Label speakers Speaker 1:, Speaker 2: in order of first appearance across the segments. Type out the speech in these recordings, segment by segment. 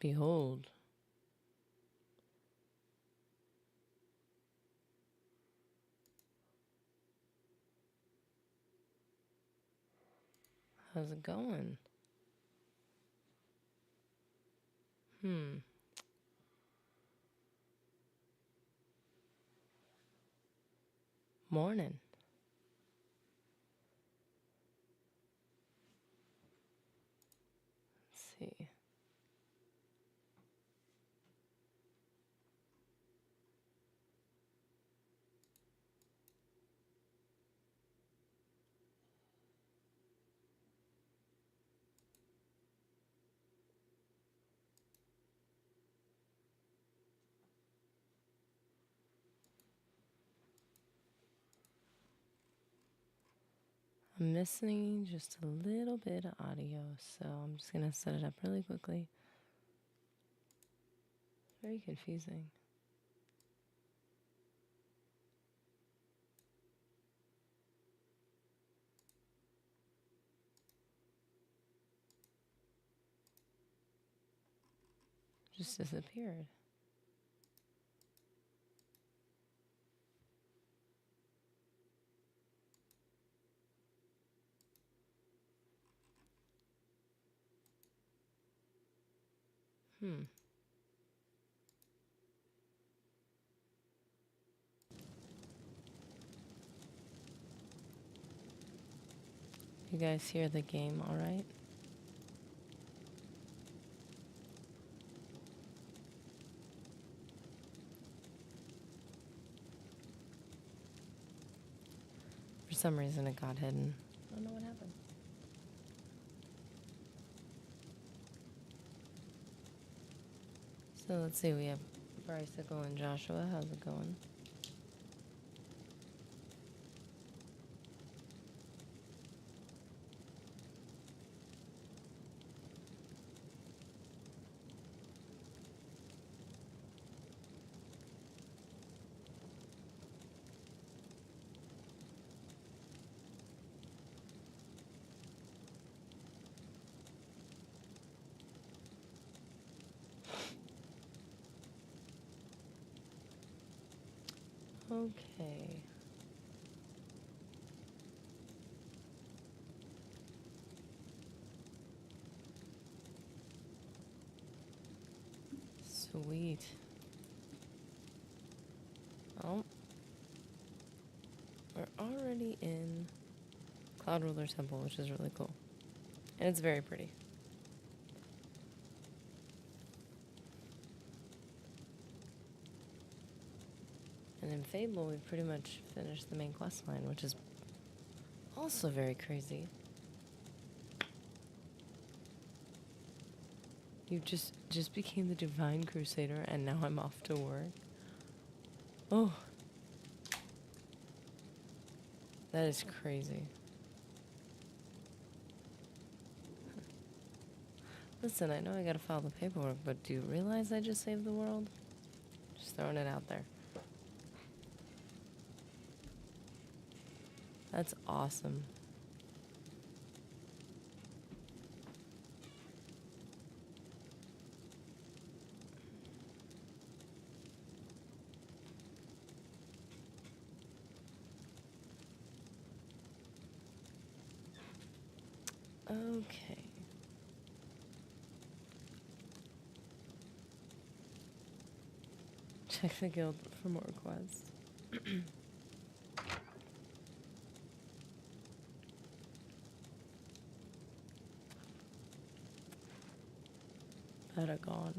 Speaker 1: Behold. How's it going? Morning. Let's see. I'm missing just a little bit of audio, so I'm just going to set it up really quickly. Very confusing. Just disappeared. You guys hear the game all right? For some reason it got hidden. I don't know what happened. So let's see, we have Bicycle and Joshua. How's it going? Okay. Sweet. Oh. We're already in Cloud Ruler Temple, which is really cool. And it's very pretty. And in Fable, we've pretty much finished the main quest line, which is also very crazy. You just became the Divine Crusader, and now I'm off to work. Oh. That is crazy. Listen, I know I gotta file the paperwork, but do you realize I just saved the world? Just throwing it out there. That's awesome. Okay. Check the guild for more quests. Patagon.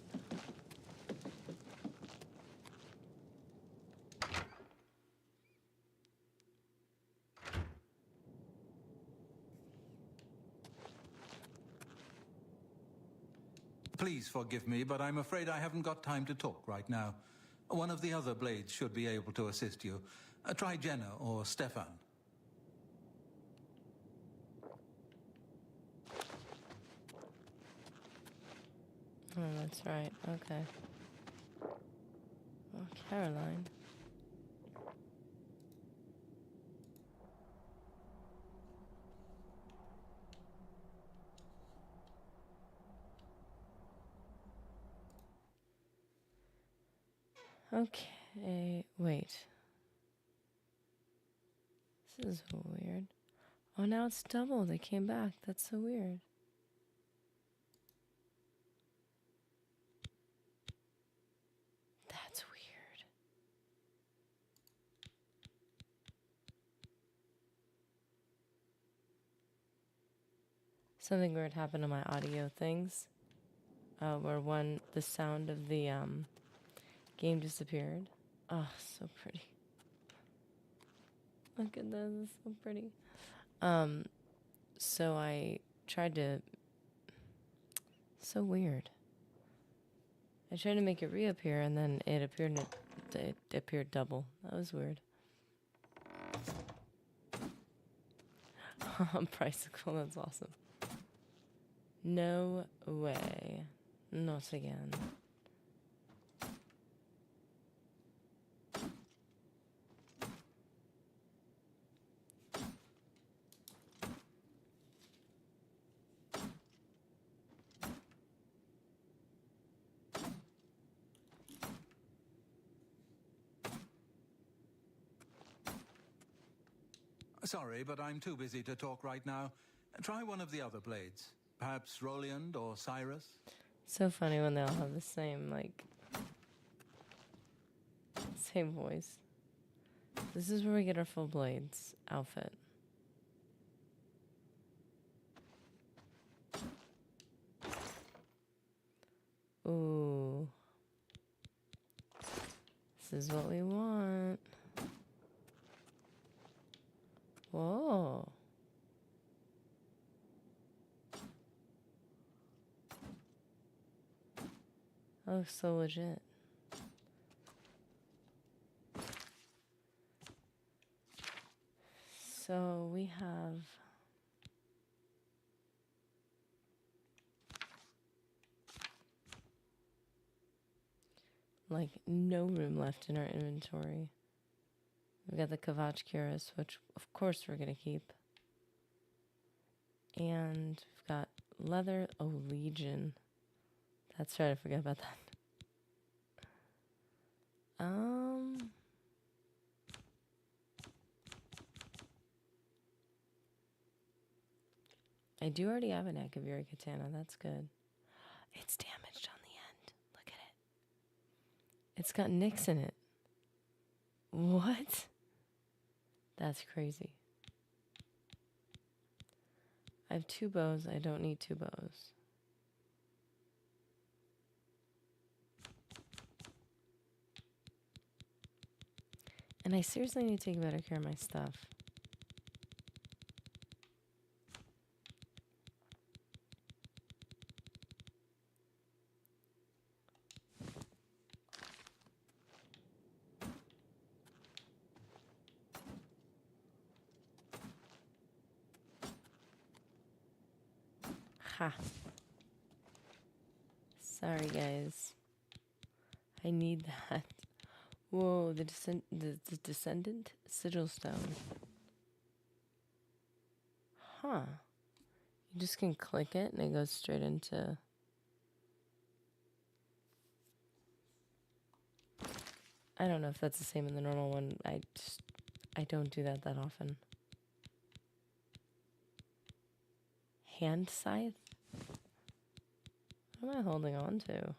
Speaker 2: Please forgive me, but I'm afraid I haven't got time to talk right now. One of the other blades should be able to assist you. Try Jenna or Stefan.
Speaker 1: Oh, that's right. Okay. Oh, Caroline. Okay, wait. This is weird. Oh, now it's double. They came back. That's so weird. That's weird. Something weird happened to my audio things. Where the sound of the game disappeared. Oh, so pretty. Look at this, it's so pretty. So I tried to. So weird. I tried to make it reappear, and then it appeared. It appeared double. That was weird. Bicycle. That's awesome. No way. Not again.
Speaker 2: Sorry, but I'm too busy to talk right now. Try one of the other blades. Perhaps Roliand or Cyrus?
Speaker 1: So funny when they all have the same, same voice. This is where we get our full blades outfit. Ooh. This is what we want. Whoa. That looks so legit. So we have no room left in our inventory. We've got the Kavach Cuirass, which of course we're gonna keep. And we've got leather. Oh, Legion. That's right, I forgot about that. I do already have an Akaviri katana. That's good. It's damaged on the end. Look at it. It's got nicks in it. What? That's crazy. I have 2 bows. I don't need 2 bows. And I seriously need to take better care of my stuff. Ha. Sorry, guys. I need that. Whoa, the Descendant Sigil Stone. Huh. You just can click it and it goes straight into... I don't know if that's the same in the normal one. I don't do that often. Hand scythe? What am I holding on to?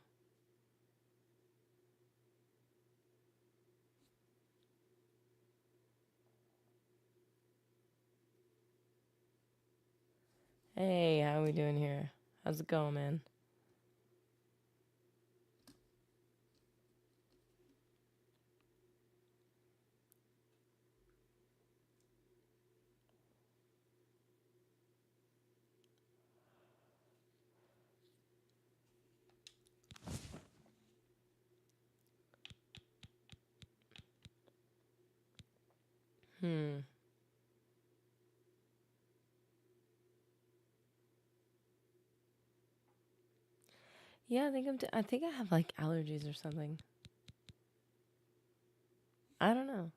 Speaker 1: Hey, how we doing here? How's it going, man? Yeah, I think I have allergies or something. I don't know.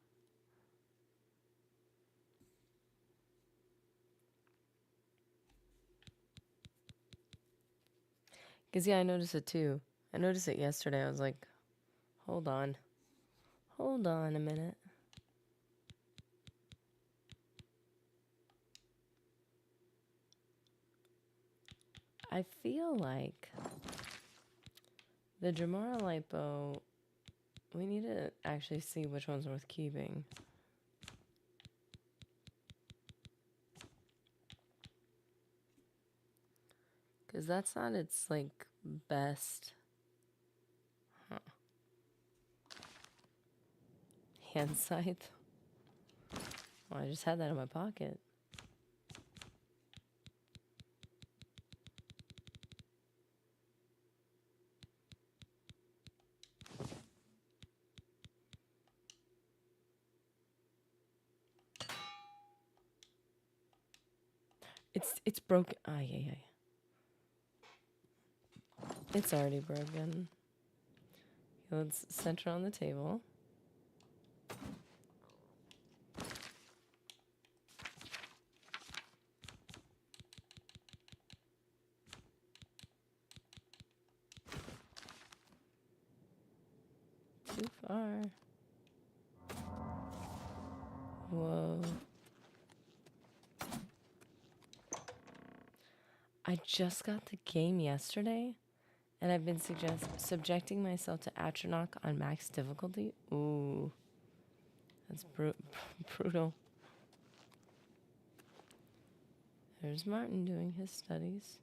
Speaker 1: Because, yeah, I noticed it too. I noticed it yesterday. I was like, hold on. Hold on a minute. I feel like the Dramara Lipo, we need to actually see which one's worth keeping. Because that's not its, like, best. Huh. Hand scythe. Oh, I just had that in my pocket. It's broken. Ah, yeah. It's already broken. Let's center on the table. Too far. Whoa. I just got the game yesterday, and I've been subjecting myself to Atronach on max difficulty. Ooh. That's brutal. There's Martin doing his studies.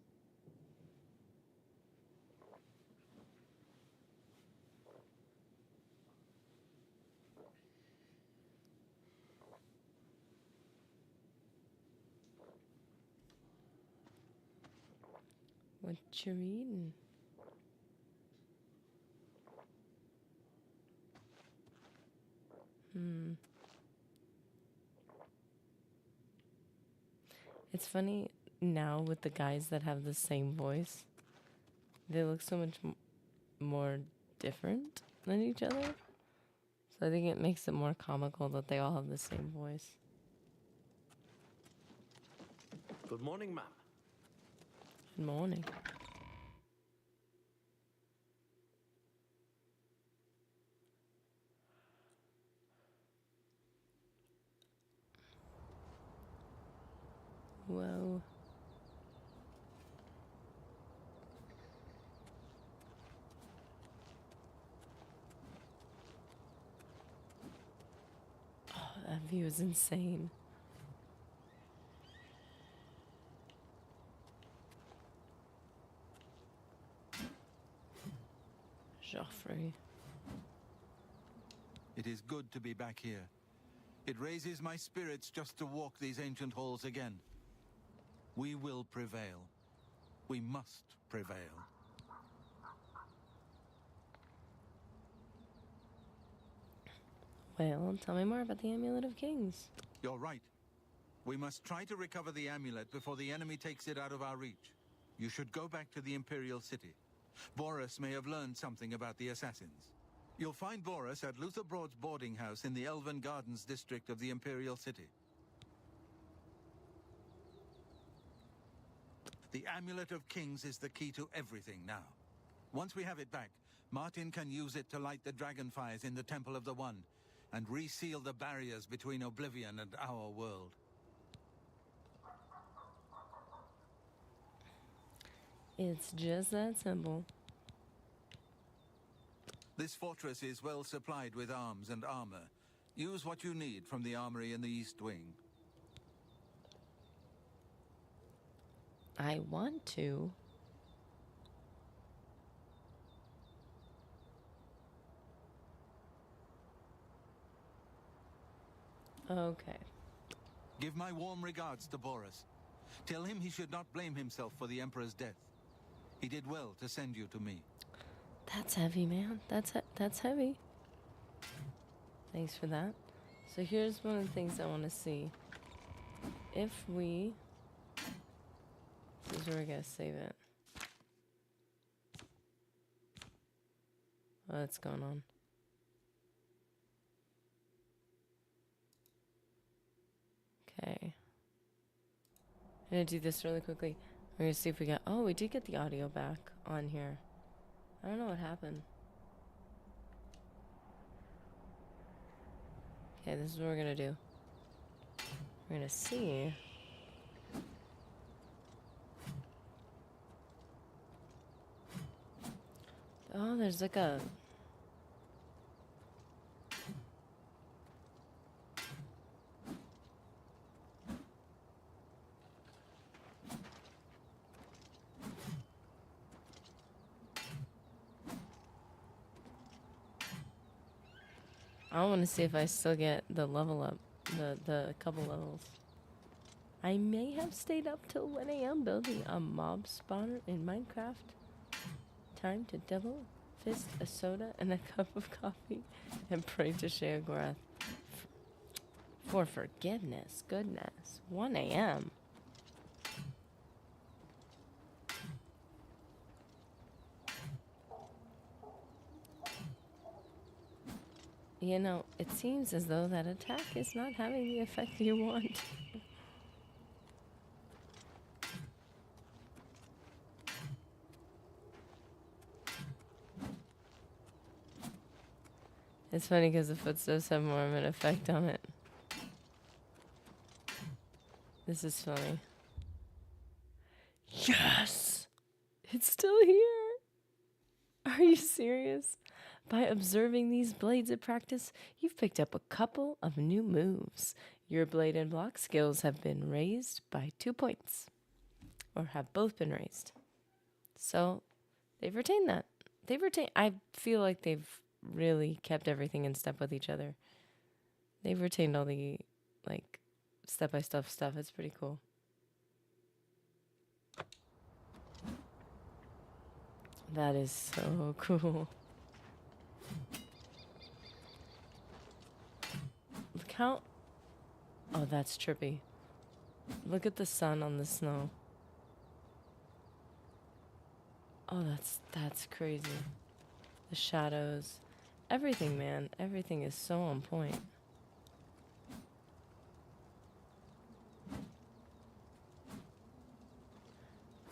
Speaker 1: What you reading? It's funny now with the guys that have the same voice. They look so much more different than each other. So I think it makes it more comical that they all have the same voice.
Speaker 3: Good morning, ma'am.
Speaker 1: Good morning. Whoa. Oh, that view is insane. Joffrey.
Speaker 2: It is good to be back here. It raises my spirits just to walk these ancient halls again. We will prevail. We must prevail.
Speaker 1: Well, tell me more about the Amulet of Kings.
Speaker 2: You're right. We must try to recover the amulet before the enemy takes it out of our reach. You should go back to the Imperial City. Boris may have learned something about the assassins. You'll find Boris at Luther Broad's boarding house in the Elven Gardens district of the Imperial City. The Amulet of Kings is the key to everything now. Once we have it back, Martin can use it to light the dragonfires in the Temple of the One and reseal the barriers between Oblivion and our world.
Speaker 1: It's just that simple.
Speaker 2: This fortress is well supplied with arms and armor. Use what you need from the armory in the East Wing.
Speaker 1: I want to. Okay.
Speaker 2: Give my warm regards to Boris. Tell him he should not blame himself for the Emperor's death. He did well to send you to me.
Speaker 1: That's heavy, man. That's heavy. Thanks for that. So here's one of the things I want to see. If we... This is where we're going to save it. What's going on? Okay. I'm going to do this really quickly. We're going to see if we got... Oh, we did get the audio back on here. I don't know what happened. Okay, this is what we're gonna do. We're gonna see. Oh, there's like a... I want to see if I still get the level up, the couple levels. I may have stayed up till 1 a.m. building a mob spawner in Minecraft. Time to double fist a soda and a cup of coffee and pray to Sheogorath for forgiveness. Goodness. 1 a.m. You know, it seems as though that attack is not having the effect you want. It's funny because the footsteps have more of an effect on it. This is funny. Yes! It's still here! Are you serious? By observing these blades at practice, you've picked up a couple of new moves. Your blade and block skills have been raised by 2 points. Or have both been raised. So, they've retained that. I feel like they've really kept everything in step with each other. They've retained all the, like, step-by-step stuff. It's pretty cool. That is so cool. Look how... Oh, that's trippy. Look at the sun on the snow. Oh, that's crazy. The shadows. Everything, man. Everything is so on point.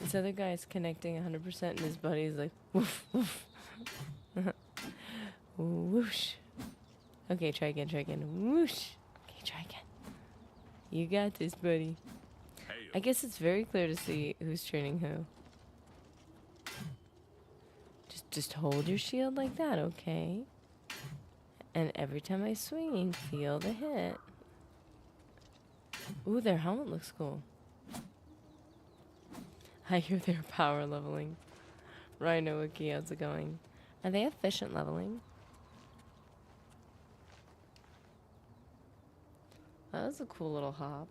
Speaker 1: This other guy is connecting 100% and his buddy is like, woof, woof. Whoosh. Okay, try again. Whoosh. Okay, try again. You got this, buddy. I guess it's very clear to see who's training who. Just hold your shield like that, okay? And every time I swing, feel the hit. Ooh, their helmet looks cool. I hear they're power leveling. Rhino Wiki, how's it going? Are they efficient leveling? That was a cool little hop.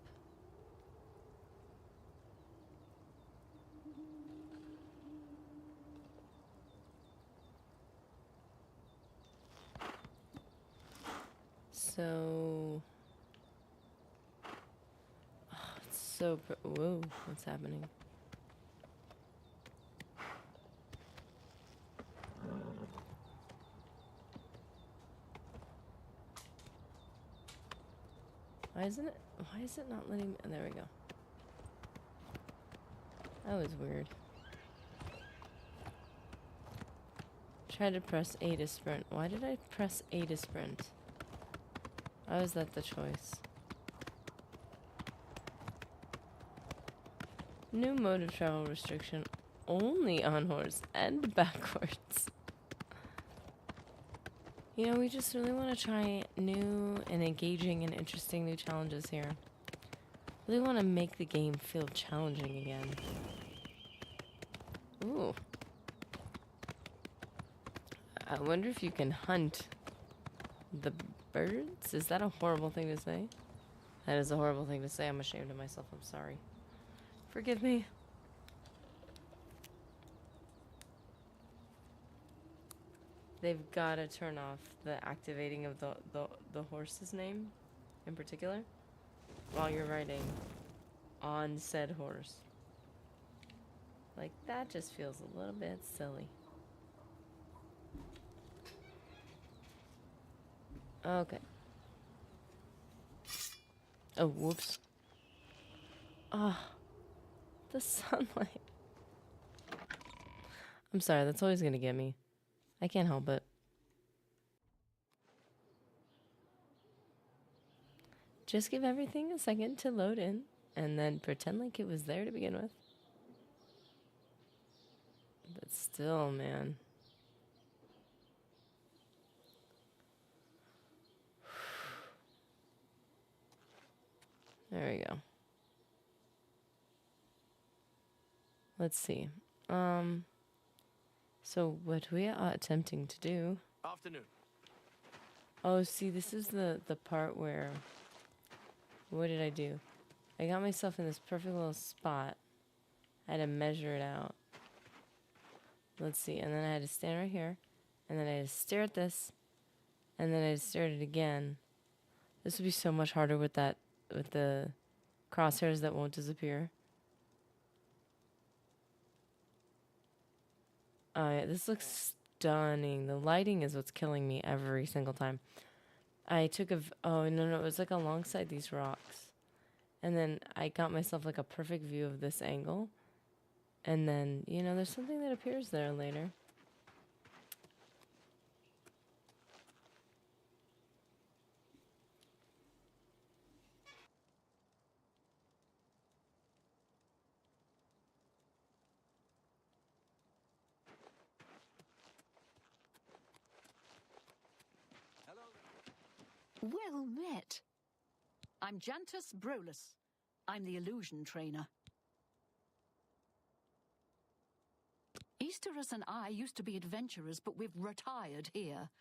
Speaker 1: So... Oh, it's so... Whoa, what's happening? Why is it not letting me... Oh, there we go. That was weird. Try to press A to sprint. Why did I press A to sprint? Why was that the choice? New mode of travel restriction. Only on horse and backwards. You know, we just really want to try new and engaging and interesting new challenges here. Really want to make the game feel challenging again. Ooh. I wonder if you can hunt the birds? Is that a horrible thing to say? That is a horrible thing to say. I'm ashamed of myself. I'm sorry. Forgive me. They've got to turn off the activating of the horse's name in particular while you're riding on said horse. Like, that just feels a little bit silly. Okay. Oh, whoops. Ah, the sunlight. I'm sorry, that's always gonna get me. I can't help it. Just give everything a second to load in, and then pretend like it was there to begin with. But still, man. There we go. Let's see. So what we are attempting to do...
Speaker 3: Afternoon.
Speaker 1: Oh, see, this is the part where... What did I do? I got myself in this perfect little spot. I had to measure it out. Let's see. And then I had to stand right here. And then I had to stare at this. And then I had to stare at it again. This would be so much harder with that, with the crosshairs that won't disappear. Oh, yeah, this looks stunning. The lighting is what's killing me every single time. I took oh, no, it was like alongside these rocks. And then I got myself like a perfect view of this angle. And then, you know, there's something that appears there later.
Speaker 4: Well met. I'm Jantus Brolus. I'm the illusion trainer. Easterus and I used to be adventurers, but we've retired here.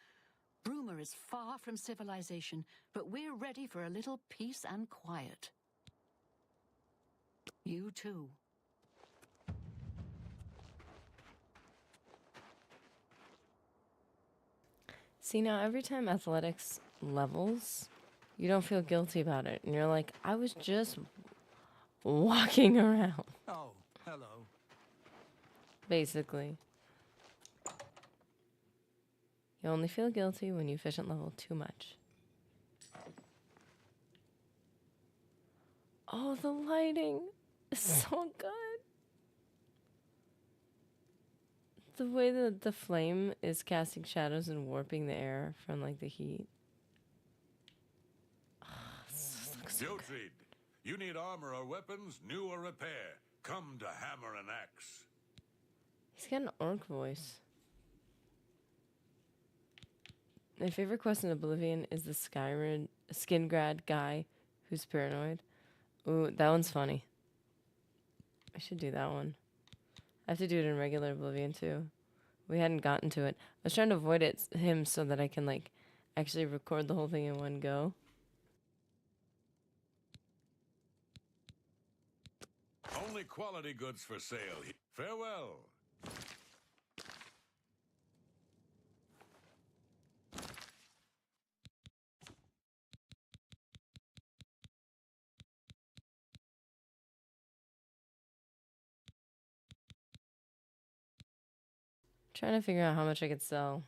Speaker 4: Bruma is far from civilization, but we're ready for a little peace and quiet. You too.
Speaker 1: See, now every time athletics levels, you don't feel guilty about it. And you're like, I was just walking around.
Speaker 2: Oh, hello.
Speaker 1: Basically. You only feel guilty when you efficient level too much. Oh, the lighting is so good. The way that the flame is casting shadows and warping the air from like the heat.
Speaker 5: Filtrid, you need armor or weapons, new or repair. Come to Hammer and Axe.
Speaker 1: He's got an orc voice. My favorite quest in Oblivion is the Skingrad guy who's paranoid. Ooh, that one's funny. I should do that one. I have to do it in regular Oblivion too. We hadn't gotten to it. I was trying to avoid him so that I can like actually record the whole thing in one go.
Speaker 5: Only quality goods for sale. Farewell.
Speaker 1: Trying to figure out how much I could sell.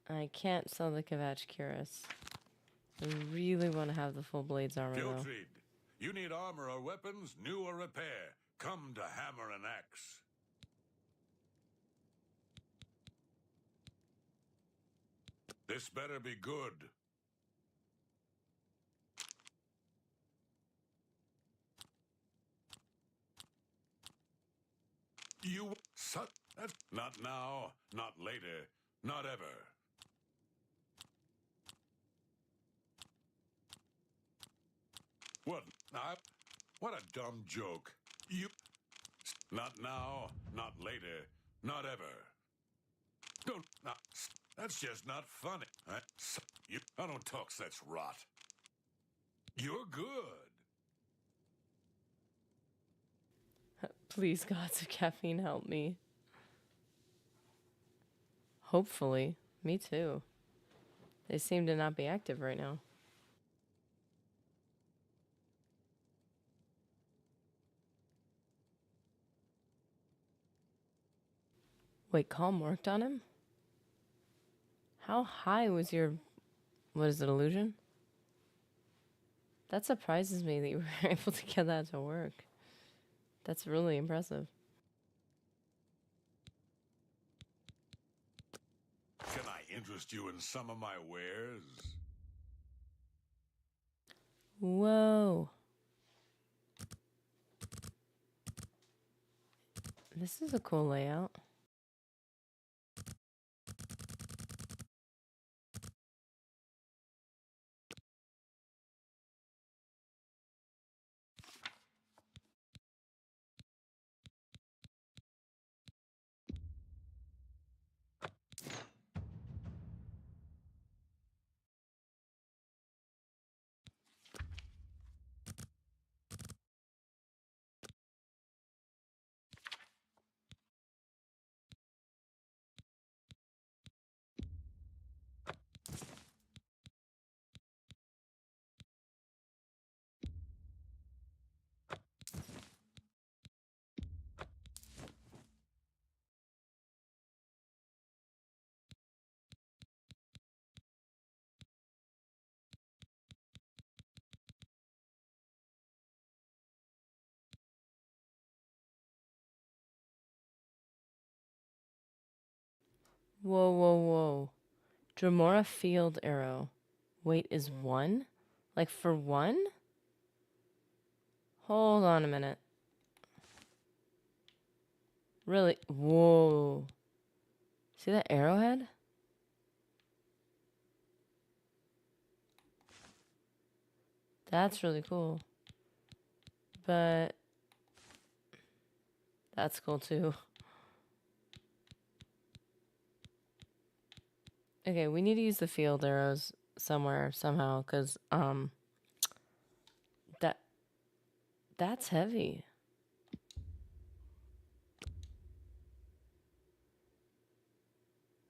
Speaker 1: I can't sell the Kavach Cuirass. I really want to have the full blades armor though.
Speaker 5: Filtrid, you need armor or weapons, new or repair. Come to Hammer and Axe. This better be good. You not now, not later, not ever. What a dumb joke. You not now, not later, not ever. Don't not. That's just not funny. I don't talk such rot. You're good.
Speaker 1: Please, gods of caffeine, help me. Hopefully. Me too. They seem to not be active right now. Wait, Calm worked on him? How high was your... What is it, illusion? That surprises me that you were able to get that to work. That's really impressive.
Speaker 5: Can I interest you in some of my wares?
Speaker 1: Whoa. This is a cool layout. Whoa, whoa, whoa. Dremora field arrow. Weight is 1? Like for 1? Hold on a minute. Really? Whoa. See that arrowhead? That's really cool. But that's cool too. Okay, we need to use the field arrows somewhere, somehow, because, that's heavy.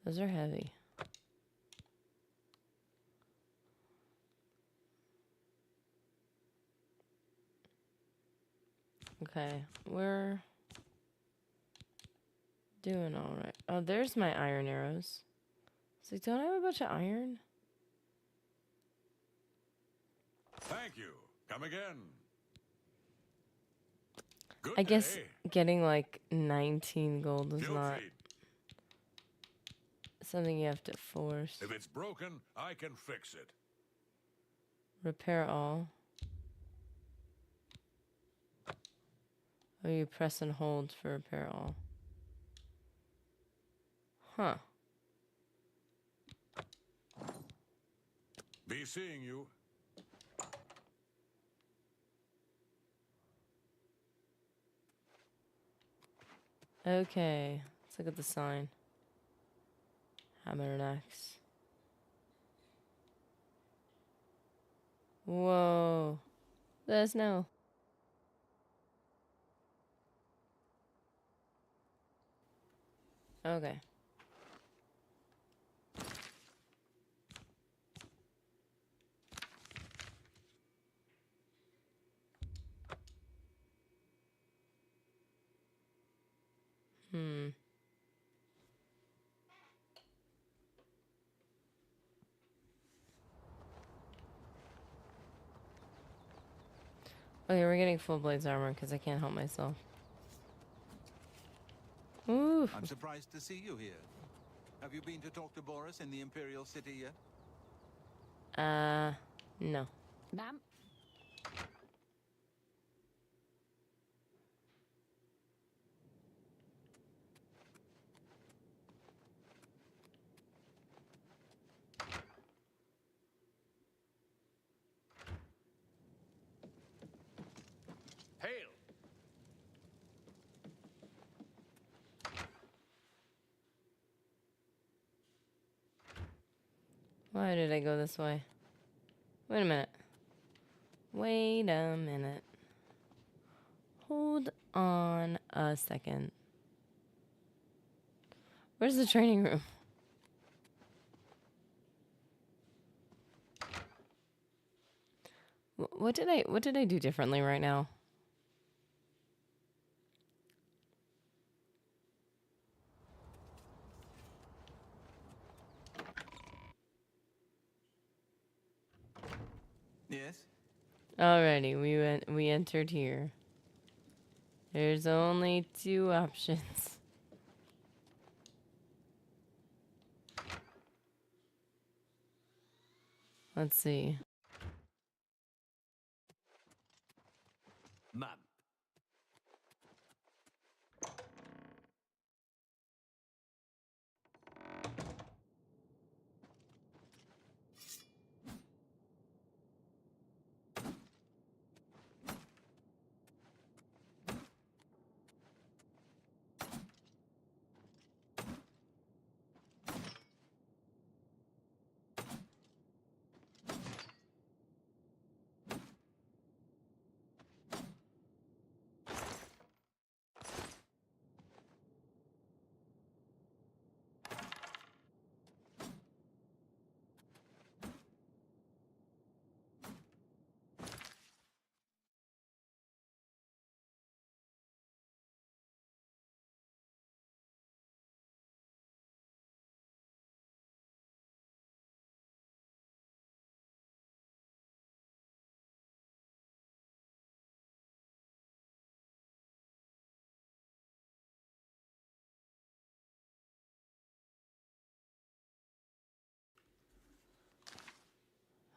Speaker 1: Those are heavy. Okay, we're doing all right. Oh, there's my iron arrows. So don't I have a bunch of iron?
Speaker 5: Thank you. Come again. Good
Speaker 1: I guess
Speaker 5: day.
Speaker 1: getting like 19 gold is
Speaker 5: Feel
Speaker 1: not
Speaker 5: free.
Speaker 1: something you have to force.
Speaker 5: If it's broken, I can fix it.
Speaker 1: Repair all. Oh, you press and hold for repair all. Huh.
Speaker 5: Be seeing you.
Speaker 1: Okay, let's look at the sign. Hammer and axe. Whoa. There's no. Okay. Okay, we're getting full blades armor because I can't help myself. Ooh.
Speaker 2: I'm surprised to see you here. Have you been to talk to Boris in the Imperial City yet?
Speaker 1: No.
Speaker 4: Ma'am?
Speaker 3: Hail!
Speaker 1: Why did I go this way? Wait a minute. Wait a minute. Hold on a second. Where's the training room? What did I do differently right now?
Speaker 2: Yes?
Speaker 1: Alrighty, we entered here. There's only 2 options. Let's see.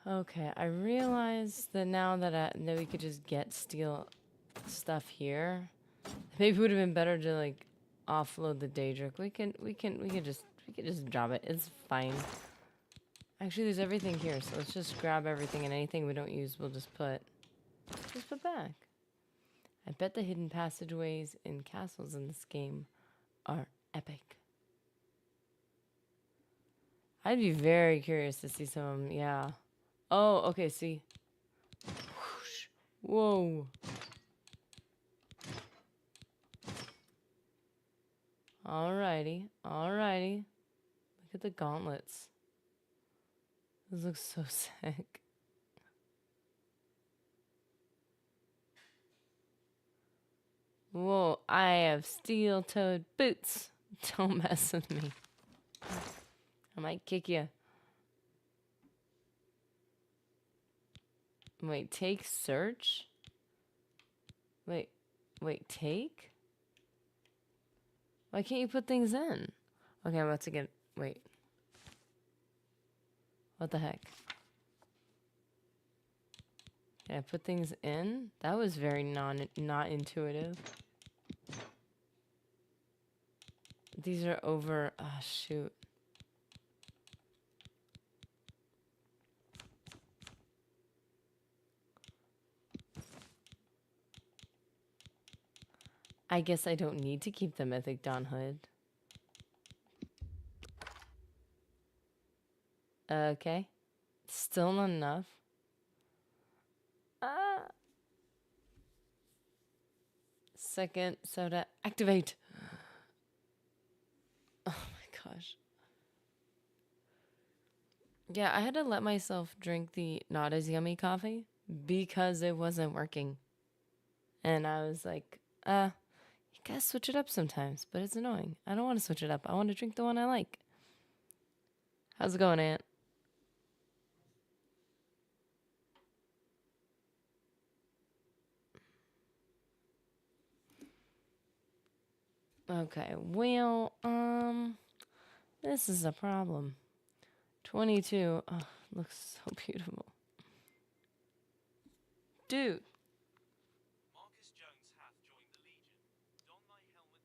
Speaker 1: Okay, I realize that now that we could just get steel stuff here. Maybe it would have been better to like offload the Daedric. We can just drop it. It's fine. Actually, there's everything here, so let's just grab everything, and anything we don't use, we'll just put back. I bet the hidden passageways in castles in this game are epic. I'd be very curious to see some of them, yeah. Oh, okay, see. Whoosh. Whoa. Alrighty, alrighty. Look at the gauntlets. This looks so sick. Whoa, I have steel-toed boots. Don't mess with me. I might kick you. Wait, take search? Wait, take? Why can't you put things in? Okay, I'm about to get... Wait. What the heck? Can I put things in? That was very not intuitive. These are over... Ah, shoot. I guess I don't need to keep the Mythic Dawn hood. Okay. Still not enough. Second soda. Activate. Oh my gosh. Yeah, I had to let myself drink the not as yummy coffee because it wasn't working. And I was like, you gotta switch it up sometimes, but it's annoying. I don't want to switch it up. I want to drink the one I like. How's it going, Aunt? Okay, well, this is a problem. 22. Oh, looks so beautiful. Dude.
Speaker 6: Marcus Jones hath joined the Legion. Don thy helmet,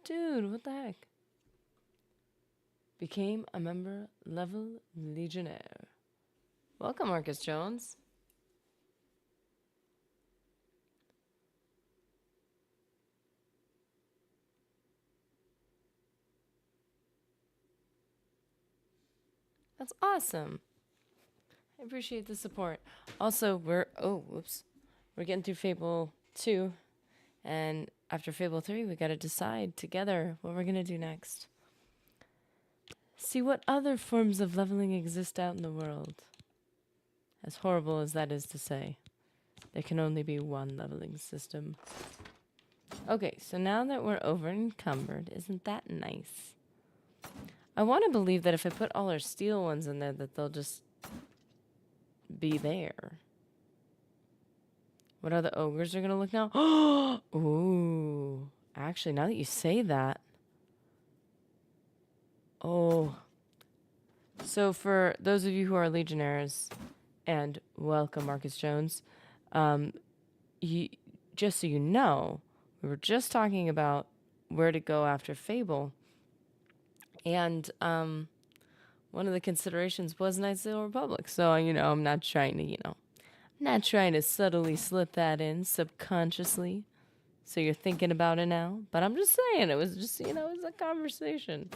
Speaker 6: Legionnaire.
Speaker 1: Dude, what the heck? Became a member level Legionnaire. Welcome, Marcus Jones. That's awesome. I appreciate the support. Also, we're getting through Fable 2, and after Fable 3, we gotta decide together what we're gonna do next. See what other forms of leveling exist out in the world. As horrible as that is to say, there can only be one leveling system. Okay, so now that we're over encumbered, isn't that nice? I want to believe that if I put all our steel ones in there, that they'll just be there. What other ogres are going to look now? Ooh. Actually, now that you say that. Oh. So for those of you who are Legionnaires, and welcome, Marcus Jones, just so you know, we were just talking about where to go after Fable. And one of the considerations was Knights of the Republic. So, I'm not trying to subtly slip that in subconsciously. So you're thinking about it now. But I'm just saying, it was just, it was a conversation.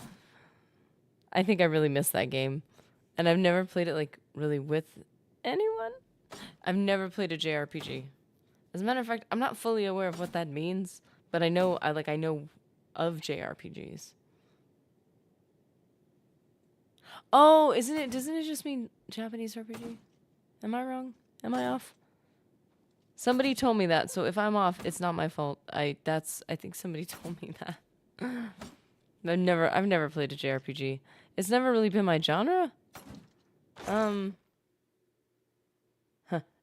Speaker 1: I think I really missed that game. And I've never played it, really with anyone. I've never played a JRPG. As a matter of fact, I'm not fully aware of what that means. But I know of JRPGs. Oh, doesn't it just mean Japanese RPG? Am I wrong? Am I off? Somebody told me that, so if I'm off, it's not my fault. I think somebody told me that. I've never played a JRPG. It's never really been my genre.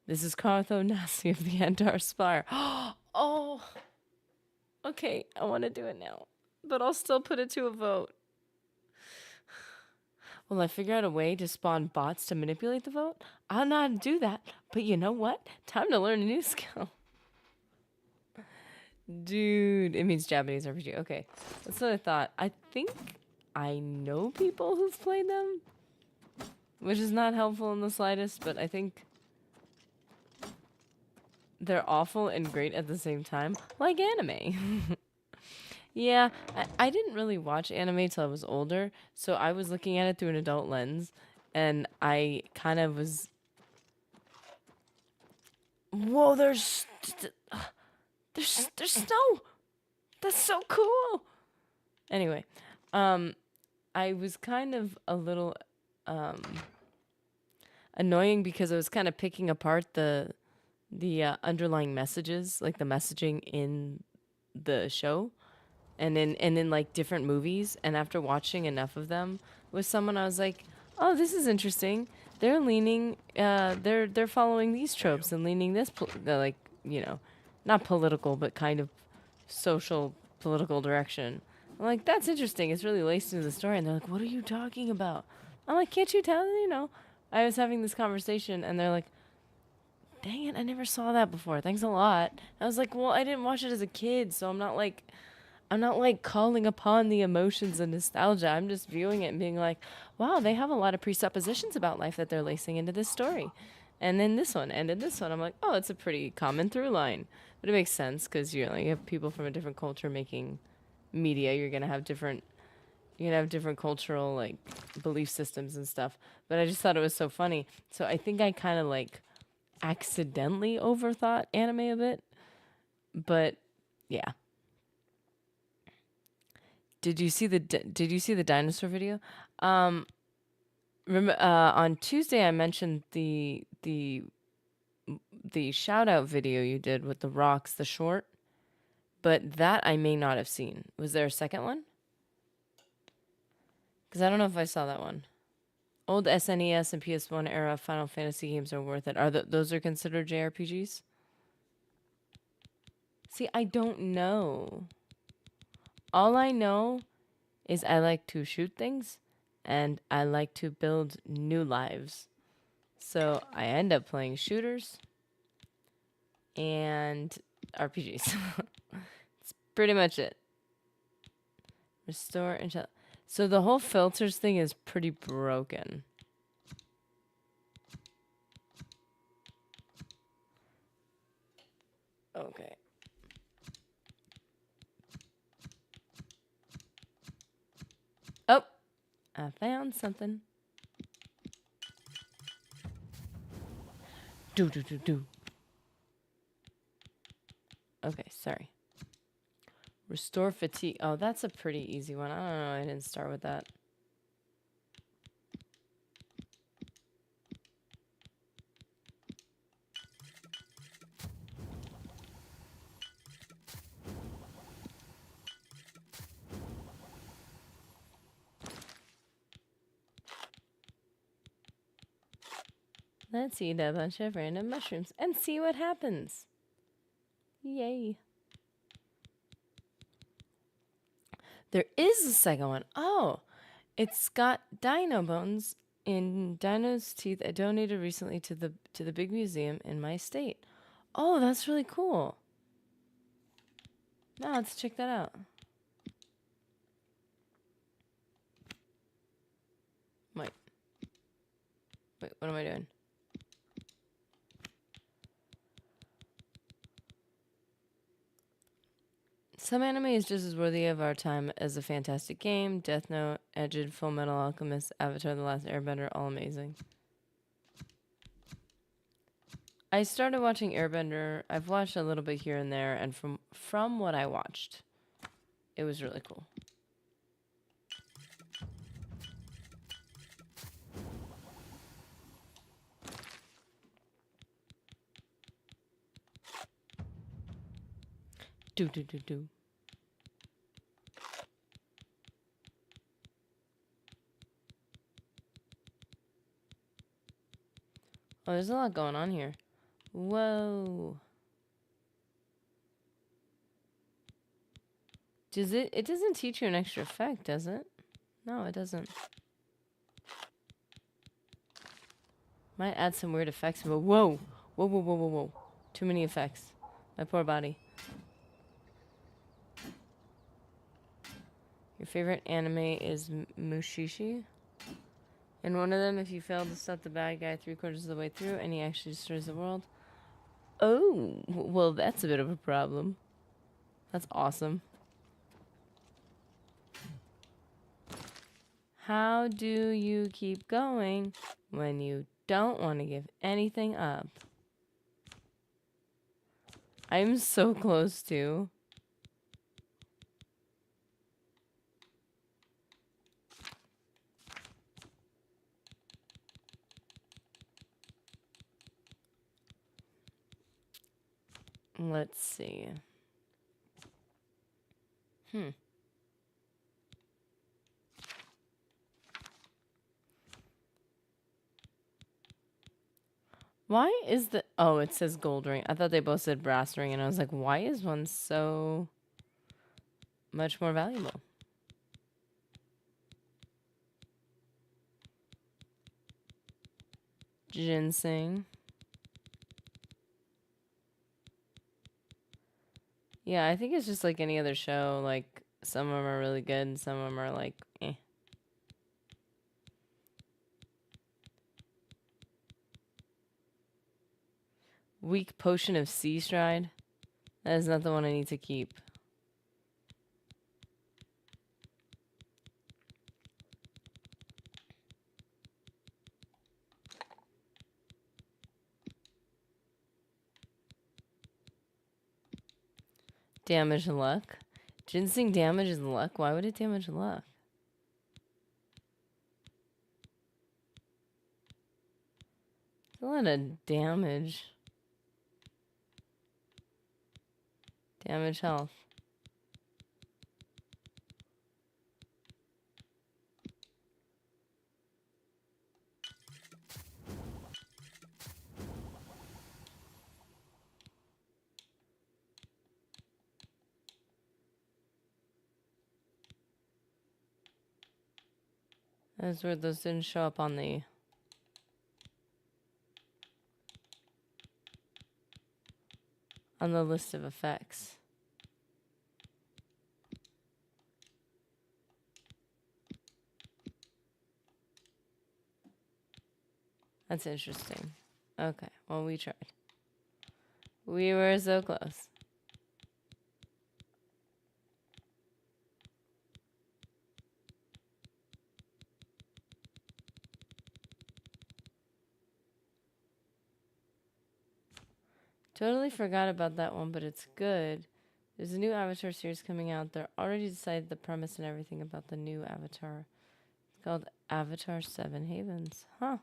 Speaker 1: This is Cartho Nasi of the Andar Spire. Oh. Okay, I want to do it now. But I'll still put it to a vote. Will I figure out a way to spawn bots to manipulate the vote? I don't know how to do that, but you know what? Time to learn a new skill. Dude, it means Japanese RPG. Okay, that's what I thought. I think I know people who've played them, which is not helpful in the slightest, but I think they're awful and great at the same time, like anime. Yeah, I didn't really watch anime till I was older, so I was looking at it through an adult lens, and I kind of was... Whoa, there's snow! That's so cool! Anyway, I was kind of a little annoying because I was kind of picking apart the underlying messages, like the messaging in the show. And in like different movies, and after watching enough of them with someone, I was like, oh, this is interesting. They're leaning, they're following these tropes and leaning this, like, you know, not political, but kind of social political direction. I'm like, that's interesting. It's really laced into the story. And they're like, what are you talking about? I'm like, can't you tell? You know, I was having this conversation, and they're like, dang it, I never saw that before. Thanks a lot. I was like, well, I didn't watch it as a kid, so I'm not like calling upon the emotions and nostalgia. I'm just viewing it and being like, wow, they have a lot of presuppositions about life that they're lacing into this story. And then this one, and then this one. I'm like, oh, it's a pretty common through line. But it makes sense because you have people from a different culture making media. You're gonna have different cultural like belief systems and stuff. But I just thought it was so funny. So I think I kind of like accidentally overthought anime a bit. But yeah. Did you see the dinosaur video? On Tuesday I mentioned the shout out video you did with the rocks, the short, but that I may not have seen. Was there a second one? Because I don't know if I saw that one. Old SNES and PS1 era Final Fantasy games are worth it. Those are considered JRPGs? See, I don't know. All I know is I like to shoot things, and I like to build new lives. So I end up playing shooters and RPGs. It's pretty much it. Restore and so the whole filters thing is pretty broken. Okay. Oh, I found something. Do. Okay, sorry. Restore fatigue. Oh, that's a pretty easy one. I don't know. I didn't start with that. Let's eat a bunch of random mushrooms and see what happens. Yay. There is a second one. Oh, it's got dino bones in dino's teeth. I donated recently to the big museum in my state. Oh, that's really cool. Now let's check that out. Wait, what am I doing? Some anime is just as worthy of our time as a fantastic game. Death Note, Edged, Full Metal Alchemist, Avatar: The Last Airbender, all amazing. I started watching Airbender. I've watched a little bit here and there, and from what I watched, it was really cool. Do. Oh, there's a lot going on here. Whoa. It doesn't teach you an extra effect, does it? No, it doesn't. Might add some weird effects, but whoa. Whoa, whoa, whoa, whoa, whoa. Too many effects. My poor body. Your favorite anime is Mushishi? In one of them, if you fail to stop the bad guy 3/4 of the way through and he actually destroys the world. Oh, well, that's a bit of a problem. That's awesome. How do you keep going when you don't want to give anything up? I'm so close to. Let's see. Why is the... Oh, it says gold ring. I thought they both said brass ring, and I was like, why is one so much more valuable? Ginseng. Yeah, I think it's just like any other show. Like, some of them are really good, and some of them are like, eh. Weak potion of sea stride. That is not the one I need to keep. Damage luck. Ginseng damages luck? Why would it damage luck? It's a lot of damage. Damage health. That's weird. Those didn't show up on the... on the list of effects. That's interesting. Okay, well, we tried. We were so close. Totally forgot about that one, but it's good. There's a new Avatar series coming out. They're already decided the premise and everything about the new Avatar. It's called Avatar 7 Havens. Huh.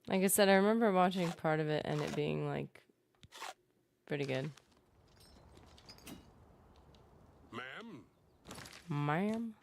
Speaker 1: Like I said, I remember watching part of it and it being, like, pretty good.
Speaker 5: Ma'am?
Speaker 1: Ma'am?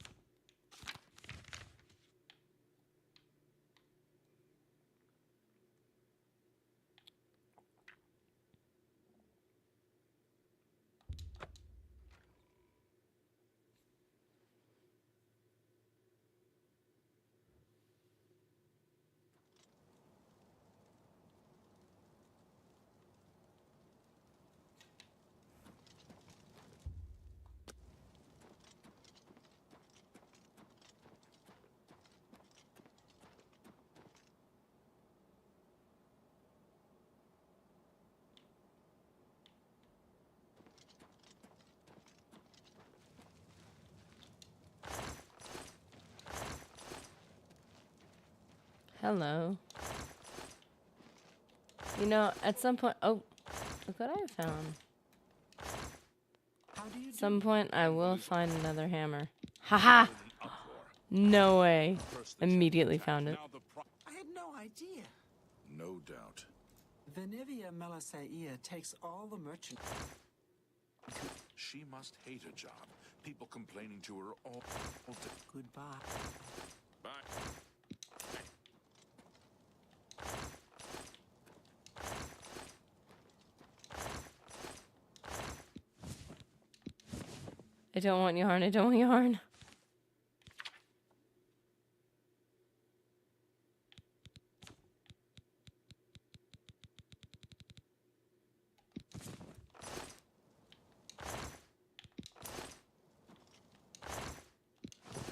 Speaker 1: Hello. You know, at some point... Oh, look what I found. At some point, I will find another hammer. Haha! No way. Immediately found it.
Speaker 7: I had no idea.
Speaker 5: No doubt.
Speaker 7: Venivia Melisaia takes all the merchant.
Speaker 5: She must hate her job. People complaining to her all day.
Speaker 7: Goodbye.
Speaker 5: Bye.
Speaker 1: I don't want yarn. I don't want yarn.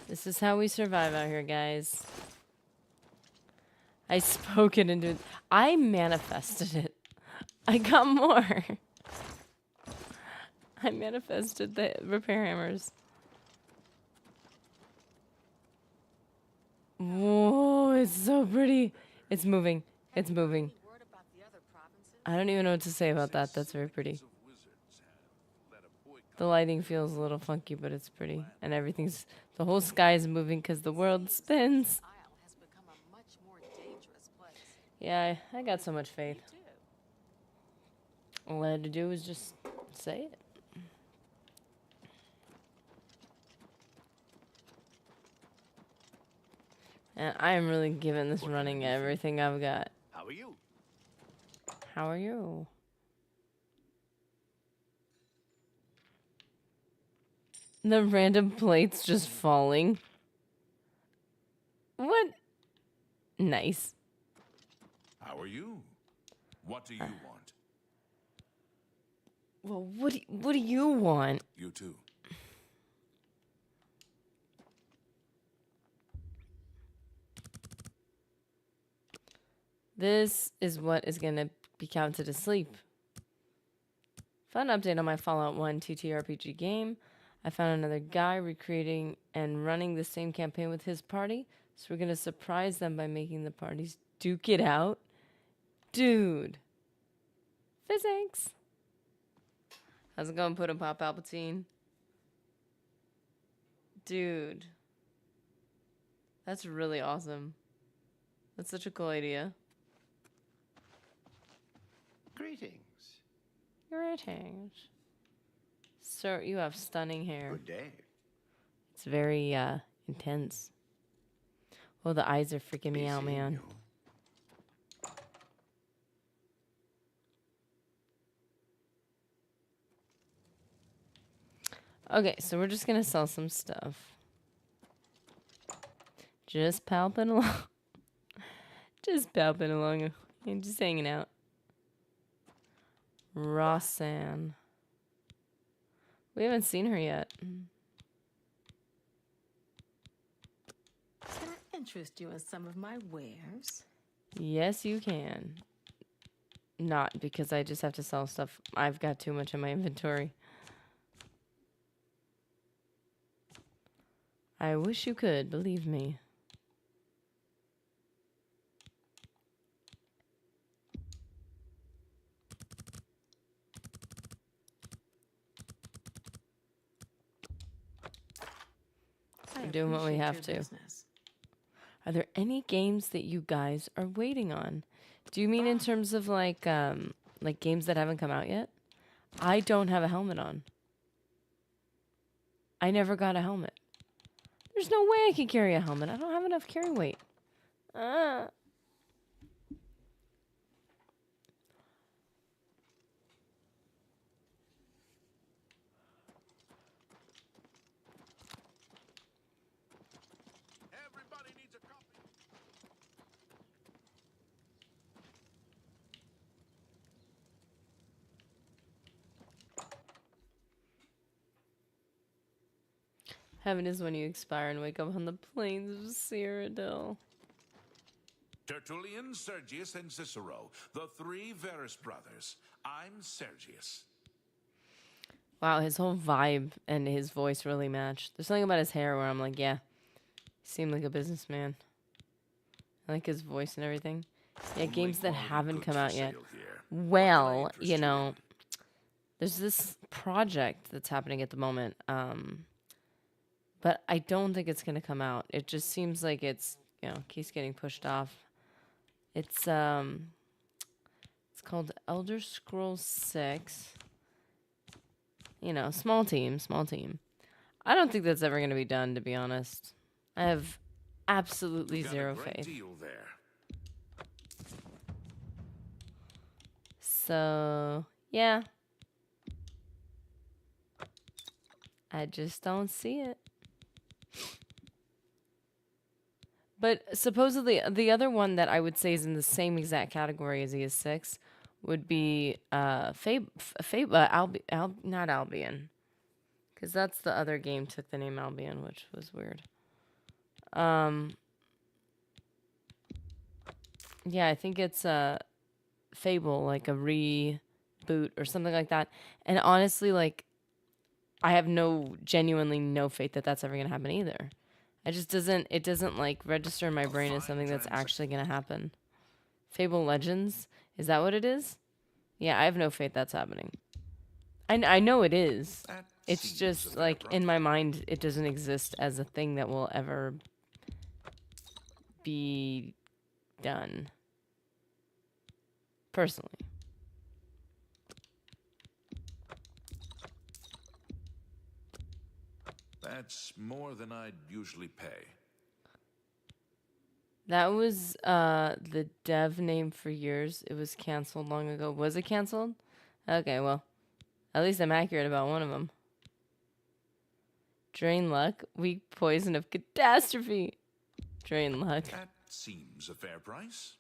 Speaker 1: This is how we survive out here, guys. I spoke it into... I manifested it. I got more. I manifested the repair hammers. Whoa, it's so pretty. It's moving. It's moving. I don't even know what to say about that. That's very pretty. The lighting feels a little funky, but it's pretty. And everything's... The whole sky is moving because the world spins. Yeah, I got so much faith. All I had to do was just say it. And I am really giving this running everything I've got.
Speaker 3: How are you?
Speaker 1: How are you? The random plates just falling. What? Nice.
Speaker 5: How are you? What do you want?
Speaker 1: Well, what do you want?
Speaker 5: You too.
Speaker 1: This is what is going to be counted as sleep. Fun update on my Fallout 1 TTRPG game. I found another guy recreating and running the same campaign with his party. So we're going to surprise them by making the parties duke it out. Dude. Physics. How's it going, Puddin' Pop Palpatine? Dude. That's really awesome. That's such a cool idea.
Speaker 3: Greetings.
Speaker 1: Greetings. Sir, you have stunning hair.
Speaker 3: Good day.
Speaker 1: It's very, intense. Oh, the eyes are freaking me out, man.
Speaker 3: You.
Speaker 1: Okay, so we're just gonna sell some stuff. Just palping along. Just palping along and just hanging out. Rossan. We haven't seen her yet.
Speaker 8: Can I interest you in some of my wares?
Speaker 1: Yes, you can. Not because I just have to sell stuff. I've got too much in my inventory. I wish you could, believe me. We're doing what we have to. Are there any games that you guys are waiting on? Do you mean in terms of like games that haven't come out yet? I don't have a helmet on. I never got a helmet. There's no way I can carry a helmet. I don't have enough carry weight.
Speaker 3: Everybody needs a copy.
Speaker 1: Heaven is when you expire and wake up on the plains of Cyrodiil.
Speaker 5: Tertullian, Sergius, and Cicero, the three Verus brothers. I'm Sergius.
Speaker 1: Wow, his whole vibe and his voice really match. There's something about his hair where I'm like, yeah, he seemed like a businessman. I like his voice and everything. Yeah, games that haven't come out yet. Well, you know, there's this project that's happening at the moment, but I don't think it's going to come out. It just seems like it's, you know, keeps getting pushed off. It's called Elder Scrolls 6. You know, small team. I don't think that's ever going to be done, to be honest. I have absolutely zero faith.
Speaker 5: Deal there.
Speaker 1: So, yeah. I just don't see it. But supposedly, the other one that I would say is in the same exact category as ES6 would be not Albion. Because that's the other game took the name Albion, which was weird. Yeah, I think it's Fable, like a reboot or something like that. And honestly, like, I have genuinely no faith that that's ever going to happen either. It doesn't like register in my brain as something that's actually going to happen. Fable Legends, is that what it is? Yeah, I have no faith that's happening. I know it is. It's just like in my mind, it doesn't exist as a thing that will ever be done. Personally.
Speaker 5: That's more than I'd usually pay.
Speaker 1: That was the dev name for years. It was canceled long ago. Was it canceled? Okay, well, at least I'm accurate about one of them. Drain luck, weak poison of catastrophe. Drain luck.
Speaker 5: That seems a fair price.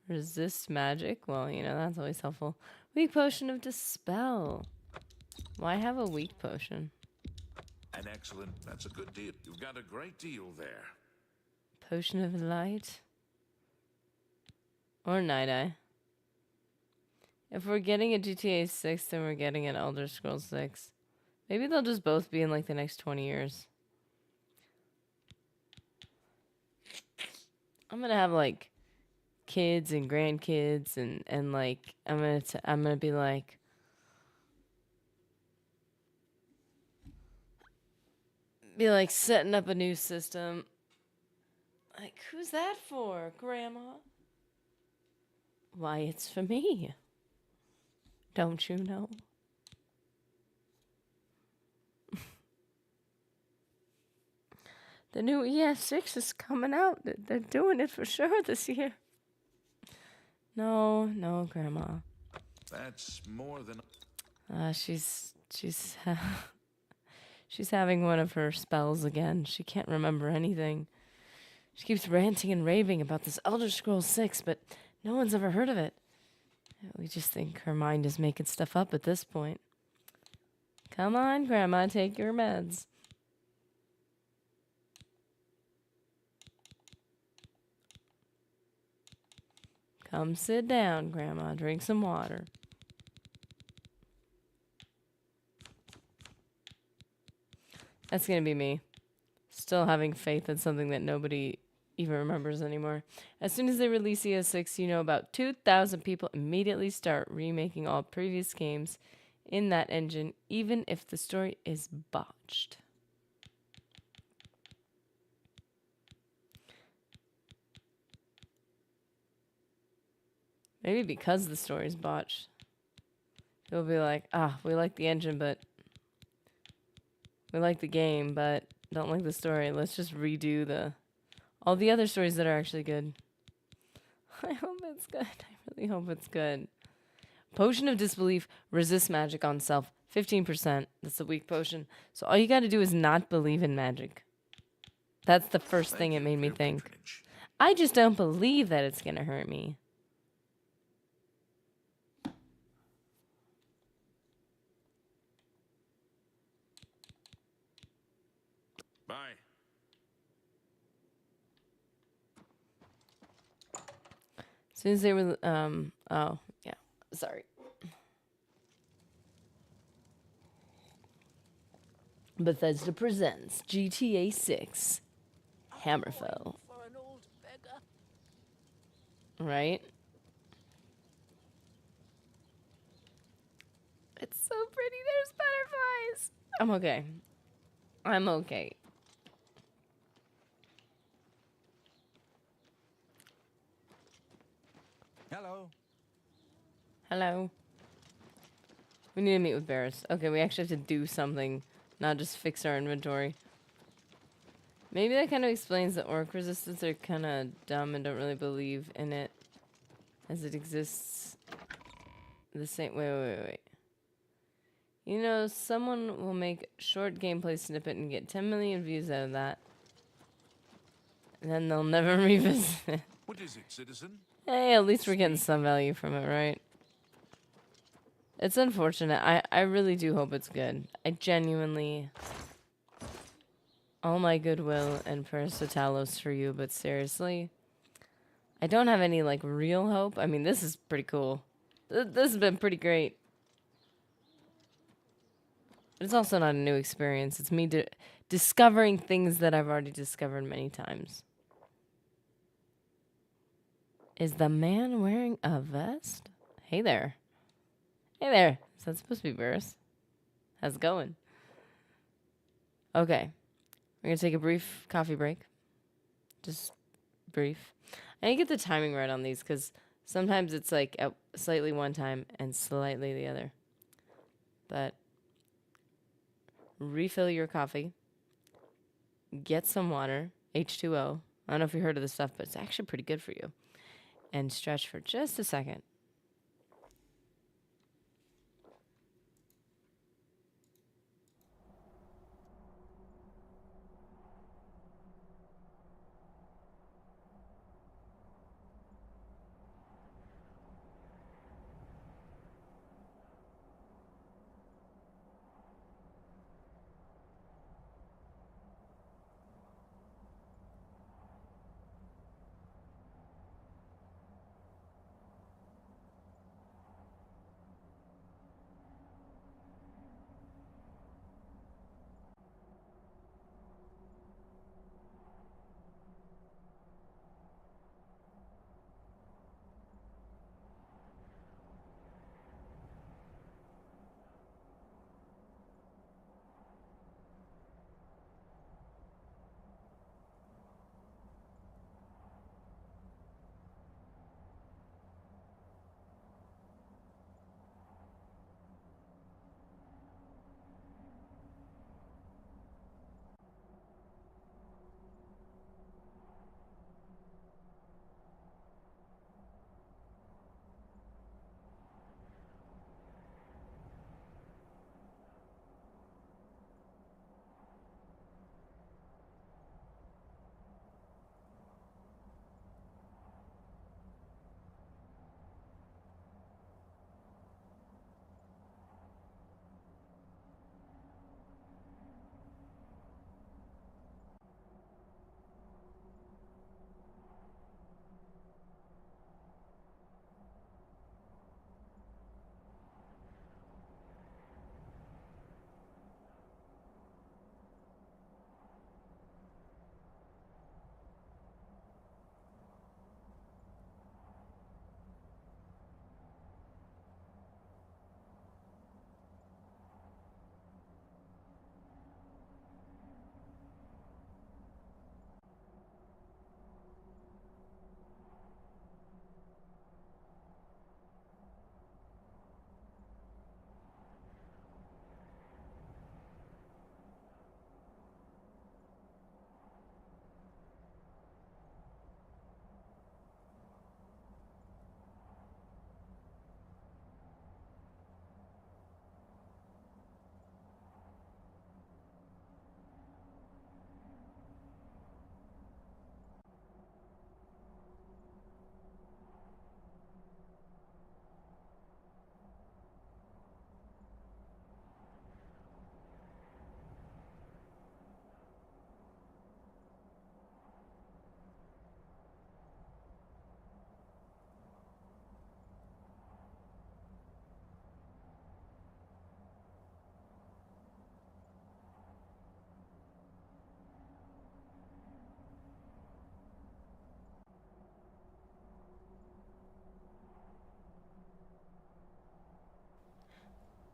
Speaker 1: Resist magic. Well, you know, that's always helpful. Weak potion of dispel. Why have a weak potion?
Speaker 5: An excellent. That's a good deal. You've got a great deal there.
Speaker 1: Potion of light. Or night eye. If we're getting a GTA 6, then we're getting an Elder Scrolls 6. Maybe they'll just both be in like the next 20 years. I'm gonna have like kids and grandkids and like I'm gonna be like setting up a new system. Like, who's that for, Grandma? Why, it's for me. Don't you know? The new ES6 is coming out. They're doing it for sure this year. No, Grandma.
Speaker 5: That's more than.
Speaker 1: She's having one of her spells again. She can't remember anything. She keeps ranting and raving about this Elder Scrolls 6, but no one's ever heard of it. We just think her mind is making stuff up at this point. Come on, Grandma, take your meds. Come sit down, Grandma. Drink some water. That's going to be me. Still having faith in something that nobody even remembers anymore. As soon as they release ES6, you know about 2,000 people immediately start remaking all previous games in that engine, even if the story is botched. Maybe because the story's botched. They'll be like, we like the engine, but we like the game, but don't like the story. Let's just redo all the other stories that are actually good. I hope it's good. I really hope it's good. Potion of Disbelief, resist magic on self. 15%. That's a weak potion. So all you got to do is not believe in magic. That's the first thing it made me think. I just don't believe that it's going to hurt me.
Speaker 5: Bye.
Speaker 1: As soon as they were, oh, yeah, sorry. Bethesda presents GTA 6 Hammerfell. Right? It's so pretty. There's butterflies. I'm okay. I'm okay.
Speaker 2: Hello.
Speaker 1: Hello. We need to meet with Barris. Okay, we actually have to do something, not just fix our inventory. Maybe that kind of explains the orc resistance are kind of dumb and don't really believe in it as it exists the same. Wait. You know, someone will make short gameplay snippet and get 10 million views out of that. And then they'll never revisit it.
Speaker 5: What is it, citizen?
Speaker 1: Hey, at least we're getting some value from it, right? It's unfortunate. I really do hope it's good. I genuinely... All my goodwill and Talos for you, but seriously... I don't have any, like, real hope. I mean, this is pretty cool. This has been pretty great. It's also not a new experience. It's me discovering things that I've already discovered many times. Is the man wearing a vest? Hey there. Hey there. Is that supposed to be Burris? How's it going? Okay. We're going to take a brief coffee break. Just brief. I need to get the timing right on these because sometimes it's like at slightly one time and slightly the other. But refill your coffee. Get some water. H2O. I don't know if you heard of this stuff, but it's actually pretty good for you. And stretch for just a second.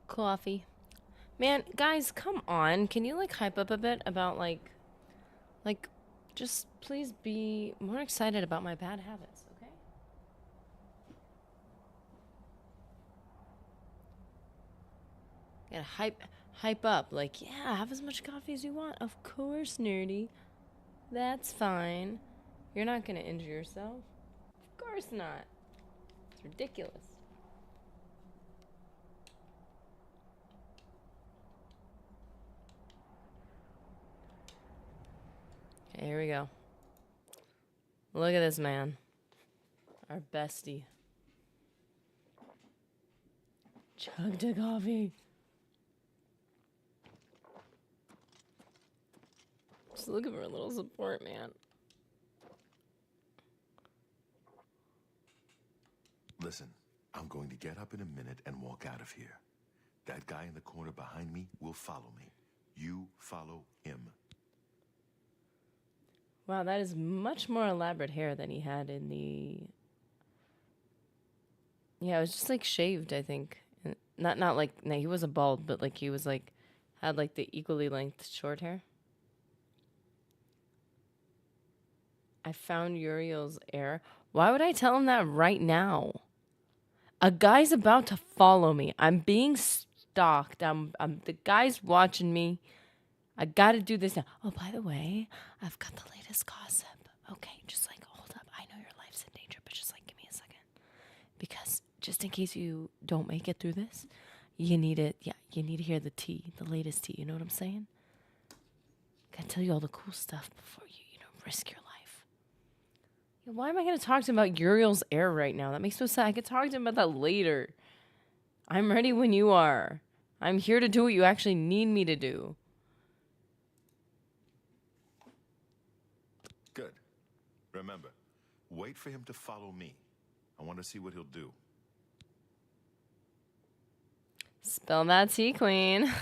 Speaker 1: Coffee. Man, guys, come on. Can you, like, hype up a bit about, like, just please be more excited about my bad habits, okay? Gotta hype up. Like, yeah, have as much coffee as you want. Of course, nerdy. That's fine. You're not gonna injure yourself. Of course not. It's ridiculous. Here we go. Look at this man. Our bestie. Chug to coffee. Just looking for a little support, man.
Speaker 9: Listen, I'm going to get up in a minute and walk out of here. That guy in the corner behind me will follow me. You follow him.
Speaker 1: Wow, that is much more elaborate hair than he had in the... Yeah, it was just like shaved, I think. Not like, no, he wasn't bald, but like he was like, had like the equally length short hair. I found Uriel's heir. Why would I tell him that right now? A guy's about to follow me. I'm being stalked. The guy's watching me. I gotta do this now. Oh, by the way, I've got the latest gossip. Okay, just like, hold up. I know your life's in danger, but just like, give me a second. Because just in case you don't make it through this, you need it. Yeah, you need to hear the tea, the latest tea. You know what I'm saying? Gotta tell you all the cool stuff before you, risk your life. Yeah, why am I gonna talk to him about Uriel's heir right now? That makes no sense. I could talk to him about that later. I'm ready when you are. I'm here to do what you actually need me to do.
Speaker 9: Good. Remember, wait for him to follow me. I want to see what he'll do.
Speaker 1: Spill that tea, queen.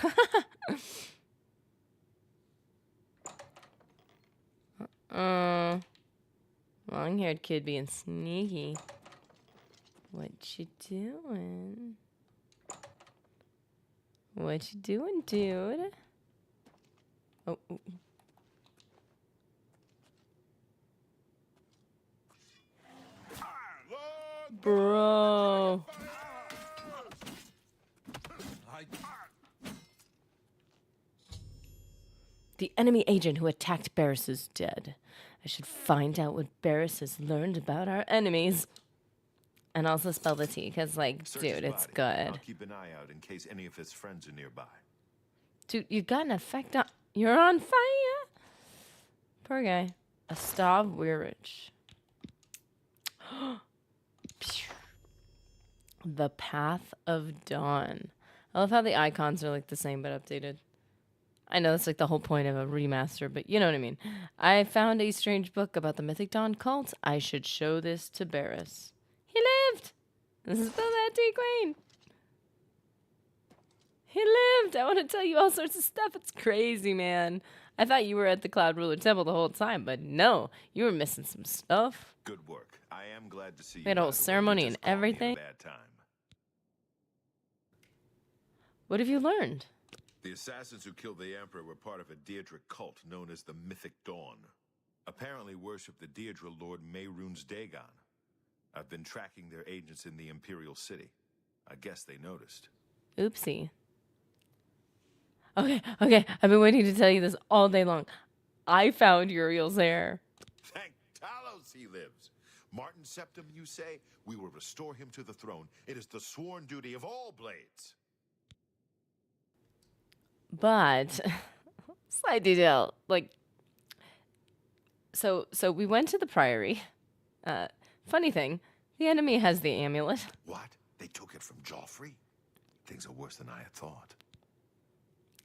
Speaker 1: Long-haired kid being sneaky. What you doing? What you doing, dude? Oh. Bro. The enemy agent who attacked Barris is dead. I should find out what Barris has learned about our enemies. And also spell the T, because, like,
Speaker 9: Search
Speaker 1: dude,
Speaker 9: his
Speaker 1: it's
Speaker 9: body.
Speaker 1: good.
Speaker 9: I'll keep an eye out in case any of his friends are nearby.
Speaker 1: Dude, you got an effect on... You're on fire! Poor guy. Astav Weirich. The Path of Dawn. I love how the icons are, like, the same, but updated. I know that's, like, the whole point of a remaster, but you know what I mean. I found a strange book about the Mythic Dawn cult. I should show this to Barris. He lived! This is Spill That Tea, Queen! He lived! I want to tell you all sorts of stuff. It's crazy, man. I thought you were at the Cloud Ruler Temple the whole time, but no. You were missing some stuff.
Speaker 9: Good work. I am glad to see you.
Speaker 1: We had a whole ceremony and everything.
Speaker 9: Bad time.
Speaker 1: What have you learned?
Speaker 9: The assassins who killed the Emperor were part of a Deirdre cult known as the Mythic Dawn. Apparently worship the Deirdre Lord Mehrunes Dagon. I've been tracking their agents in the Imperial City. I guess they noticed.
Speaker 1: Oopsie. Okay. I've been waiting to tell you this all day long. I found Uriel's heir.
Speaker 9: Thank Talos he lives. Martin Septim, you say? We will restore him to the throne. It is the sworn duty of all blades.
Speaker 1: But slight detail, like, so we went to the Priory. Funny thing, the enemy has the amulet.
Speaker 9: What? They took it from Joffrey? Things are worse than I had thought.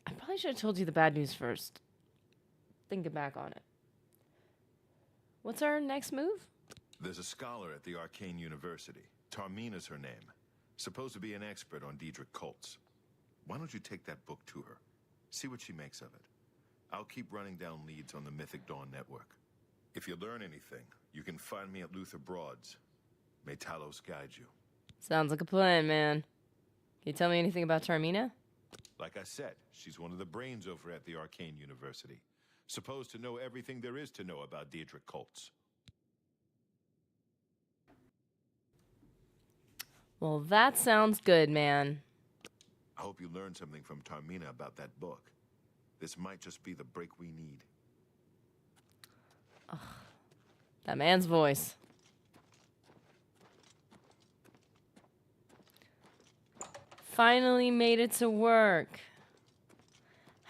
Speaker 1: I probably should have told you the bad news first. Thinking back on it. What's our next move?
Speaker 9: There's a scholar at the Arcane University. Tarmina's her name. Supposed to be an expert on Deirdre cults. Why don't you take that book to her? See what she makes of it. I'll keep running down leads on the Mythic Dawn network. If you learn anything, you can find me at Luther Broad's. May Talos guide you.
Speaker 1: Sounds like a plan, man. Can you tell me anything about Tarmina?
Speaker 9: Like I said, she's one of the brains over at the Arcane University. Supposed to know everything there is to know about Deirdre cults.
Speaker 1: Well, that sounds good, man.
Speaker 9: I hope you learned something from Tarmina about that book. This might just be the break we need.
Speaker 1: Ugh. That man's voice. Finally made it to work.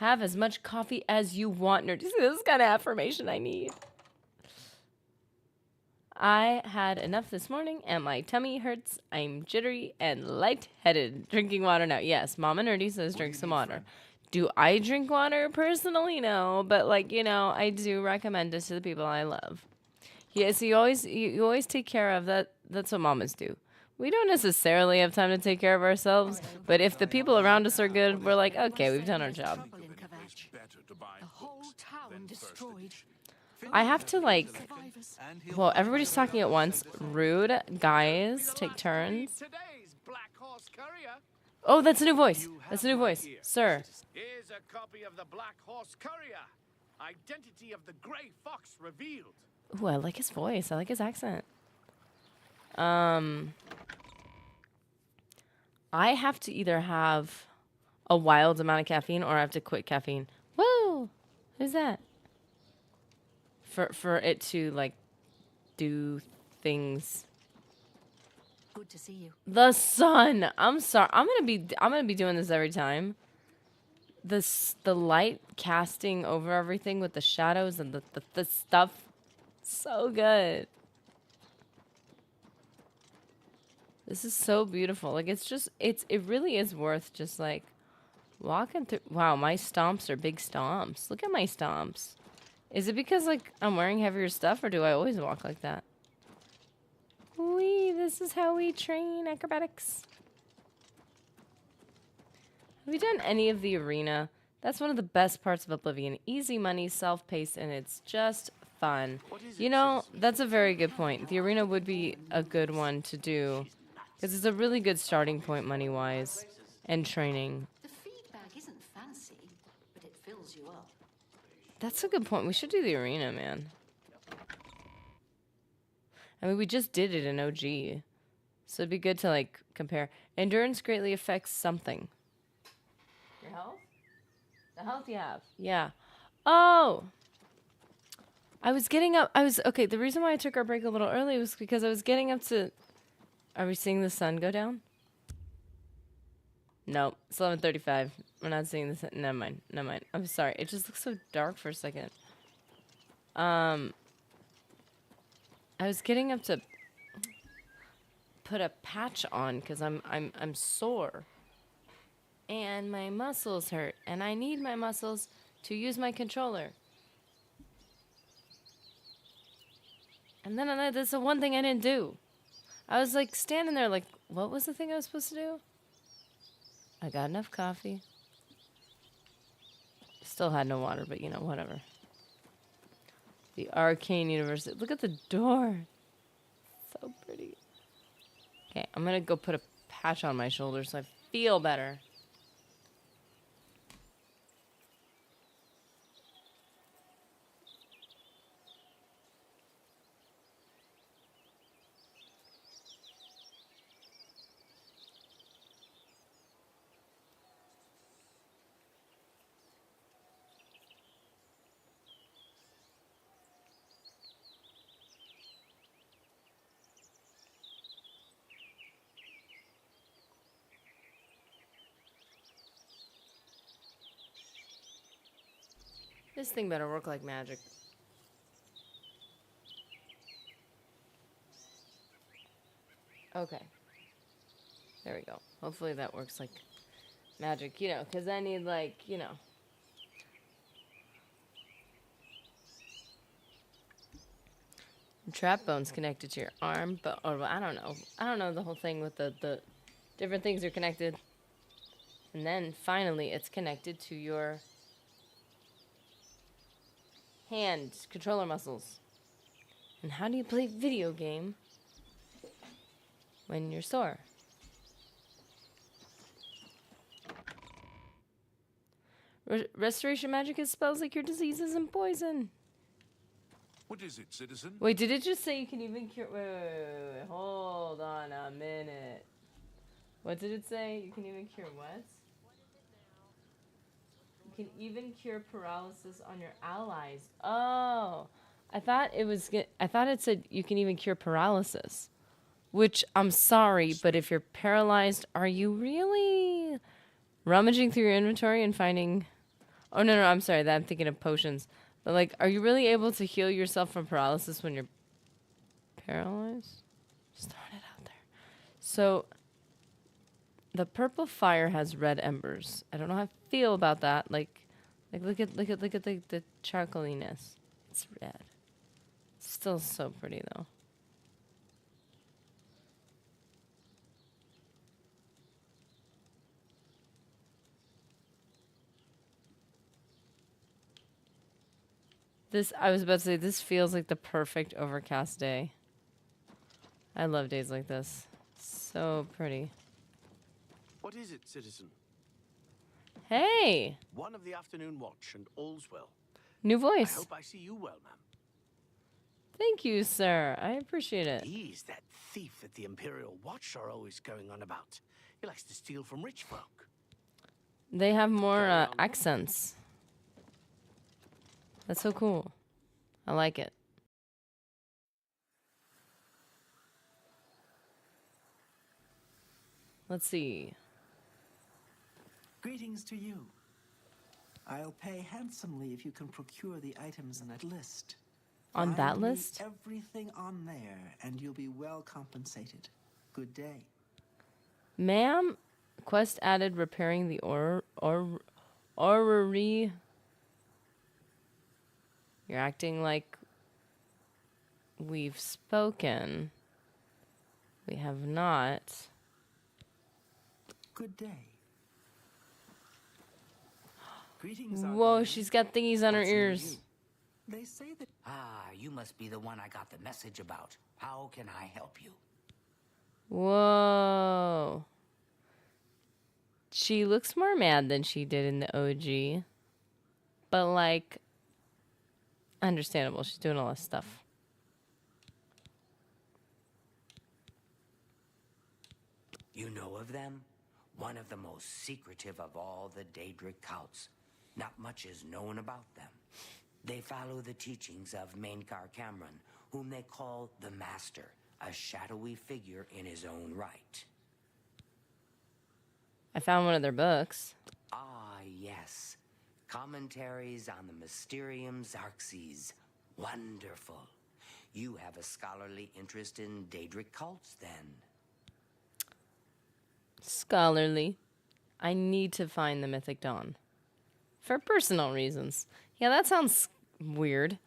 Speaker 1: Have as much coffee as you want. Nerdy. This is the kind of affirmation I need. I had enough this morning and my tummy hurts. I'm jittery and lightheaded. Drinking water now. Yes, Mama Nerdy says drink some water. Do I drink water? Personally, no. But, like, you know, I do recommend it to the people I love. Yes, you always take care of that. That's what mamas do. We don't necessarily have time to take care of ourselves, but if the people around us are good, we're like, okay, we've done our job.
Speaker 4: The whole town destroyed.
Speaker 1: I have to, like, well, everybody's talking at once. Rude. Guys, take turns.
Speaker 3: Today's Black Horse Courier.
Speaker 1: Oh, that's a new voice. That's a new voice. Sir.
Speaker 3: Here's a copy of the Black Horse Courier. Identity of the Grey Fox revealed.
Speaker 1: Ooh, I like his voice. I like his accent. I have to either have a wild amount of caffeine or I have to quit caffeine. Whoa! Who's that? For it to, like, do things.
Speaker 4: Good to see you.
Speaker 1: The sun. I'm sorry. I'm gonna be doing this every time. The light casting over everything with the shadows and the stuff. So good. This is so beautiful. Like, it really is worth just, like, walking through. Wow, my stomps are big stomps. Look at my stomps. Is it because, like, I'm wearing heavier stuff, or do I always walk like that? Wee, this is how we train acrobatics. Have you done any of the arena? That's one of the best parts of Oblivion. Easy money, self-paced, and it's just fun. You know, that's a very good point. The arena would be a good one to do. Because it's a really good starting point money-wise and training.
Speaker 4: The feedback isn't fancy, but it fills you up.
Speaker 1: That's a good point. We should do the arena, man. I mean, we just did it in OG. So it'd be good to, like, compare. Endurance greatly affects something. Your health? The health you have. Yeah. Oh! Okay, the reason why I took our break a little early was because I was getting up to... Are we seeing the sun go down? Nope. It's 11:35. We're not seeing the sun. Never mind. I'm sorry. It just looks so dark for a second. I was getting up to put a patch on because I'm sore. And my muscles hurt. And I need my muscles to use my controller. And then that's the one thing I didn't do. I was, like, standing there like, what was the thing I was supposed to do? I got enough coffee. Still had no water, but, you know, whatever. The Arcane University. Look at the door. So pretty. Okay, I'm going to go put a patch on my shoulder so I feel better. This thing better work like magic. Okay. There we go. Hopefully that works like magic, you know, because I need, like, you know. Trap bone's connected to your arm, but, or I don't know. I don't know the whole thing with the different things are connected. And then finally it's connected to your hand controller muscles. And how do you play video game when you're sore? Restoration magic is spells like your diseases and poison.
Speaker 5: What is it, citizen?
Speaker 1: Wait, did it just say you can even cure? Wait. Hold on a minute. What did it say? You can even cure what? You can even cure paralysis on your allies. Oh, I thought it said you can even cure paralysis. Which, I'm sorry, but if you're paralyzed, are you really rummaging through your inventory and finding Oh, no, I'm sorry. That I'm thinking of potions. But, like, are you really able to heal yourself from paralysis when you're paralyzed? Just throwing it out there. So, the purple fire has red embers. I don't know how I feel about that. Like look at the charcoaliness. It's red. It's still so pretty, though. I was about to say, this feels like the perfect overcast day. I love days like this. So pretty.
Speaker 3: What is it, citizen?
Speaker 1: Hey!
Speaker 3: One of the afternoon watch, and all's well.
Speaker 1: New
Speaker 3: I
Speaker 1: voice.
Speaker 3: hope I see you well, ma'am.
Speaker 1: Thank you, sir. I appreciate it.
Speaker 3: He's that thief that the Imperial Watch are always going on about. He likes to steal from rich folk.
Speaker 1: They have more accents. That's so cool. I like it. Let's see.
Speaker 7: Greetings to you. I'll pay handsomely if you can procure the items in that list.
Speaker 1: On that
Speaker 7: Find me
Speaker 1: list?
Speaker 7: everything on there, and you'll be well compensated. Good day.
Speaker 1: Ma'am, quest added repairing the orrery. You're acting like we've spoken. We have not.
Speaker 7: Good day. Greetings.
Speaker 1: Whoa, she's got thingies on her ears.
Speaker 7: They say that.
Speaker 10: Ah, you must be the one I got the message about. How can I help you?
Speaker 1: Whoa. She looks more mad than she did in the OG. But, like, understandable. She's doing all this stuff.
Speaker 10: You know of them? One of the most secretive of all the Daedric cults. Not much is known about them. They follow the teachings of Mainkar Cameron, whom they call the Master, a shadowy figure in his own right.
Speaker 1: I found one of their books.
Speaker 10: Ah, yes. Commentaries on the Mysterium Xarxes. Wonderful. You have a scholarly interest in Daedric cults, then?
Speaker 1: Scholarly. I need to find the Mythic Dawn. For personal reasons. Yeah, that sounds weird.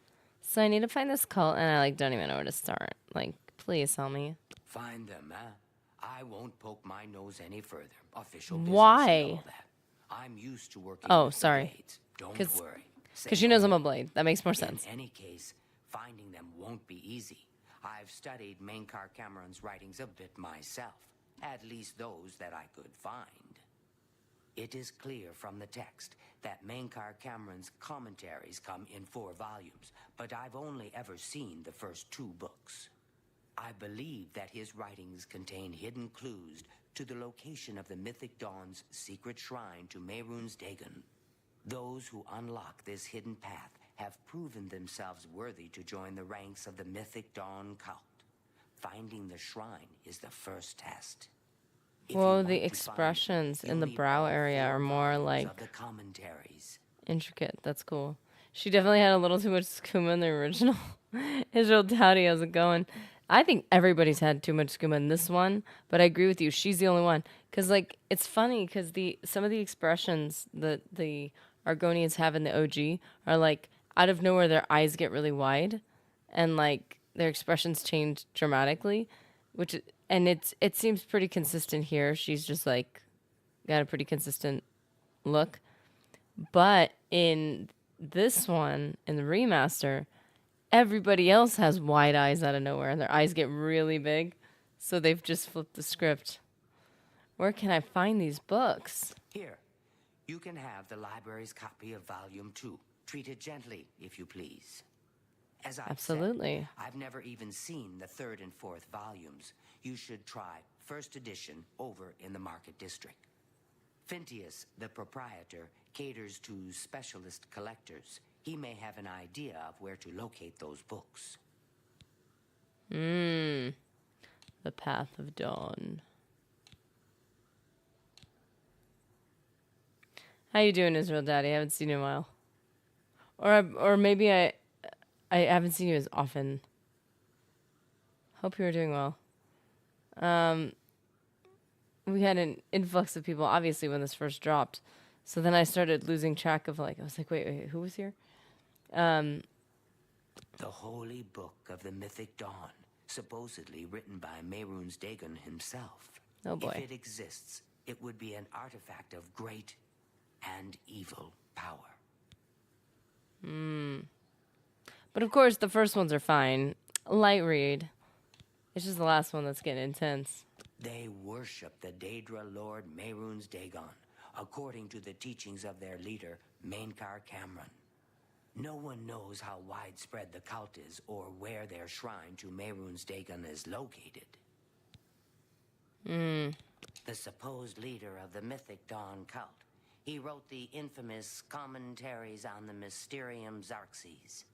Speaker 1: So I need to find this cult, and I don't even know where to start. Please help me.
Speaker 10: Find them, huh? I won't poke my nose any further. Official business
Speaker 1: Why?
Speaker 10: and all that. I'm used to working
Speaker 1: Oh,
Speaker 10: with the
Speaker 1: sorry.
Speaker 10: blades. Don't worry.
Speaker 1: Because she knows I'm a blade. That makes more sense.
Speaker 10: In any case, finding them won't be easy. I've studied Mainkar Cameron's writings a bit myself. At least those that I could find. It is clear from the text that Mainkar Cameron's commentaries come in 4 volumes, but I've only ever seen the first 2 books. I believe that his writings contain hidden clues to the location of the Mythic Dawn's secret shrine to Mehrunes Dagon. Those who unlock this hidden path have proven themselves worthy to join the ranks of the Mythic Dawn cult. Finding the shrine is the first test.
Speaker 1: Whoa, the expressions in the brow area are more intricate. That's cool. She definitely had a little too much skooma in the original. Israel Dowdy, how's it going? I think everybody's had too much skooma in this one, but I agree with you. She's the only one. Because, it's funny because some of the expressions that the Argonians have in the OG are, out of nowhere, their eyes get really wide. And, their expressions change dramatically. And it seems pretty consistent here. She's just, got a pretty consistent look. But in this one, in the remaster, everybody else has wide eyes out of nowhere, and their eyes get really big. So they've just flipped the script. Where can I find these books?
Speaker 10: Here, you can have the library's copy of Volume 2. Treat it gently, if you please. As I've
Speaker 1: Absolutely.
Speaker 10: said, I've never even seen the 3rd and 4th volumes. You should try first edition over in the Market District. Phintius, the proprietor, caters to specialist collectors. He may have an idea of where to locate those books.
Speaker 1: The Path of Dawn. How you doing, Israel Daddy? I haven't seen you in a while. Or maybe I haven't seen you as often. Hope you were doing well. We had an influx of people, obviously, when this first dropped. So then I started losing track of, like, I was like, wait, who was here?
Speaker 10: The Holy Book of the Mythic Dawn, supposedly written by Mehrunes Dagon himself.
Speaker 1: Oh boy.
Speaker 10: If it exists, it would be an artifact of great and evil power.
Speaker 1: But of course, the first ones are fine. Light read. It's just the last one that's getting intense.
Speaker 10: They worship the Daedra Lord Mehrunes Dagon, according to the teachings of their leader, Mainkar Cameron. No one knows how widespread the cult is or where their shrine to Mehrunes Dagon is located. The supposed leader of the Mythic Dawn cult. He wrote the infamous Commentaries on the Mysterium Xarxes.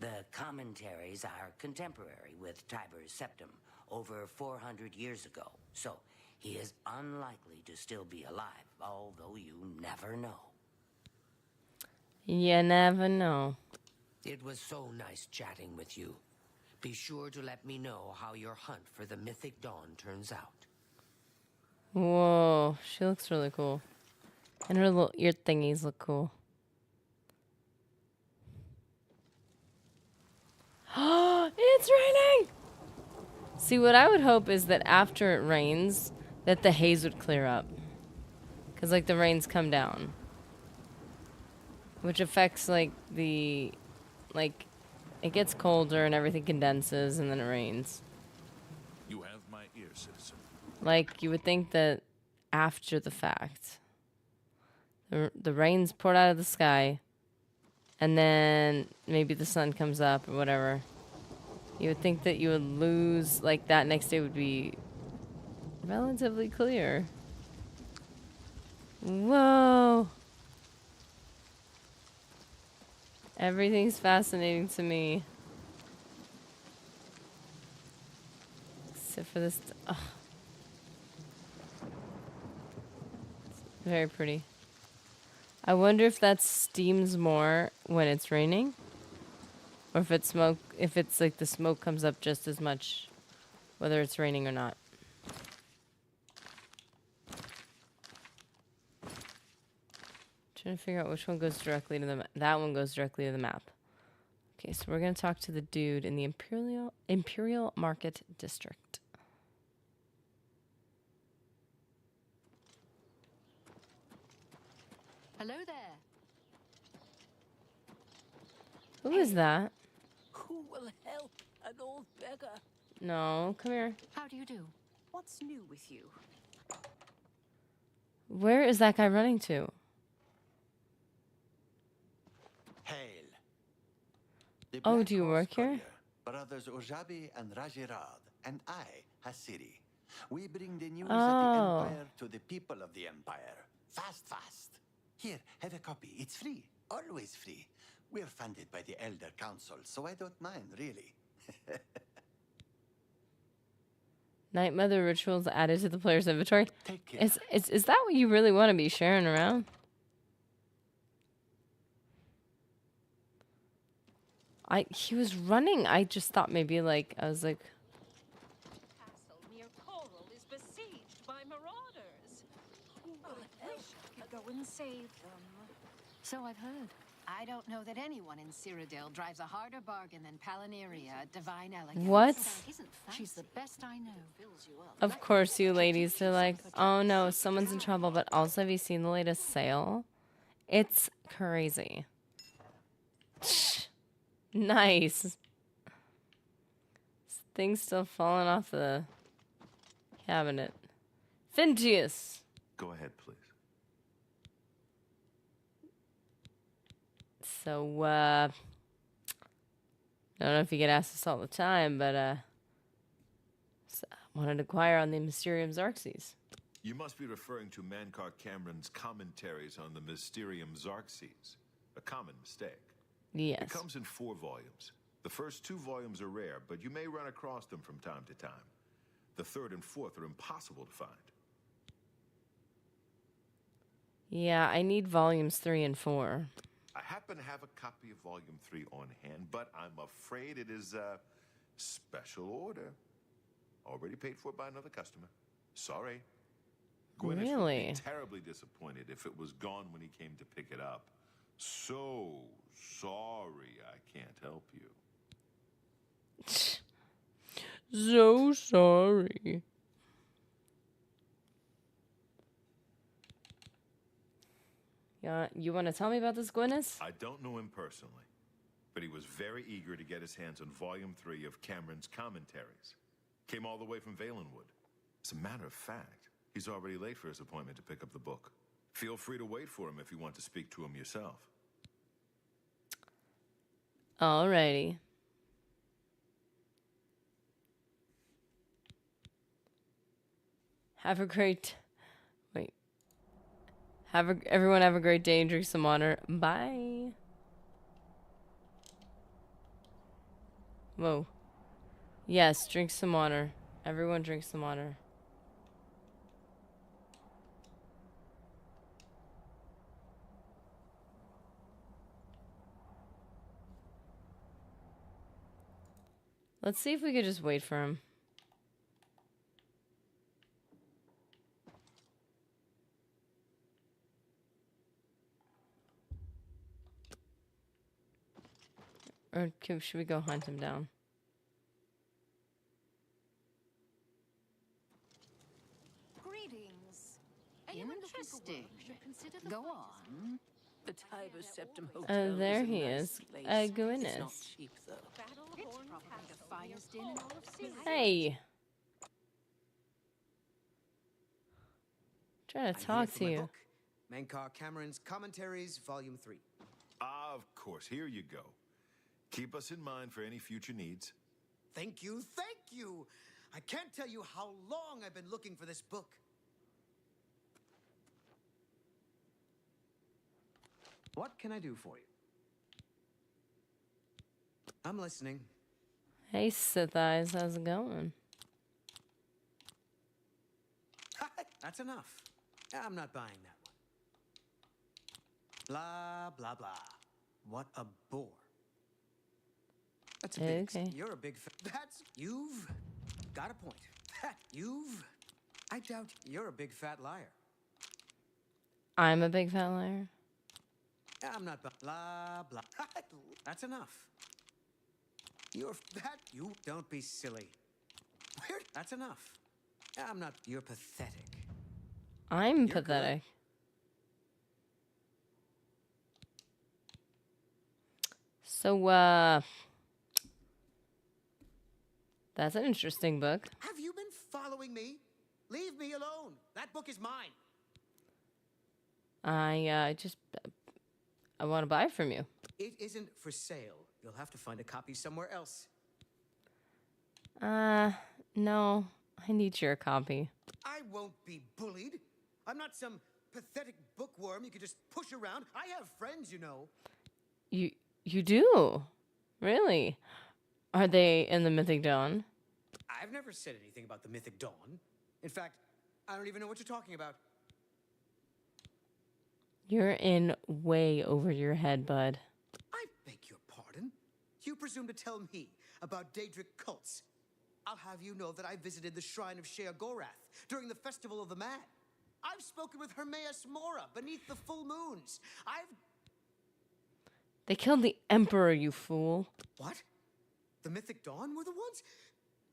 Speaker 10: The commentaries are contemporary with Tiber's Septum, over 400 years ago, so he is unlikely to still be alive, although you never know.
Speaker 1: You never know.
Speaker 10: It was so nice chatting with you. Be sure to let me know how your hunt for the Mythic Dawn turns out.
Speaker 1: Whoa, she looks really cool. And her little ear thingies look cool. It's raining! See, what I would hope is that after it rains, that the haze would clear up. Because, like, the rains come down. Which affects, like, the... Like, it gets colder and everything condenses and then it rains.
Speaker 5: You have my ear, citizen.
Speaker 1: Like, you would think that after the fact, the rain's poured out of the sky, and then maybe the sun comes up or whatever. You would think that you would lose, like, that next day would be relatively clear. Whoa. Everything's fascinating to me. Except for this. Oh. It's very pretty. I wonder if that steams more when it's raining. Or if it's smoke, if it's like the smoke comes up just as much, whether it's raining or not. Trying to figure out which one goes directly to the that one goes directly to the map. Okay, so we're gonna talk to the dude in the Imperial Market District.
Speaker 4: Hello there.
Speaker 1: Who is that?
Speaker 8: Who will help an old beggar?
Speaker 1: No, come here.
Speaker 4: How do you do?
Speaker 8: What's new with you?
Speaker 1: Where is that guy running to?
Speaker 11: Hail. The
Speaker 1: Oh,
Speaker 11: Black
Speaker 1: do you
Speaker 11: Horse
Speaker 1: work here?
Speaker 11: Courier, Brothers Ojabi and Rajirad, and I, Hasiri. We bring the news of the Empire to the people of the Empire. Fast, fast. Here, have a copy. It's free. Always free. We're funded by the Elder Council, so I don't mind, really.
Speaker 1: Night Mother rituals added to the player's inventory.
Speaker 11: Take care.
Speaker 1: Is that what you really want to be sharing around? He was running. I just thought maybe like I was like.
Speaker 8: Castle near Coral is besieged by marauders. Who will help?
Speaker 12: Could go and save them.
Speaker 4: So I've heard.
Speaker 12: I don't know that anyone in Cyrodiil drives a harder bargain than Palaneria at Divine Elegance.
Speaker 1: What?
Speaker 4: She's the best I know.
Speaker 1: Of course, you ladies are like, oh no, someone's in trouble. But also, have you seen the latest sale? It's crazy. Nice. Thing's still falling off the cabinet. Fintius.
Speaker 9: Go ahead, please.
Speaker 1: So, I don't know if you get asked this all the time, but, so I wanted to inquire on the Mysterium Xarxes.
Speaker 9: You must be referring to Mainkar Cameron's commentaries on the Mysterium Xarxes. A common mistake.
Speaker 1: Yes.
Speaker 9: It comes in 4 volumes. The first 2 volumes are rare, but you may run across them from time to time. The 3rd and 4th are impossible to find.
Speaker 1: Yeah, I need volumes 3 and 4.
Speaker 9: I happen to have a copy of Volume 3 on hand, but I'm afraid it is a special order. Already paid for by another customer. Sorry. Gwyneth would
Speaker 1: Really?
Speaker 9: be terribly disappointed if it was gone when he came to pick it up. So sorry I can't help you.
Speaker 1: So sorry. Yeah, you want to tell me about this Gwyneth?
Speaker 9: I don't know him personally, but he was very eager to get his hands on Volume 3 of Cameron's commentaries. Came all the way from Valenwood. As a matter of fact, he's already late for his appointment to pick up the book. Feel free to wait for him if you want to speak to him yourself.
Speaker 1: Alrighty. Have a great... Wait. Everyone have a great day and drink some water. Bye. Whoa. Yes, drink some water. Everyone drink some water. Let's see if we could just wait for him. Or should we go hunt him down?
Speaker 12: Greetings. Interesting. Go on.
Speaker 4: The Tiber Septum
Speaker 1: Oh, there he is. Goodness. Hey. Trying to talk to you.
Speaker 13: Mankar Cameron's Commentaries, Volume 3.
Speaker 9: Of course, here you go. Keep us in mind for any future needs.
Speaker 13: Thank you, thank you! I can't tell you how long I've been looking for this book. What can I do for you? I'm listening.
Speaker 1: Hey, Sith Eyes, how's it going?
Speaker 13: That's enough. I'm not buying that one. Blah, blah, blah. What a bore. That's a big...
Speaker 1: Okay.
Speaker 13: You're a big... That's... You've got a point. You've... I doubt you're a big fat liar.
Speaker 1: I'm a big fat liar.
Speaker 13: I'm not... Blah, blah. That's enough. You're... You don't be silly. Weird. That's enough. I'm not... You're pathetic.
Speaker 1: I'm
Speaker 13: You're
Speaker 1: pathetic. So, that's an interesting book.
Speaker 13: Have you been following me? Leave me alone. That book is mine.
Speaker 1: I want to buy it from you.
Speaker 13: It isn't for sale. You'll have to find a copy somewhere else.
Speaker 1: No. I need your copy.
Speaker 13: I won't be bullied. I'm not some pathetic bookworm you could just push around. I have friends, you know.
Speaker 1: You do? Really? Are they in the Mythic Dawn?
Speaker 13: I've never said anything about the Mythic Dawn. In fact, I don't even know what you're talking about.
Speaker 1: You're in way over your head, bud.
Speaker 13: I beg your pardon? You presume to tell me about Daedric cults? I'll have you know that I visited the shrine of Sheogorath during the Festival of the Mad. I've spoken with Hermaeus Mora beneath the full moons.
Speaker 1: They killed the Emperor, you fool.
Speaker 13: What? The Mythic Dawn were the ones?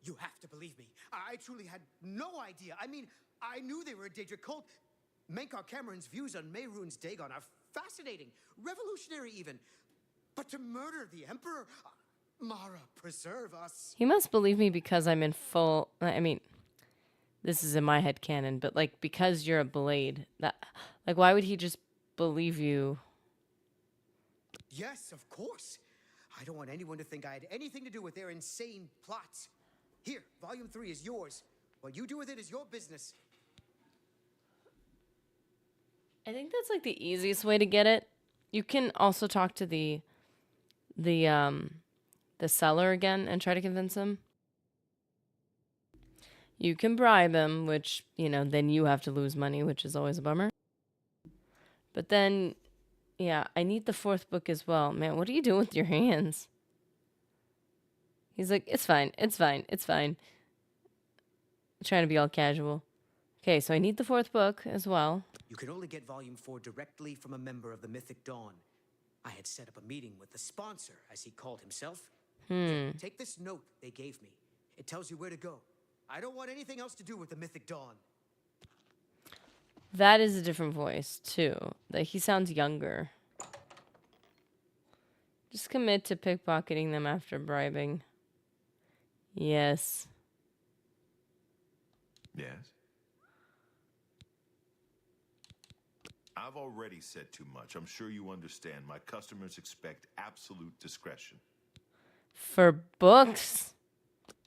Speaker 13: You have to believe me. I truly had no idea. I mean, I knew they were a Daedric cult. Mankar Cameron's views on Mehrunes Dagon are fascinating, revolutionary even. But to murder the Emperor? Mara, preserve us.
Speaker 1: He must believe me because I'm in full... I mean, this is in my head canon, but, like, because you're a blade, that... Like, why would he just believe you?
Speaker 13: Yes, of course. I don't want anyone to think I had anything to do with their insane plots. Here, Volume 3 is yours. What you do with it is your business.
Speaker 1: I think that's, like, the easiest way to get it. You can also talk to the seller again and try to convince him. You can bribe him, which, you know, then you have to lose money, which is always a bummer. But then, yeah, I need the 4th book as well. Man, what are you doing with your hands? He's like, it's fine, it's fine, it's fine. Trying to be all casual. Okay, so I need the 4th book as well.
Speaker 13: You can only get Volume 4 directly from a member of the Mythic Dawn. I had set up a meeting with the sponsor, as he called himself. Here, take this note they gave me. It tells you where to go. I don't want anything else to do with the Mythic Dawn.
Speaker 1: That is a different voice, too. Like, he sounds younger. Just commit to pickpocketing them after bribing. Yes.
Speaker 9: Yes? I've already said too much. I'm sure you understand. My customers expect absolute discretion.
Speaker 1: For books?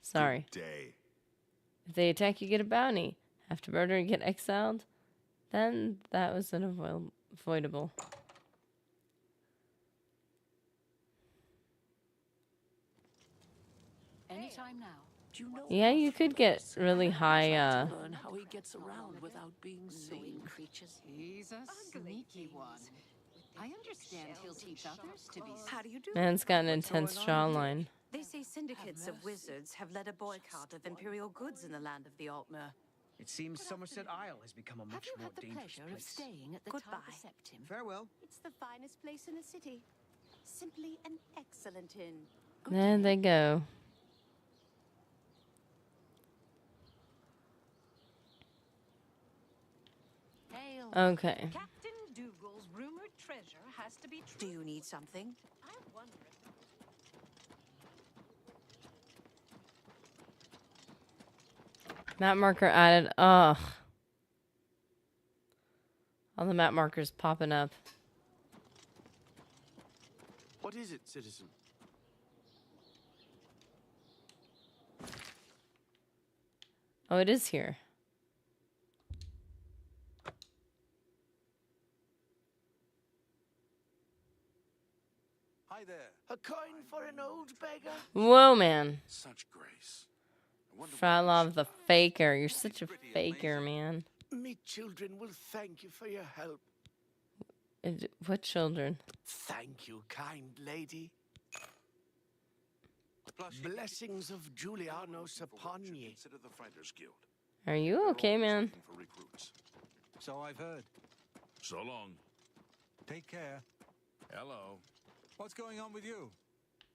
Speaker 1: Sorry.
Speaker 9: Good day.
Speaker 1: If they attack, you get a bounty. After murder, you get exiled. Then that was unavoidable.
Speaker 4: Anytime now.
Speaker 14: Do you know
Speaker 1: Yeah, you could get really high,
Speaker 14: learn how he gets around without being seen?
Speaker 12: Creatures. He's a sneaky one. I understand he'll teach others to be.
Speaker 15: How do you do?
Speaker 1: Man's got an intense jawline.
Speaker 15: They say syndicates of wizards have led a boycott of imperial goods in the land of the Altmer.
Speaker 13: It seems Somerset Isle has become a much more dangerous
Speaker 12: Pleasure of
Speaker 13: place.
Speaker 12: staying at the
Speaker 15: Goodbye.
Speaker 12: Tiber Septim.
Speaker 13: Farewell.
Speaker 15: It's the finest place in the city. Simply an excellent inn.
Speaker 1: There they go. Okay.
Speaker 8: Captain Dougal's rumored treasure has to be
Speaker 15: Do
Speaker 8: true.
Speaker 15: you need something?
Speaker 8: I wonder if
Speaker 1: Map marker added. Ugh. All the map markers popping up.
Speaker 3: What is it, citizen?
Speaker 1: Oh, it is here.
Speaker 3: Hi there.
Speaker 14: A coin for an old beggar?
Speaker 1: Whoa, man.
Speaker 5: Such grace.
Speaker 1: Frolov the faker. You're such a faker, man.
Speaker 14: Me children will thank you for your help.
Speaker 1: What children?
Speaker 14: Thank you, kind lady. Blessings of Julianos upon ye.
Speaker 5: Consider the Fighters Guild.
Speaker 1: Are you okay, man?
Speaker 5: For recruits.
Speaker 2: So I've heard.
Speaker 5: So long.
Speaker 2: Take care.
Speaker 5: Hello.
Speaker 2: What's going on with you?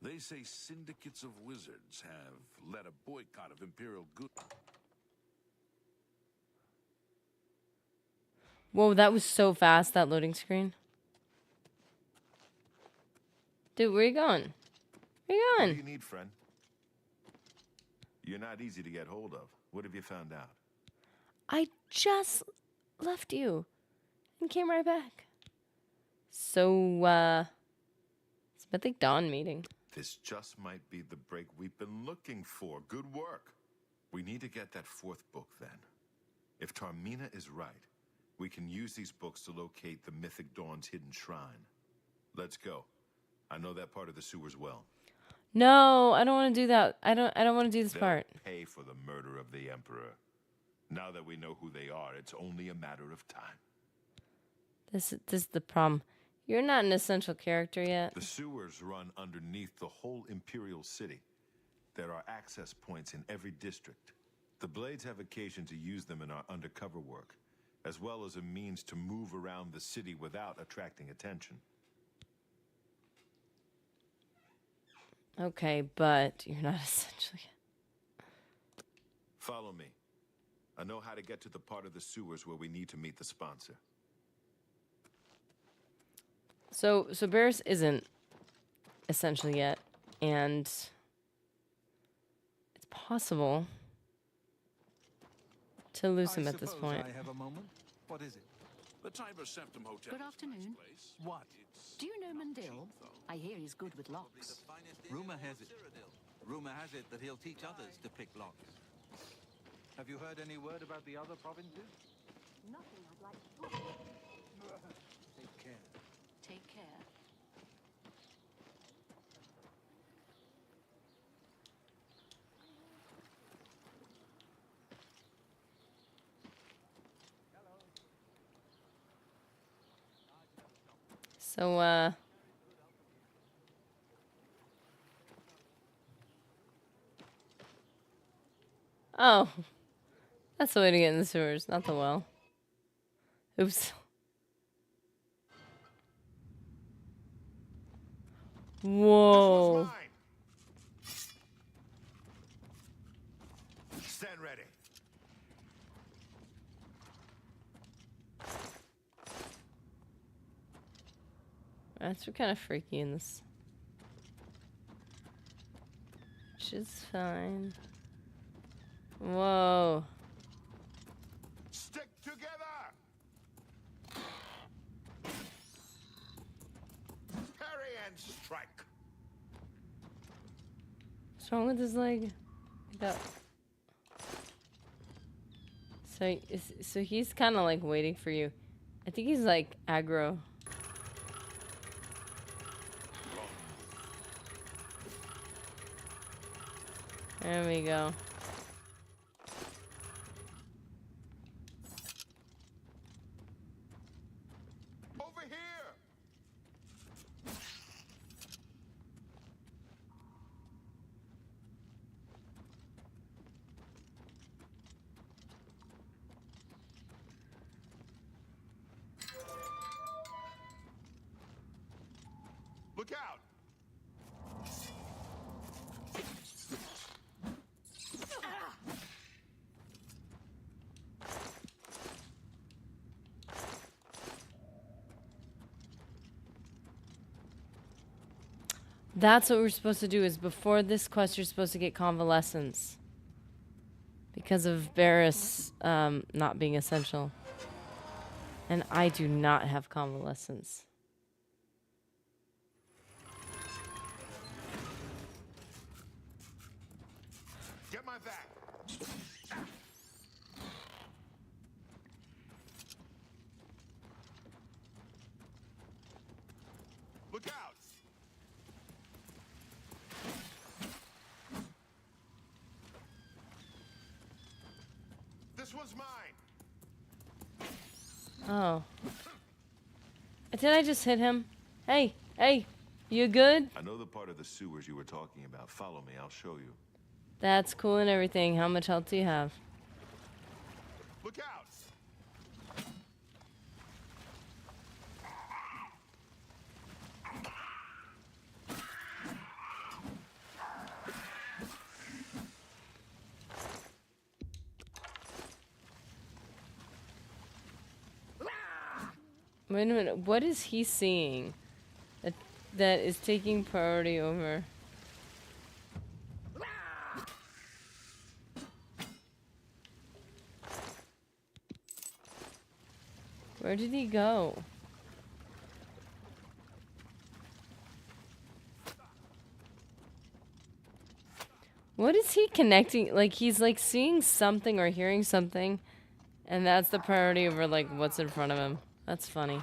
Speaker 5: They say syndicates of wizards have led a boycott of imperial goods.
Speaker 1: Whoa, that was so fast, that loading screen. Dude, where you going? Where you
Speaker 9: What
Speaker 1: going?
Speaker 9: do you need, friend? You're not easy to get hold of. What have you found out?
Speaker 1: I just left you and came right back. So, Mythic Dawn meeting.
Speaker 9: This just might be the break we've been looking for. Good work. We need to get that 4th book then. If Tarmina is right, we can use these books to locate the Mythic Dawn's hidden shrine. Let's go. I know that part of the sewers well.
Speaker 1: No, I don't want to do that. I don't want to do this
Speaker 9: They'll
Speaker 1: part.
Speaker 9: pay for the murder of the Emperor. Now that we know who they are, it's only a matter of time.
Speaker 1: This is the problem. You're not an essential character yet.
Speaker 9: The sewers run underneath the whole Imperial City. There are access points in every district. The Blades have occasion to use them in our undercover work, as well as a means to move around the city without attracting attention.
Speaker 1: Okay, but you're not essential yet.
Speaker 9: Follow me. I know how to get to the part of the sewers where we need to meet the sponsor.
Speaker 1: So Barris isn't essential yet, and it's possible to lose him at this point.
Speaker 2: I have a moment. What is it?
Speaker 5: The Tiber Septim Hotel.
Speaker 12: Good afternoon.
Speaker 2: What?
Speaker 12: Do you know Mandil? I hear he's good with locks.
Speaker 2: Rumor has it. Rumor has it that he'll teach others to pick locks. Have you heard any word about the other provinces?
Speaker 8: nothing I'd like to talk about.
Speaker 2: Take care.
Speaker 12: Take care.
Speaker 1: So, oh. That's the way to get in the sewers, not the well. Oops. Whoa.
Speaker 9: Stand ready.
Speaker 1: That's kind of freaky in this. Which is fine. Whoa.
Speaker 9: Stick together. Parry and strike.
Speaker 1: What's wrong with his leg? So he's kind of like waiting for you. I think he's like aggro. There we go.
Speaker 9: Over here. Look out.
Speaker 1: That's what we're supposed to do, is before this quest, you're supposed to get convalescence. Because of Barris not being essential. And I do not have convalescence.
Speaker 9: Get my back. Look out. This one's mine.
Speaker 1: Oh. Did I just hit him? Hey, you good?
Speaker 9: I know the part of the sewers you were talking about. Follow me, I'll show you.
Speaker 1: That's cool and everything. How much health do you have?
Speaker 9: Look out.
Speaker 1: Wait a minute. What is he seeing that is taking priority over? Where did he go? What is he connecting? Like, he's like seeing something or hearing something, and that's the priority over like what's in front of him. That's funny.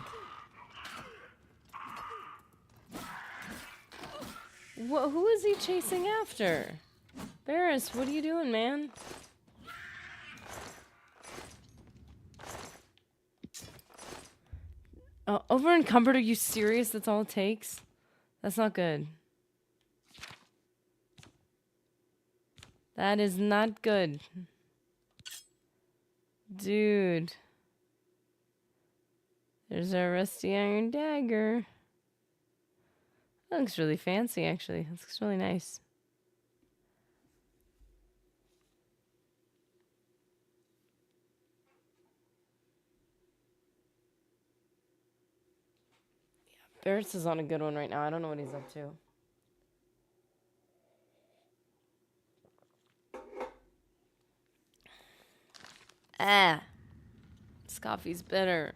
Speaker 1: Who is he chasing after? Barris, what are you doing, man? Over encumbered, are you serious? That's all it takes? That's not good. That is not good. Dude. There's our rusty iron dagger. That looks really fancy, actually. That looks really nice. Barris is on a good one right now. I don't know what he's up to. This coffee's bitter.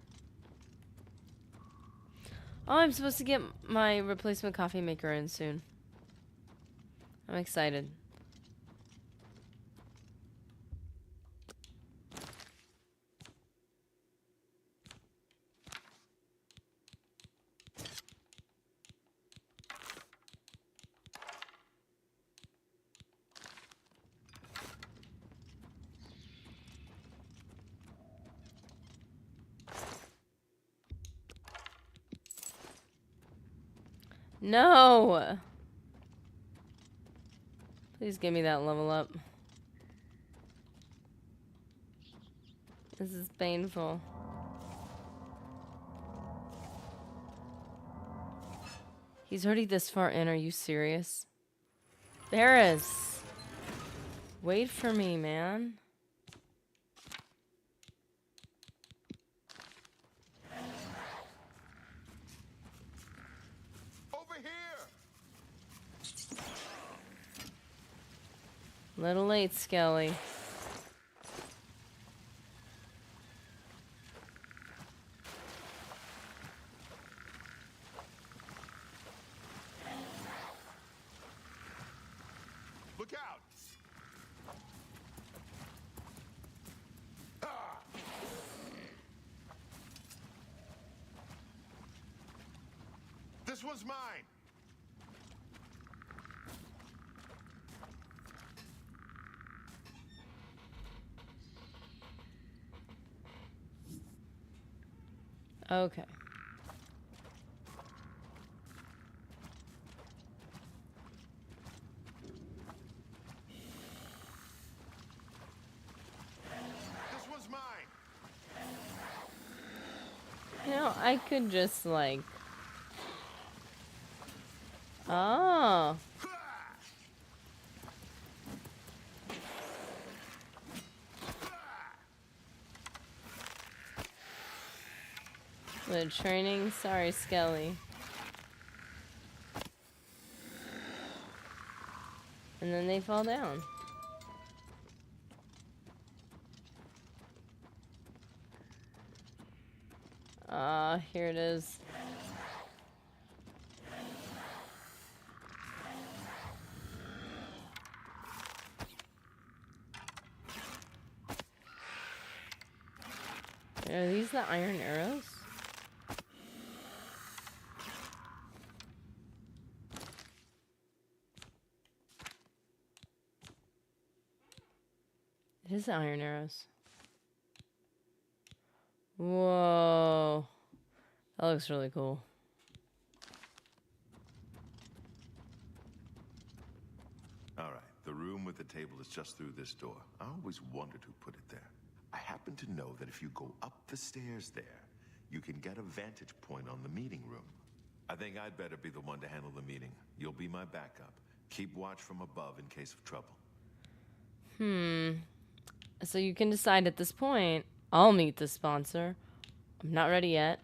Speaker 1: Oh, I'm supposed to get my replacement coffee maker in soon. I'm excited. No! Please give me that level up. This is painful. He's already this far in. Are you serious? Varys! Wait for me, man.
Speaker 9: Over here!
Speaker 1: Little late, Skelly.
Speaker 9: Look out! Ah! This one's mine.
Speaker 1: Okay.
Speaker 9: This one's mine.
Speaker 1: You know, I could just like... Oh. The training? Sorry, Skelly. And then they fall down. Ah, here it is. Are these the iron arrows? It is the iron arrows. Whoa. That looks really cool.
Speaker 9: All right, the room with the table is just through this door. I always wondered who put it there. I happen to know that if you go up the stairs there, you can get a vantage point on the meeting room. I think I'd better be the one to handle the meeting. You'll be my backup. Keep watch from above in case of trouble.
Speaker 1: So you can decide at this point, I'll meet the sponsor. I'm not ready yet.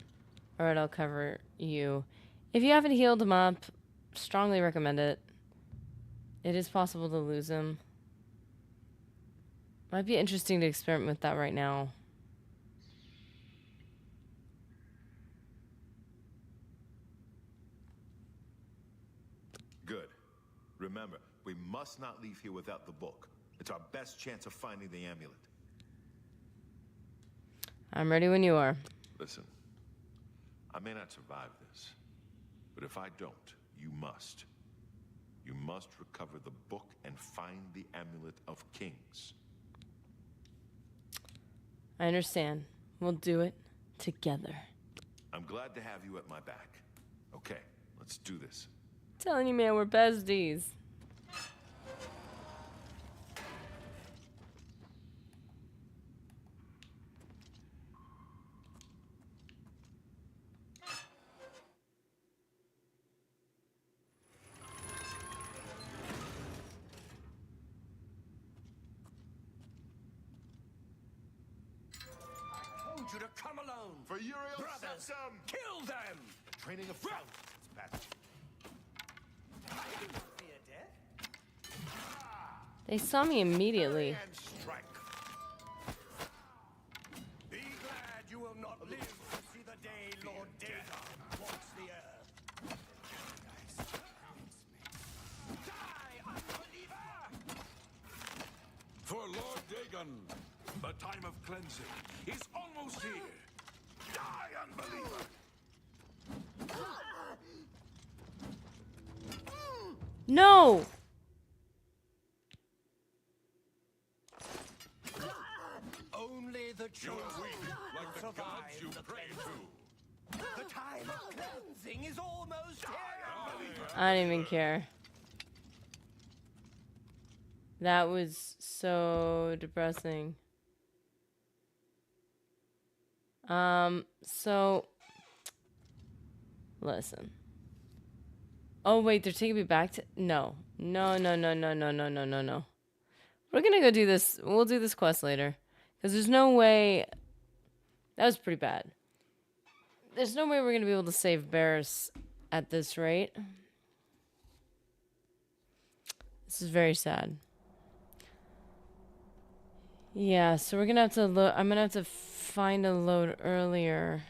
Speaker 1: Alright, I'll cover you. If you haven't healed him up, strongly recommend it. It is possible to lose him. Might be interesting to experiment with that right now.
Speaker 9: Good. Remember, we must not leave here without the book. It's our best chance of finding the amulet.
Speaker 1: I'm ready when you are.
Speaker 9: Listen, I may not survive this, but if I don't, you must. You must recover the book and find the amulet of kings.
Speaker 1: I understand. We'll do it together.
Speaker 9: I'm glad to have you at my back. Okay, let's do this.
Speaker 1: Telling you, man, we're besties.
Speaker 3: You to come alone.
Speaker 9: For Uriel
Speaker 3: Brothers,
Speaker 9: Septum!
Speaker 3: kill them!
Speaker 9: Training of Frown.
Speaker 3: Fear death?
Speaker 1: They saw me immediately.
Speaker 3: And strike. Be glad you will not live to see the day Lord Dagon walks the earth. Die, unbeliever!
Speaker 5: For Lord Dagon, the time of cleansing is almost here. Die, unbeliever!
Speaker 1: No!
Speaker 3: Only the
Speaker 5: You
Speaker 3: chosen
Speaker 5: are weak, like the
Speaker 3: survive
Speaker 5: gods you
Speaker 3: the
Speaker 5: pray
Speaker 3: cleansing.
Speaker 5: to.
Speaker 3: The time of cleansing is almost here.
Speaker 1: I didn't even care. That was so depressing. So listen. Oh wait, they're taking me back to no. No. We're gonna go do this. We'll do this quest later. Because there's no way. That was pretty bad. There's no way we're gonna be able to save Barris at this rate. This is very sad. Yeah, so we're gonna have to load. I'm gonna have to find a load earlier.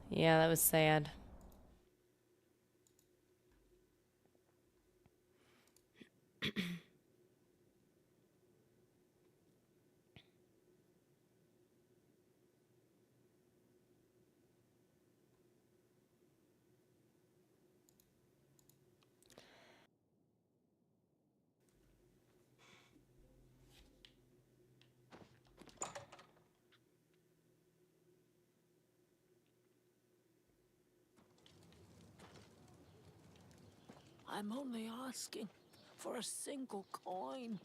Speaker 1: Yeah, that was sad.
Speaker 14: I'm only asking for a single coin.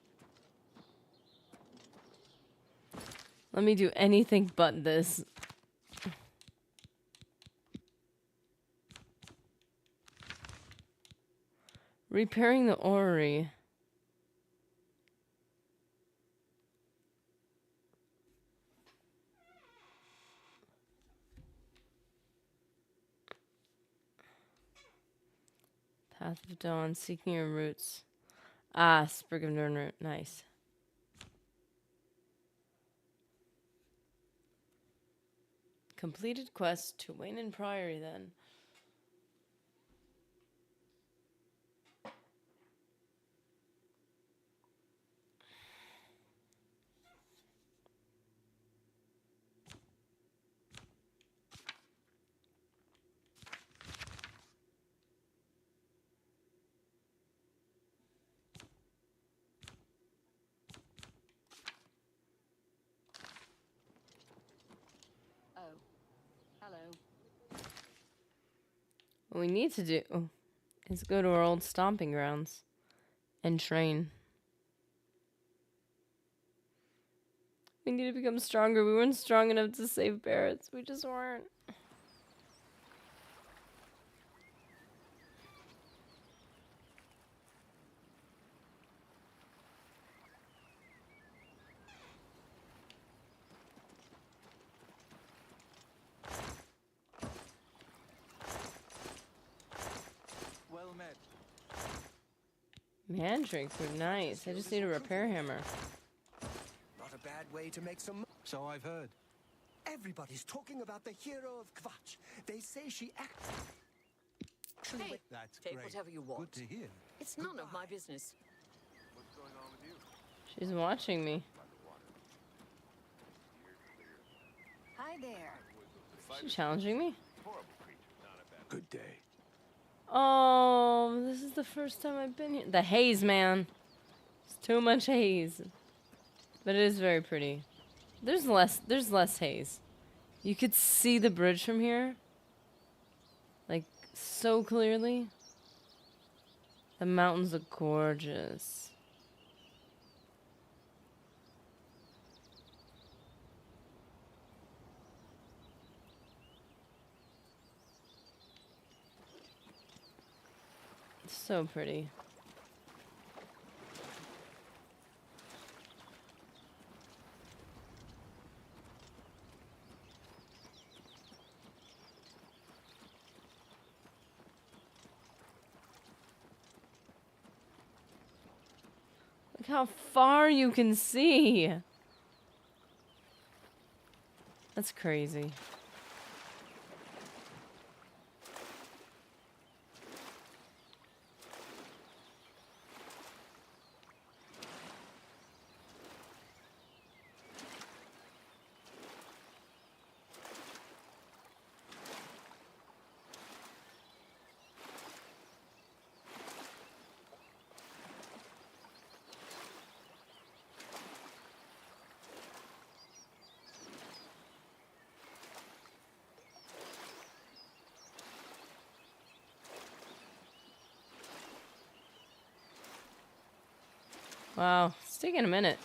Speaker 1: Let me do anything but this. Repairing the orrery. Path of Dawn, seeking your roots. Ah, Sprig of Nirnroot. Nice. Completed quest to Wayne and Priory then.
Speaker 4: Oh, hello.
Speaker 1: What we need to do is go to our old stomping grounds and train. We need to become stronger. We weren't strong enough to save Barretts. We just weren't.
Speaker 2: Well met.
Speaker 1: Mandrakes were nice. I just need a repair hammer.
Speaker 16: Not a bad way to make some.
Speaker 2: So I've heard.
Speaker 16: Everybody's talking about the hero of Kvatch. They say she actually.
Speaker 8: Hey,
Speaker 2: That's
Speaker 8: take
Speaker 2: great.
Speaker 8: whatever you want.
Speaker 2: Good to hear.
Speaker 8: It's none of my business.
Speaker 6: What's going on with you?
Speaker 1: She's watching me.
Speaker 12: Hi there.
Speaker 1: She's challenging me?
Speaker 16: Good day.
Speaker 1: Oh, this is the first time I've been here. The haze, man. It's too much haze. But it is very pretty. There's less haze. You could see the bridge from here. Like, so clearly. The mountains look gorgeous. It's so pretty. Look how far you can see. That's crazy. Wow, it's taking a minute.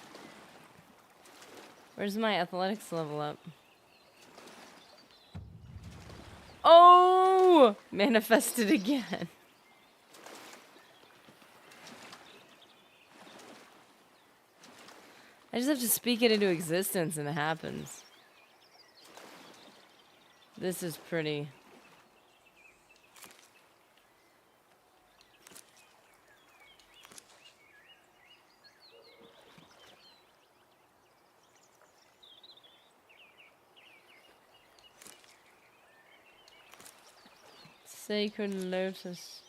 Speaker 1: Where's my athletics level up? Oh! Manifested again. I just have to speak it into existence and it happens. This is pretty. Sacred Lotus.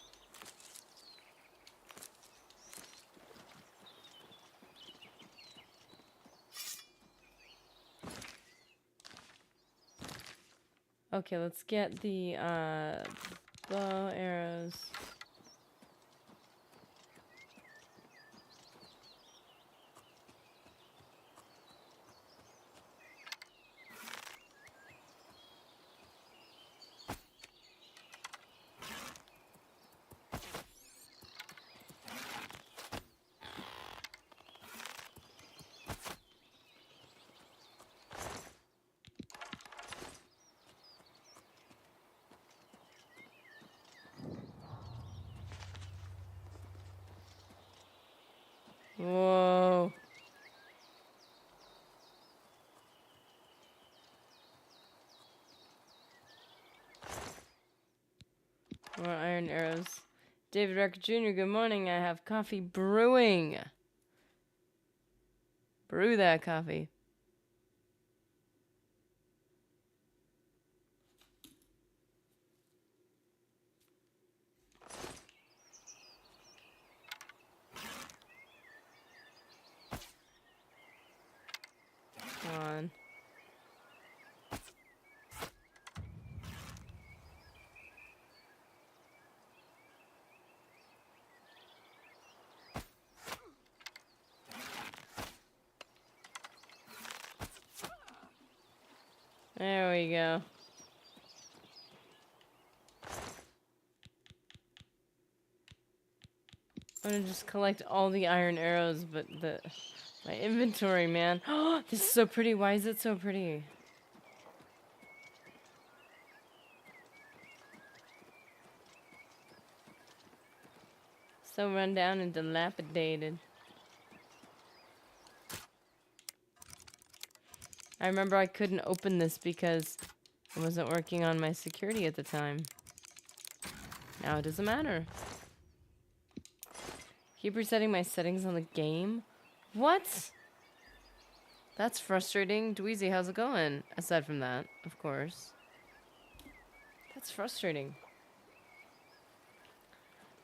Speaker 1: Okay, let's get the bow arrows. Whoa. More iron arrows. David Rucker Jr., good morning. I have coffee brewing. Brew that coffee. Come on. There we go. I'm gonna just collect all the iron arrows, but my inventory, man. Oh, this is so pretty. Why is it so pretty? So run down and dilapidated. I remember I couldn't open this because I wasn't working on my security at the time. Now it doesn't matter. Keep resetting my settings on the game? What? That's frustrating. Dweezy, how's it going? Aside from that, of course. That's frustrating.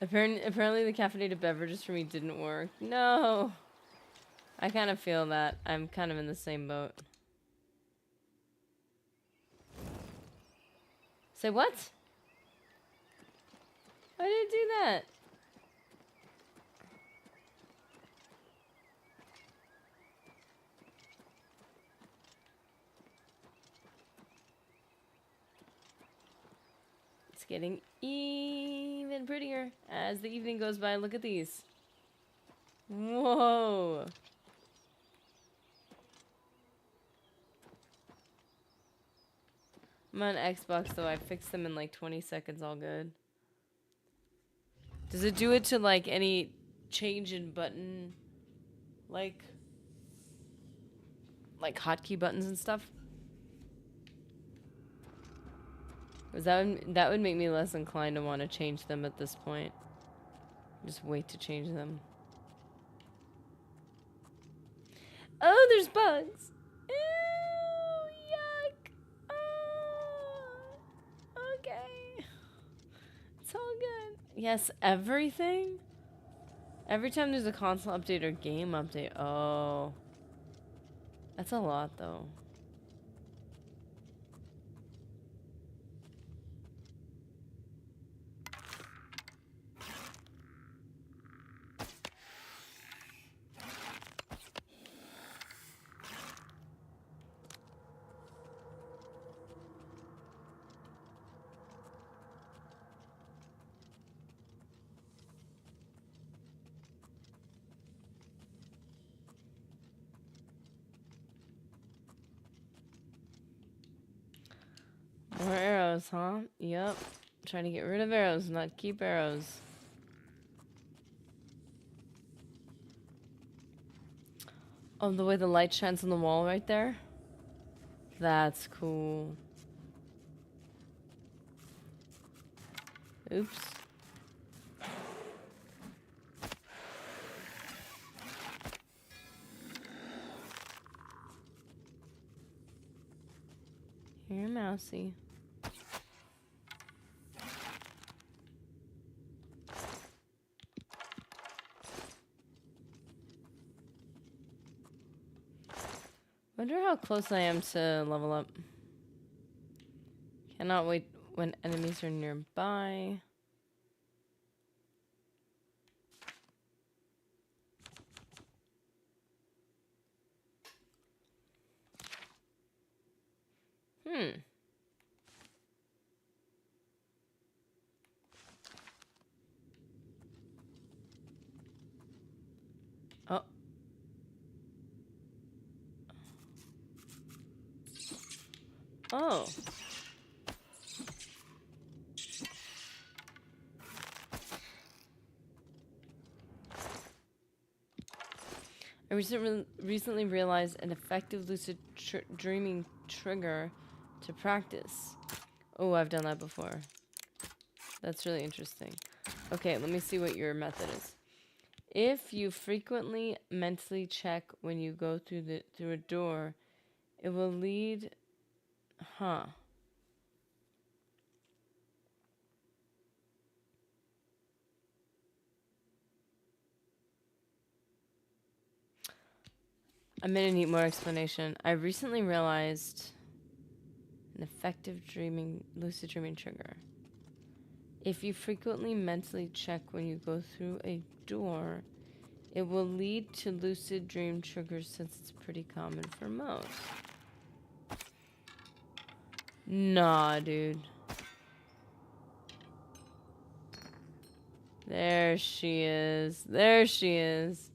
Speaker 1: Apparently the caffeinated beverages for me didn't work. No! I kind of feel that. I'm kind of in the same boat. Say what? Why did it do that? It's getting even prettier as the evening goes by. Look at these. Whoa. I'm on Xbox though. I fixed them in like 20 seconds. All good. Does it do it to like any change in button, like hotkey buttons and stuff? Because that would make me less inclined to want to change them at this point. Just wait to change them. Oh, there's bugs. Ew, yuck. Oh, okay. It's all good. Yes, everything? Every time there's a console update or game update. Oh. That's a lot, though. arrows, huh? Yep. Trying to get rid of arrows, not keep arrows. Oh, the way the light shines on the wall right there? That's cool. Oops. Here, mousy. Wonder how close I am to level up. Cannot wait when enemies are nearby. Oh. Oh. I recently realized an effective lucid dreaming trigger to practice. Oh, I've done that before. That's really interesting. Okay, let me see what your method is. If you frequently mentally check when you go through a door, it will lead... Huh. I'm gonna need more explanation. I recently realized an effective lucid dreaming trigger. If you frequently mentally check when you go through a door, it will lead to lucid dream triggers since it's pretty common for most. Nah, dude. There she is. There she is.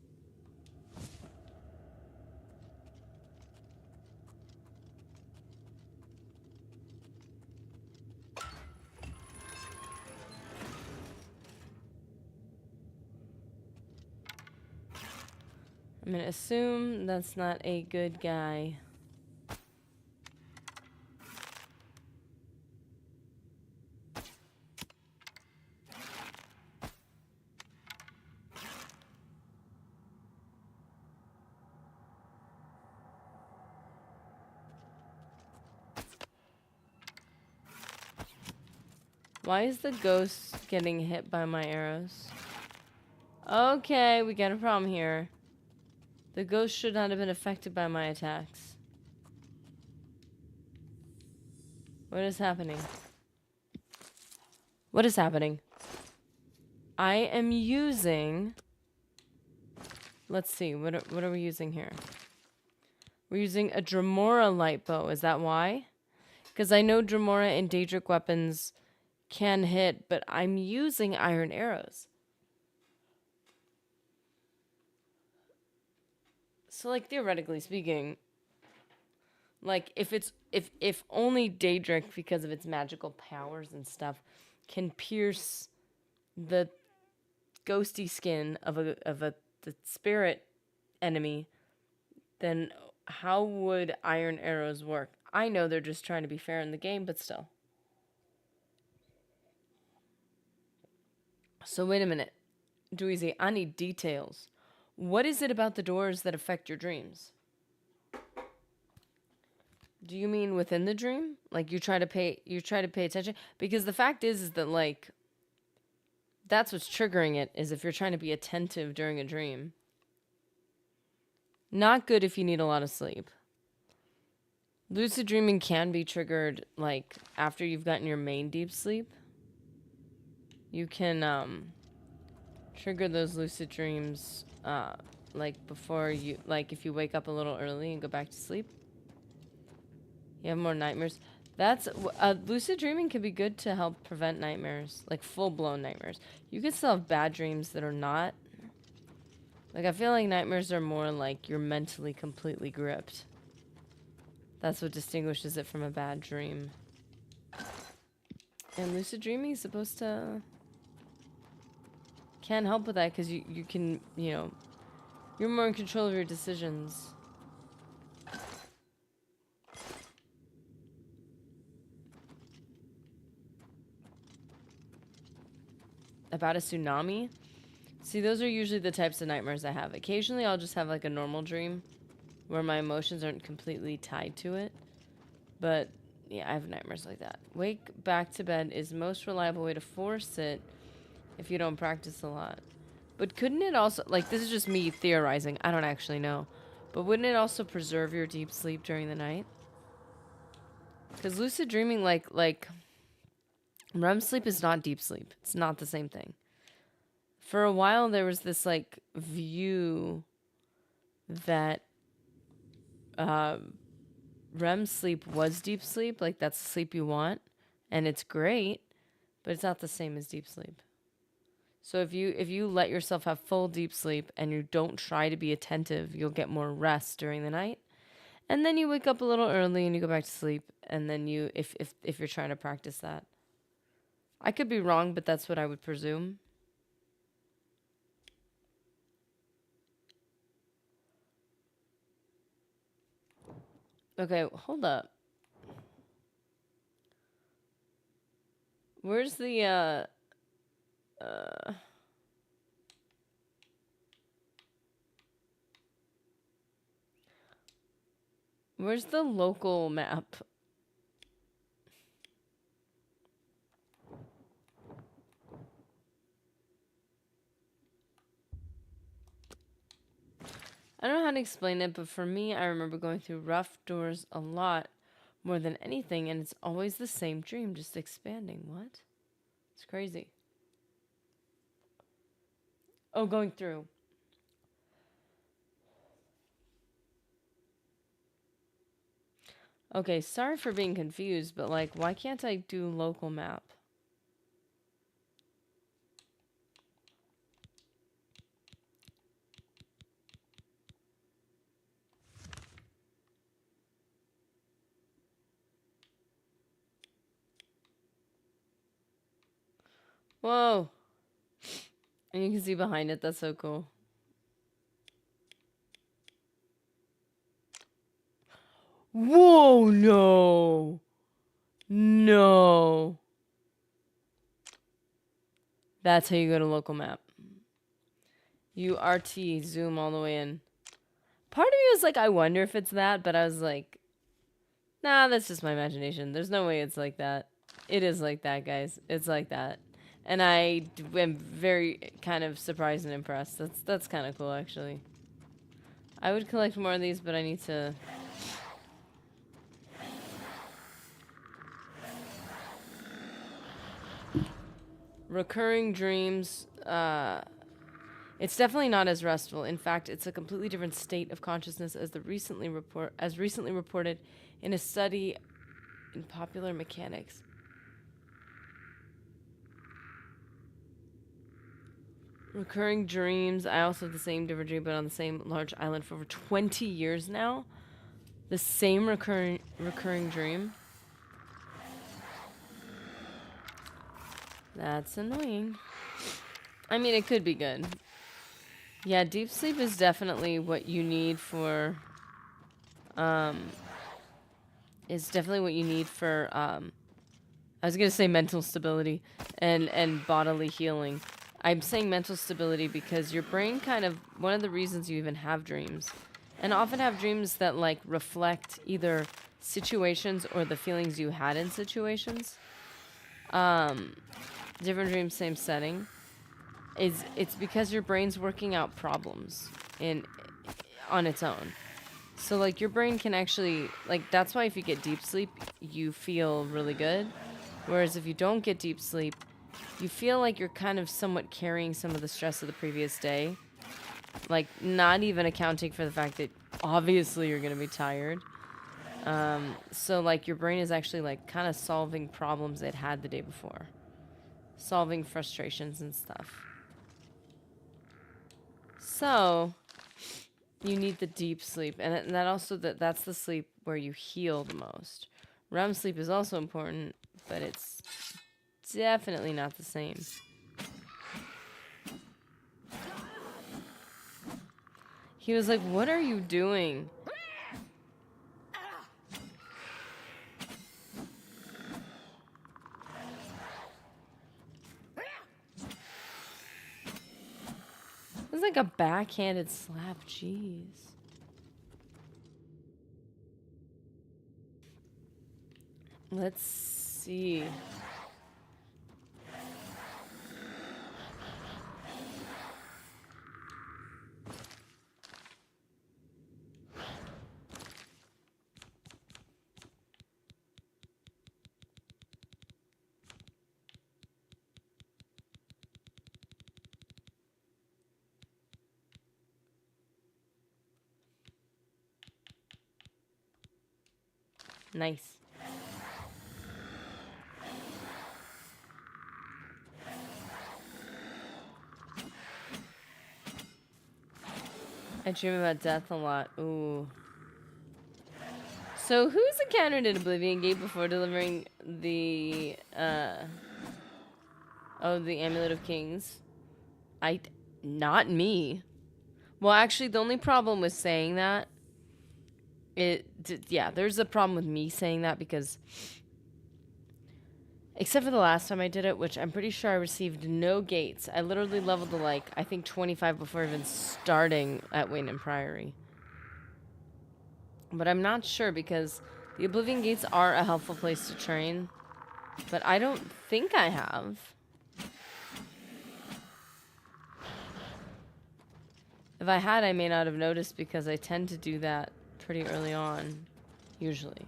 Speaker 1: I'm gonna assume that's not a good guy. Why is the ghost getting hit by my arrows? Okay, we got a problem here. The ghost should not have been affected by my attacks. What is happening? What is happening? I am using... Let's see, what are we using here? We're using a Dremora light bow. Is that why? Because I know Dremora and Daedric weapons can hit, but I'm using iron arrows. So, like, theoretically speaking, like, if only Daedric, because of its magical powers and stuff, can pierce the ghosty skin of the spirit enemy, then how would iron arrows work? I know they're just trying to be fair in the game, but still. So wait a minute. Dweezy, I need details. What is it about the doors that affect your dreams? Do you mean within the dream? Like you try to pay attention? Because the fact is that, like, that's what's triggering it, is if you're trying to be attentive during a dream. Not good if you need a lot of sleep. Lucid dreaming can be triggered, like, after you've gotten your main deep sleep. You can, trigger those lucid dreams, like, before you, like, if you wake up a little early and go back to sleep. You have more nightmares. That's, lucid dreaming can be good to help prevent nightmares, like full-blown nightmares. You can still have bad dreams that are not. Like, I feel like nightmares are more like you're mentally completely gripped. That's what distinguishes it from a bad dream. And lucid dreaming is supposed to... Can help with that because you can, you know, you're more in control of your decisions. About a tsunami? See, those are usually the types of nightmares I have. Occasionally I'll just have like a normal dream where my emotions aren't completely tied to it. But yeah, I have nightmares like that. Wake back to bed is most reliable way to force it if you don't practice a lot. But couldn't it also, like, this is just me theorizing, I don't actually know, but wouldn't it also preserve your deep sleep during the night? Because lucid dreaming, like REM sleep is not deep sleep. It's not the same thing. For a while, there was this, like, view that REM sleep was deep sleep, like, that's the sleep you want, and it's great, but it's not the same as deep sleep. So if you let yourself have full deep sleep and you don't try to be attentive, you'll get more rest during the night. And then you wake up a little early and you go back to sleep. And then you, if you're trying to practice that. I could be wrong, but that's what I would presume. Okay, hold up. Where's the, where's the local map? I don't know how to explain it, but for me, I remember going through rough doors a lot more than anything, and it's always the same dream, just expanding. What? It's crazy. Oh, going through. Okay, sorry for being confused, but like, why can't I do local map? Whoa. And you can see behind it, that's so cool. Whoa, no. No. That's how you go to local map. You RT, zoom all the way in. Part of me was like, I wonder if it's that, but I was like, nah, that's just my imagination. There's no way it's like that. It is like that, guys. It's like that. And I am very kind of surprised and impressed. That's kind of cool, actually. I would collect more of these, but I need to... Recurring dreams, it's definitely not as restful. In fact, it's a completely different state of consciousness as recently reported in a study in Popular Mechanics. Recurring dreams. I also have the same different dream, but on the same large island for over 20 years now. The same recurring dream. That's annoying. I mean, it could be good. Yeah, deep sleep is definitely what you need for, I was gonna say mental stability and bodily healing. I'm saying mental stability because your brain one of the reasons you even have dreams, and often have dreams that like reflect either situations or the feelings you had in situations. Different dreams, same setting. It's because your brain's working out problems on its own. So like your brain can actually, like, that's why if you get deep sleep, you feel really good. Whereas if you don't get deep sleep, you feel like you're kind of somewhat carrying some of the stress of the previous day. Like, not even accounting for the fact that obviously you're going to be tired. So, like, your brain is actually, like, kind of solving problems it had the day before. Solving frustrations and stuff. So, you need the deep sleep. And that also, that's the sleep where you heal the most. REM sleep is also important, but it's definitely not the same. He was like, what are you doing? It was like a backhanded slap, jeez. Let's see. Nice. I dream about death a lot. Ooh. So who's encountered an Oblivion Gate before delivering the the Amulet of Kings? Not me. Well, actually, the only problem with saying that, yeah, there's a problem with me saying that because, except for the last time I did it, which I'm pretty sure I received no gates. I literally leveled to like, I think 25 before even starting at Wayne and Priory. But I'm not sure because the Oblivion Gates are a helpful place to train. But I don't think I have. If I had, I may not have noticed because I tend to do that pretty early on, usually.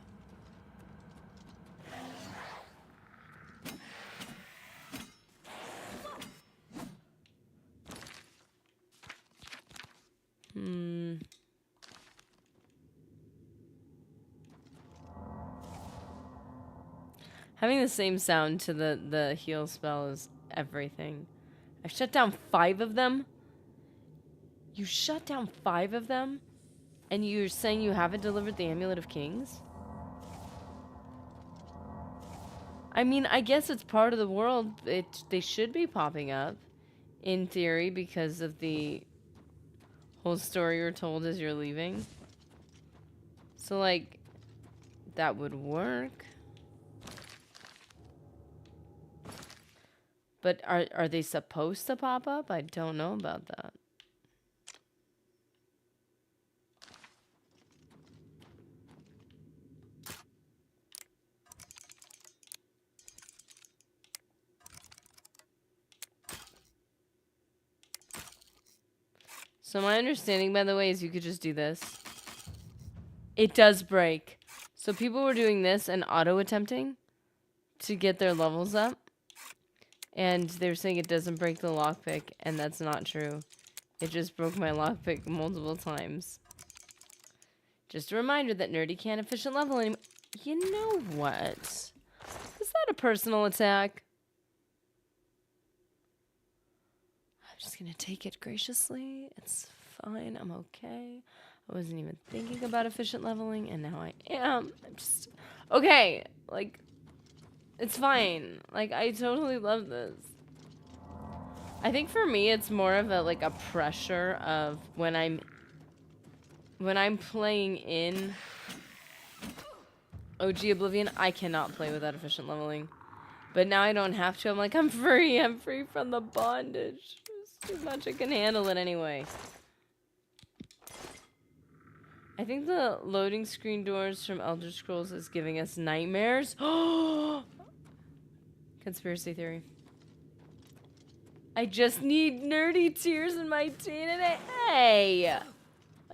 Speaker 1: Having the same sound to the heal spell is everything. I shut down 5 of them. You shut down 5 of them? And you're saying you haven't delivered the Amulet of Kings? I mean, I guess it's part of the world. They should be popping up, in theory, because of the whole story you're told as you're leaving. So, like, that would work. But are they supposed to pop up? I don't know about that. So my understanding, by the way, is you could just do this. It does break. So people were doing this and auto-attempting to get their levels up. And they were saying it doesn't break the lockpick, and that's not true. It just broke my lockpick multiple times. Just a reminder that Nerdy can't efficient level anymore. You know what? Is that a personal attack? I'm just gonna take it graciously. It's fine. I'm okay. I wasn't even thinking about efficient leveling, and now I am. I'm just... Okay, like... It's fine. Like, I totally love this. I think for me, it's more of a, like, a pressure of when I'm playing in OG Oblivion, I cannot play without efficient leveling. But now I don't have to. I'm like, I'm free. I'm free from the bondage. It's too much. I can handle it anyway. I think the loading screen doors from Elder Scrolls is giving us nightmares. Conspiracy theory. I just need nerdy tears in my tea today. Hey!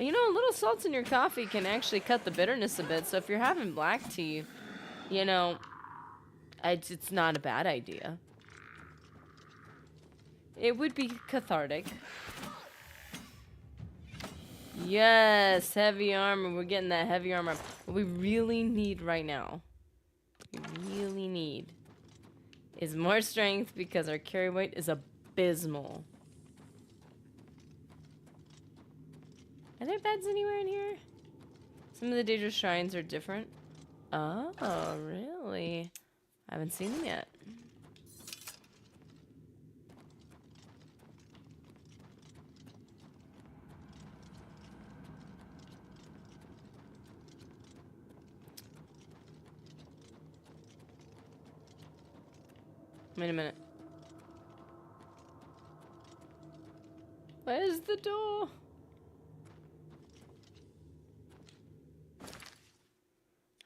Speaker 1: You know, a little salt in your coffee can actually cut the bitterness a bit. So if you're having black tea, you know, it's not a bad idea. It would be cathartic. Yes, heavy armor. We're getting that heavy armor. What we really need right now, is more strength because our carry weight is abysmal. Are there beds anywhere in here? Some of the Daedra shrines are different. Oh, really? I haven't seen them yet. Wait a minute. Where's the door?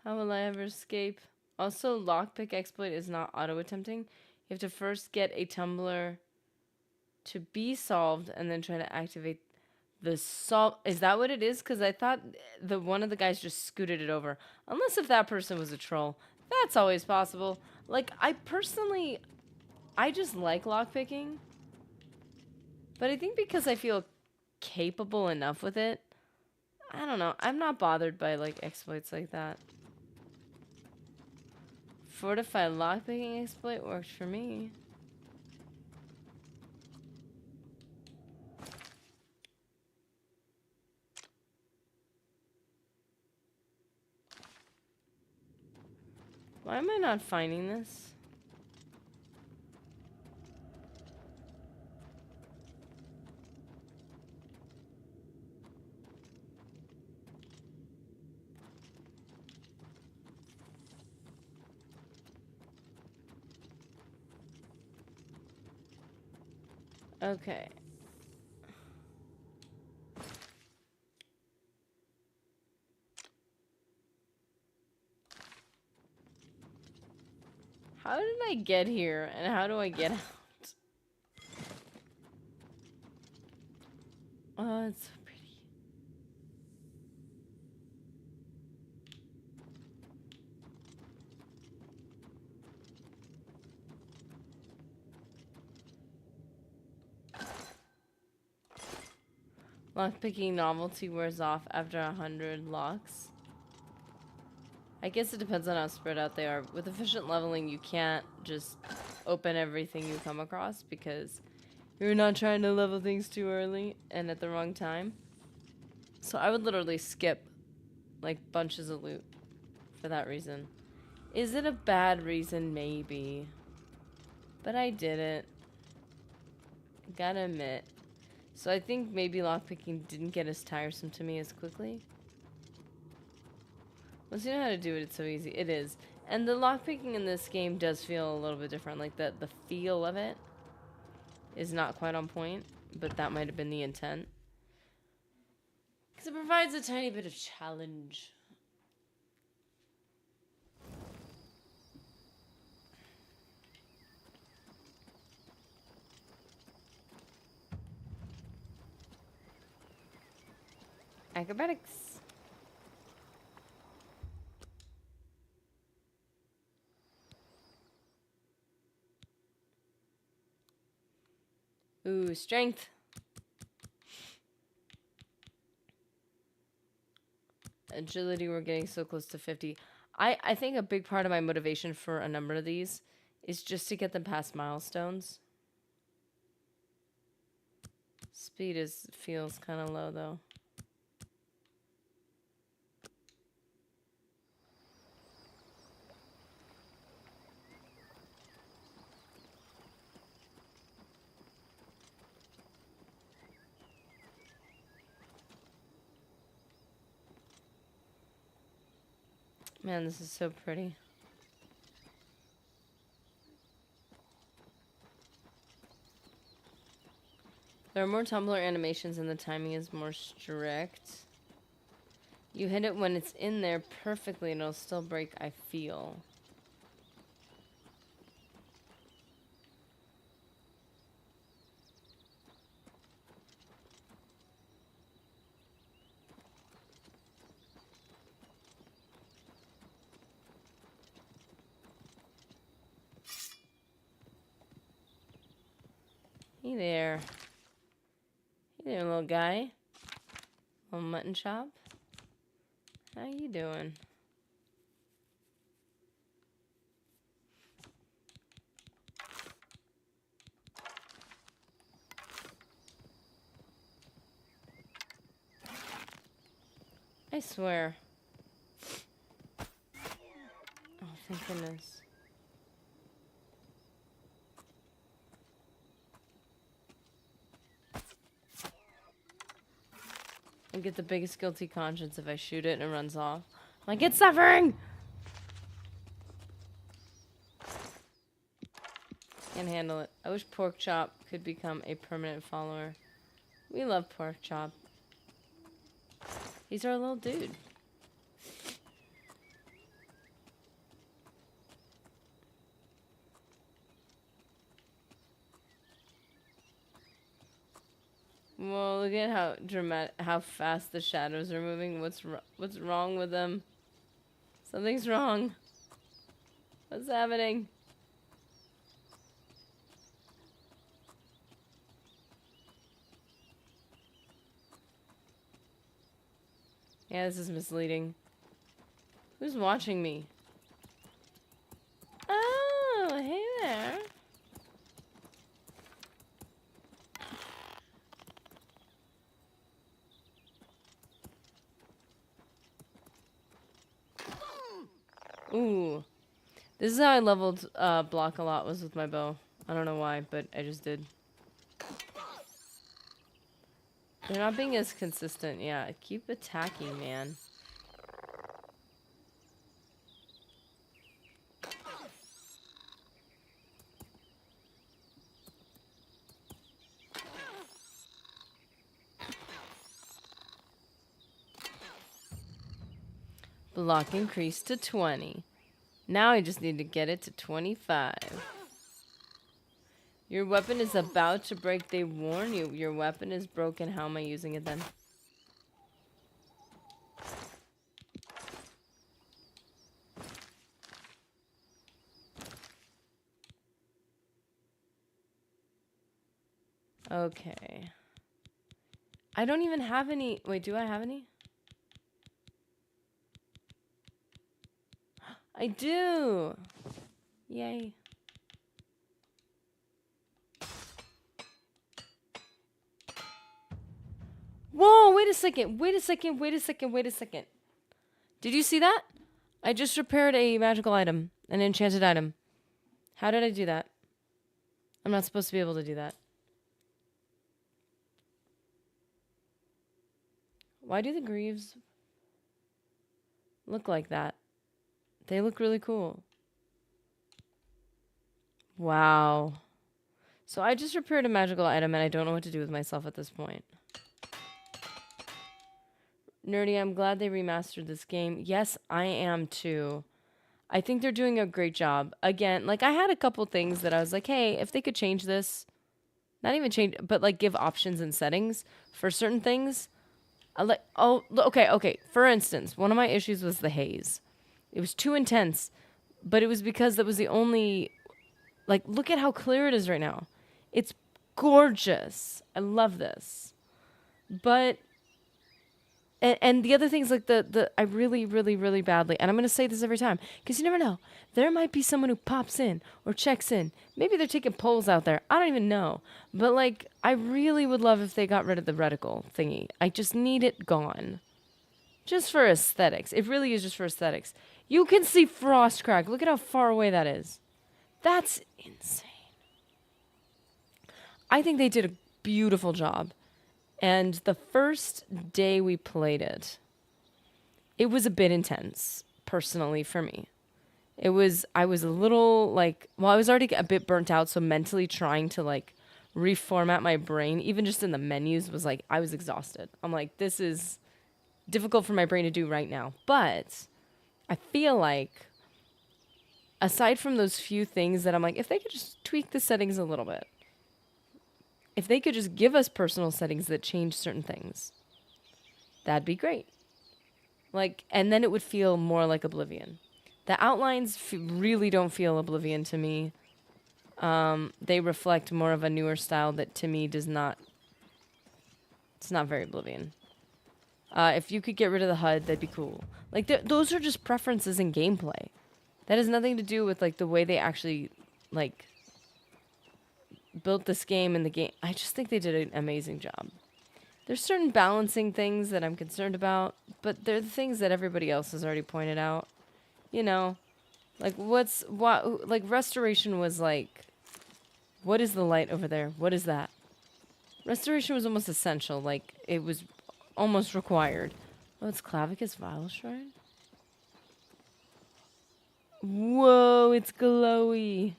Speaker 1: How will I ever escape? Also, lockpick exploit is not auto-attempting. You have to first get a tumbler to be solved and then try to activate the solve. Is that what it is? Because I thought one of the guys just scooted it over. Unless if that person was a troll. That's always possible. Like, I just like lockpicking. But I think because I feel capable enough with it, I don't know. I'm not bothered by, like, exploits like that. Fortify lockpicking exploit worked for me. Why am I not finding this? Okay. How did I get here and how do I get out? Oh, it's so pretty. Lockpicking novelty wears off after 100 locks. I guess it depends on how spread out they are. With efficient leveling, you can't just open everything you come across because you're not trying to level things too early and at the wrong time. So I would literally skip like bunches of loot for that reason. Is it a bad reason? Maybe. But I did it. Gotta admit. So I think maybe lockpicking didn't get as tiresome to me as quickly. Once you know how to do it, it's so easy. It is. And the lockpicking in this game does feel a little bit different. Like the feel of it is not quite on point, but that might have been the intent. Because it provides a tiny bit of challenge. Acrobatics. Ooh, strength. Agility, we're getting so close to 50. I think a big part of my motivation for a number of these is just to get them past milestones. Speed feels kind of low though. Man, this is so pretty. There are more tumbler animations and the timing is more strict. You hit it when it's in there perfectly and it'll still break, I feel. Hey there. Hey there, little guy. Little mutton chop. How you doing? I swear. Oh, thank goodness. I get the biggest guilty conscience if I shoot it and it runs off. I'm like, it's suffering! Can't handle it. I wish Pork Chop could become a permanent follower. We love Pork Chop. He's our little dude. Well, look at how dramatic, how fast the shadows are moving. What's wrong with them? Something's wrong. What's happening? Yeah, this is misleading. Who's watching me? Oh, hey there. Ooh. This is how I leveled block a lot, was with my bow. I don't know why, but I just did. They're not being as consistent. Yeah, keep attacking, man. Block increased to 20. Now I just need to get it to 25. Your weapon is about to break. They warn you. Your weapon is broken. How am I using it then? Okay. I don't even have any. Wait, do I have any? I do. Yay. Whoa, wait a second. Wait a second. Wait a second. Wait a second. Did you see that? I just repaired a magical item, an enchanted item. How did I do that? I'm not supposed to be able to do that. Why do the greaves look like that? They look really cool. Wow. So I just repaired a magical item and I don't know what to do with myself at this point. Nerdy, I'm glad they remastered this game. Yes, I am too. I think they're doing a great job. Again, like I had a couple things that I was like, hey, if they could change this, not even change, but like give options and settings for certain things. Okay. For instance, one of my issues was the haze. It was too intense, but it was because that was the only, like, look at how clear it is right now. It's gorgeous. I love this. But, and the other things like I really, really, really badly, and I'm going to say this every time, because you never know. There might be someone who pops in or checks in. Maybe they're taking polls out there. I don't even know. But, like, I really would love if they got rid of the reticle thingy. I just need it gone. Just for aesthetics. It really is just for aesthetics. You can see frost crack. Look at how far away that is. That's insane. I think they did a beautiful job. And the first day we played it, it was a bit intense, personally, for me. I was a little, like, well, I was already a bit burnt out, so mentally trying to, like, reformat my brain, even just in the menus, was like, I was exhausted. I'm like, this is difficult for my brain to do right now. But I feel like, aside from those few things that I'm like, if they could just tweak the settings a little bit, if they could just give us personal settings that change certain things, that'd be great. Like, and then it would feel more like Oblivion. The outlines really don't feel Oblivion to me. They reflect more of a newer style that to me does not, it's not very Oblivion. If you could get rid of the HUD, that'd be cool. Like, those are just preferences in gameplay. That has nothing to do with, like, the way they actually, like, built this game and the game. I just think they did an amazing job. There's certain balancing things that I'm concerned about, but they're the things that everybody else has already pointed out. You know, like, like, restoration was like, what is the light over there? What is that? Restoration was almost essential. Like, it was almost required. Oh, it's Clavicus Vile Shrine? Whoa, it's glowy.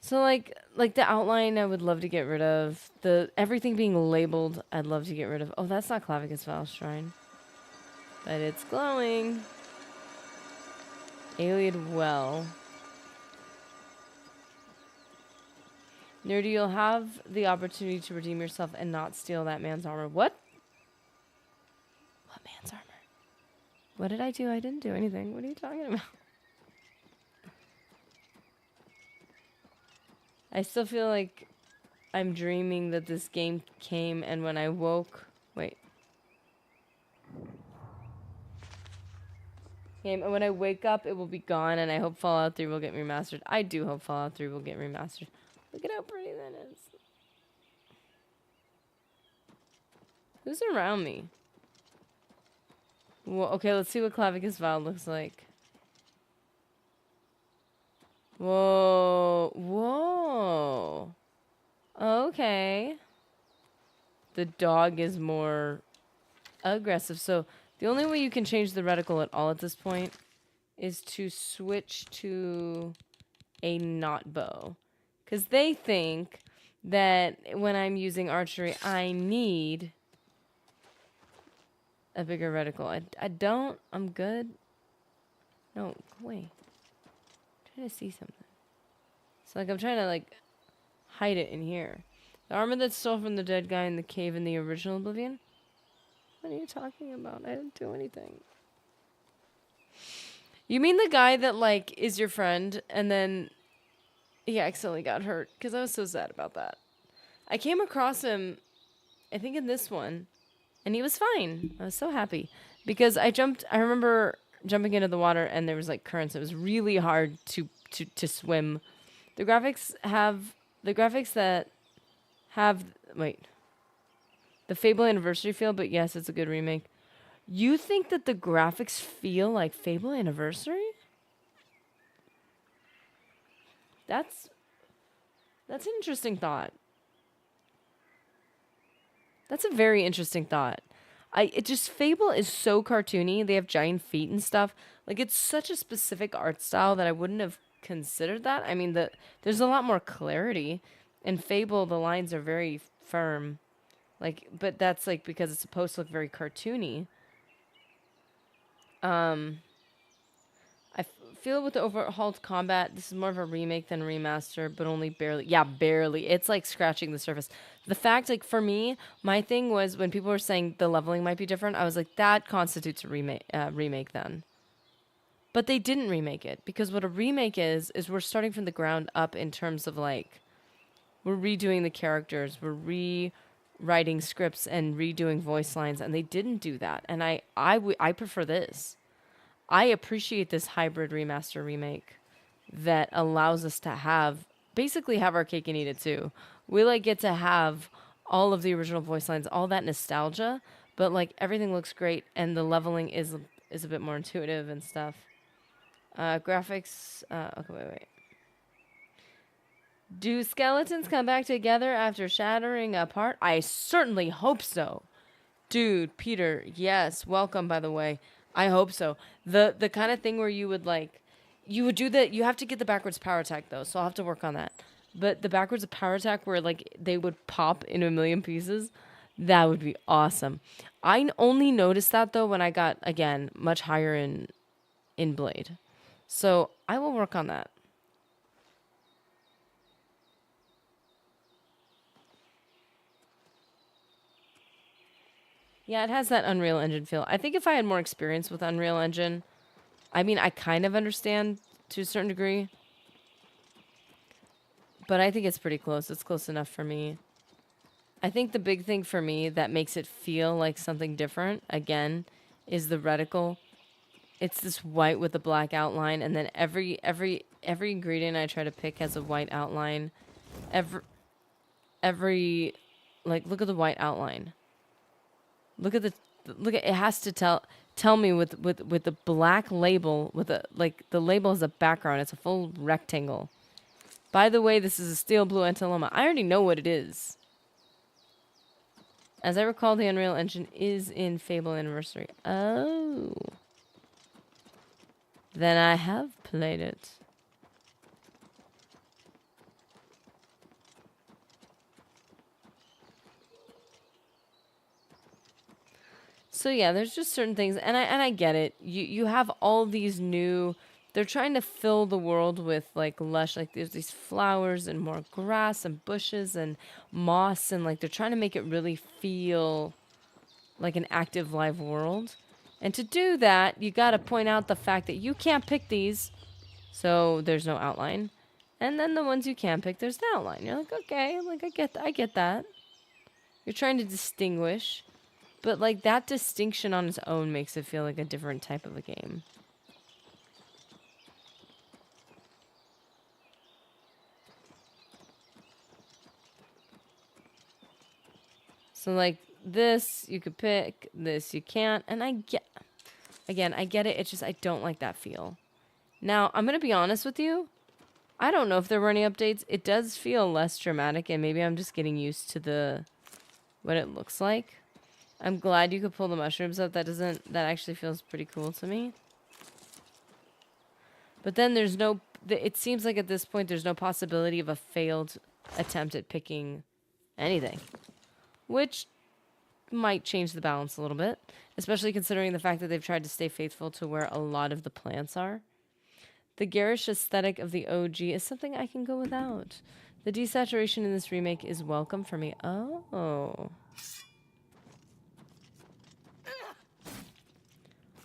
Speaker 1: So like the outline I would love to get rid of. The everything being labeled I'd love to get rid of. Oh, that's not Clavicus Val's shrine. But it's glowing. Alien well. Nerdy, you'll have the opportunity to redeem yourself and not steal that man's armor. What? What man's armor? What did I do? I didn't do anything. What are you talking about? I still feel like I'm dreaming that this game came and when I woke... Wait. Game, and when I wake up, it will be gone and I hope Fallout 3 will get remastered. I do hope Fallout 3 will get remastered. Look at how pretty that is. Who's around me? Well, okay, let's see what Clavicus Val looks like. Whoa. Whoa. Okay. The dog is more aggressive. So the only way you can change the reticle at all at this point is to switch to a not bow. Because they think that when I'm using archery, I need a bigger reticle. I don't. I'm good. No, go away. I'm trying to see something. So, like, I'm trying to, like, hide it in here. The armor that stole from the dead guy in the cave in the original Oblivion? What are you talking about? I didn't do anything. You mean the guy that, like, is your friend and then he accidentally got hurt? Because I was so sad about that. I came across him, I think in this one, and he was fine. I was so happy. Because I remember jumping into the water and there was, like, currents. It was really hard to swim. The graphics that have, wait, the Fable Anniversary feel, but yes, it's a good remake. You think that the graphics feel like Fable Anniversary? That's an interesting thought. That's a very interesting thought. Fable is so cartoony. They have giant feet and stuff. Like, it's such a specific art style that I wouldn't have considered that. I mean, there's a lot more clarity. In Fable, the lines are very firm. Like, but that's, like, because it's supposed to look very cartoony. I feel with the overhauled combat, this is more of a remake than a remaster, but only barely. Yeah, barely. It's, like, scratching the surface. The fact, like, for me, my thing was when people were saying the leveling might be different, I was like, that constitutes a remake then. But they didn't remake it, because what a remake is we're starting from the ground up in terms of, like, we're redoing the characters, we're rewriting scripts and redoing voice lines, and they didn't do that. And I prefer this. I appreciate this hybrid remaster remake that allows us to basically have our cake and eat it too. We, like, get to have all of the original voice lines, all that nostalgia, but, like, everything looks great and the leveling is a bit more intuitive and stuff. Graphics, okay, wait. Do skeletons come back together after shattering apart? I certainly hope so. Dude, Peter, yes, welcome, by the way. I hope so. The kind of thing where you would do that. You have to get the backwards power attack though, so I'll have to work on that. But the backwards power attack where, like, they would pop in a million pieces, that would be awesome. I only noticed that though when I got, again, much higher in Blade. So I will work on that. Yeah, it has that Unreal Engine feel. I think if I had more experience with Unreal Engine, I mean, I kind of understand to a certain degree. But I think it's pretty close. It's close enough for me. I think the big thing for me that makes it feel like something different, again, is the reticle. It's this white with a black outline, and then every ingredient I try to pick has a white outline. Every like, look at the white outline. Look at it has to tell me with the black label, with the label as a background. It's a full rectangle. By the way, this is a steel blue Antiloma. I already know what it is. As I recall, the Unreal Engine is in Fable Anniversary. Oh. Then I have played it. So yeah, there's just certain things, and I get it. You have all these new. They're trying to fill the world with like lush, like there's these flowers and more grass and bushes and moss, and like they're trying to make it really feel like an active live world. And to do that, you got to point out the fact that you can't pick these, so there's no outline. And then the ones you can pick, there's the outline. You're like, okay, like I get that. You're trying to distinguish, but like that distinction on its own makes it feel like a different type of a game. So like this you could pick, this you can't, and I get it, it's just I don't like that feel. Now, I'm going to be honest with you. I don't know if there were any updates. It does feel less dramatic, and maybe I'm just getting used to what it looks like. I'm glad you could pull the mushrooms up. That actually feels pretty cool to me. But then there's no, it seems like at this point there's no possibility of a failed attempt at picking anything, which might change the balance a little bit, especially considering the fact that they've tried to stay faithful to where a lot of the plants are. The garish aesthetic of the OG is something I can go without. The desaturation in this remake is welcome for me. Oh.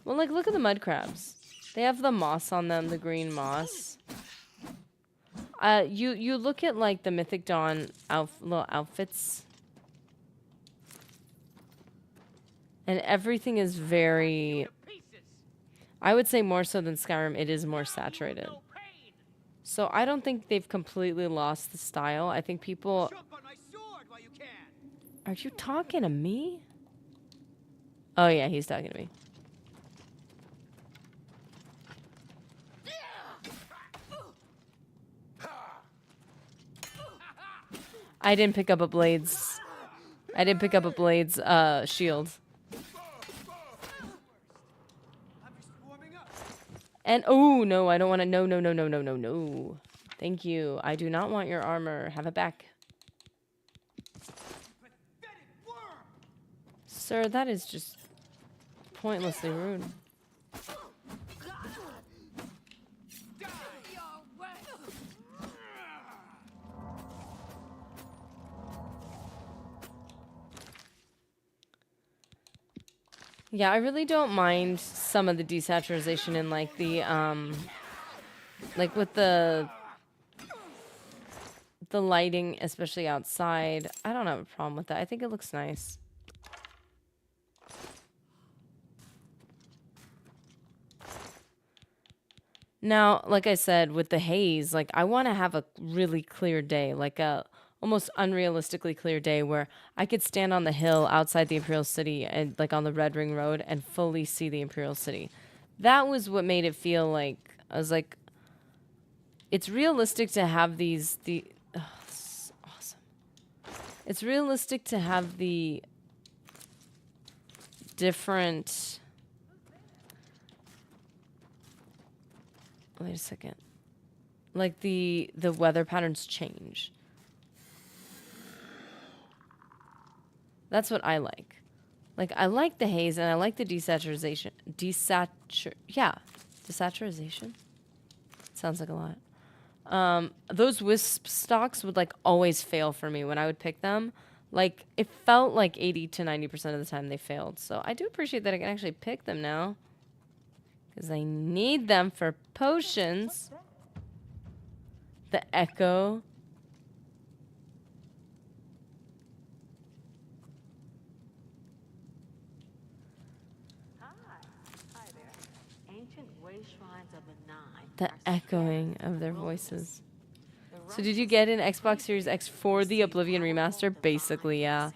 Speaker 1: Well, like, look at the mud crabs. They have the moss on them, the green moss. You look at, like, the Mythic Dawn little outfits. And everything is very... I would say more so than Skyrim, it is more saturated. So I don't think they've completely lost the style. I think people... Are you talking to me? Oh yeah, he's talking to me. I didn't pick up a Blades. I didn't pick up a Blades shield. And oh no, I don't want to. No. Thank you. I do not want your armor. Have it back. Sir, that is just pointlessly rude. Yeah, I really don't mind some of the desaturation in like the like with the lighting, especially outside. I don't have a problem with that. I think it looks nice. Now, like I said, with the haze, like I want to have a really clear day, like a almost unrealistically clear day where I could stand on the hill outside the Imperial City and like on the Red Ring Road and fully see the Imperial City. That was what made it feel like, I was like, it's realistic to have this is awesome. It's realistic to have the different, wait a second, like the weather patterns change. That's what I like. Like, I like the haze and I like the desaturation. Desaturation? Sounds like a lot. Those wisp stalks would, like, always fail for me when I would pick them. Like, it felt like 80 to 90% of the time they failed. So I do appreciate that I can actually pick them now. Because I need them for potions. The echo. The echoing of their voices. So did you get an Xbox Series X for the Oblivion remaster? Basically, yeah.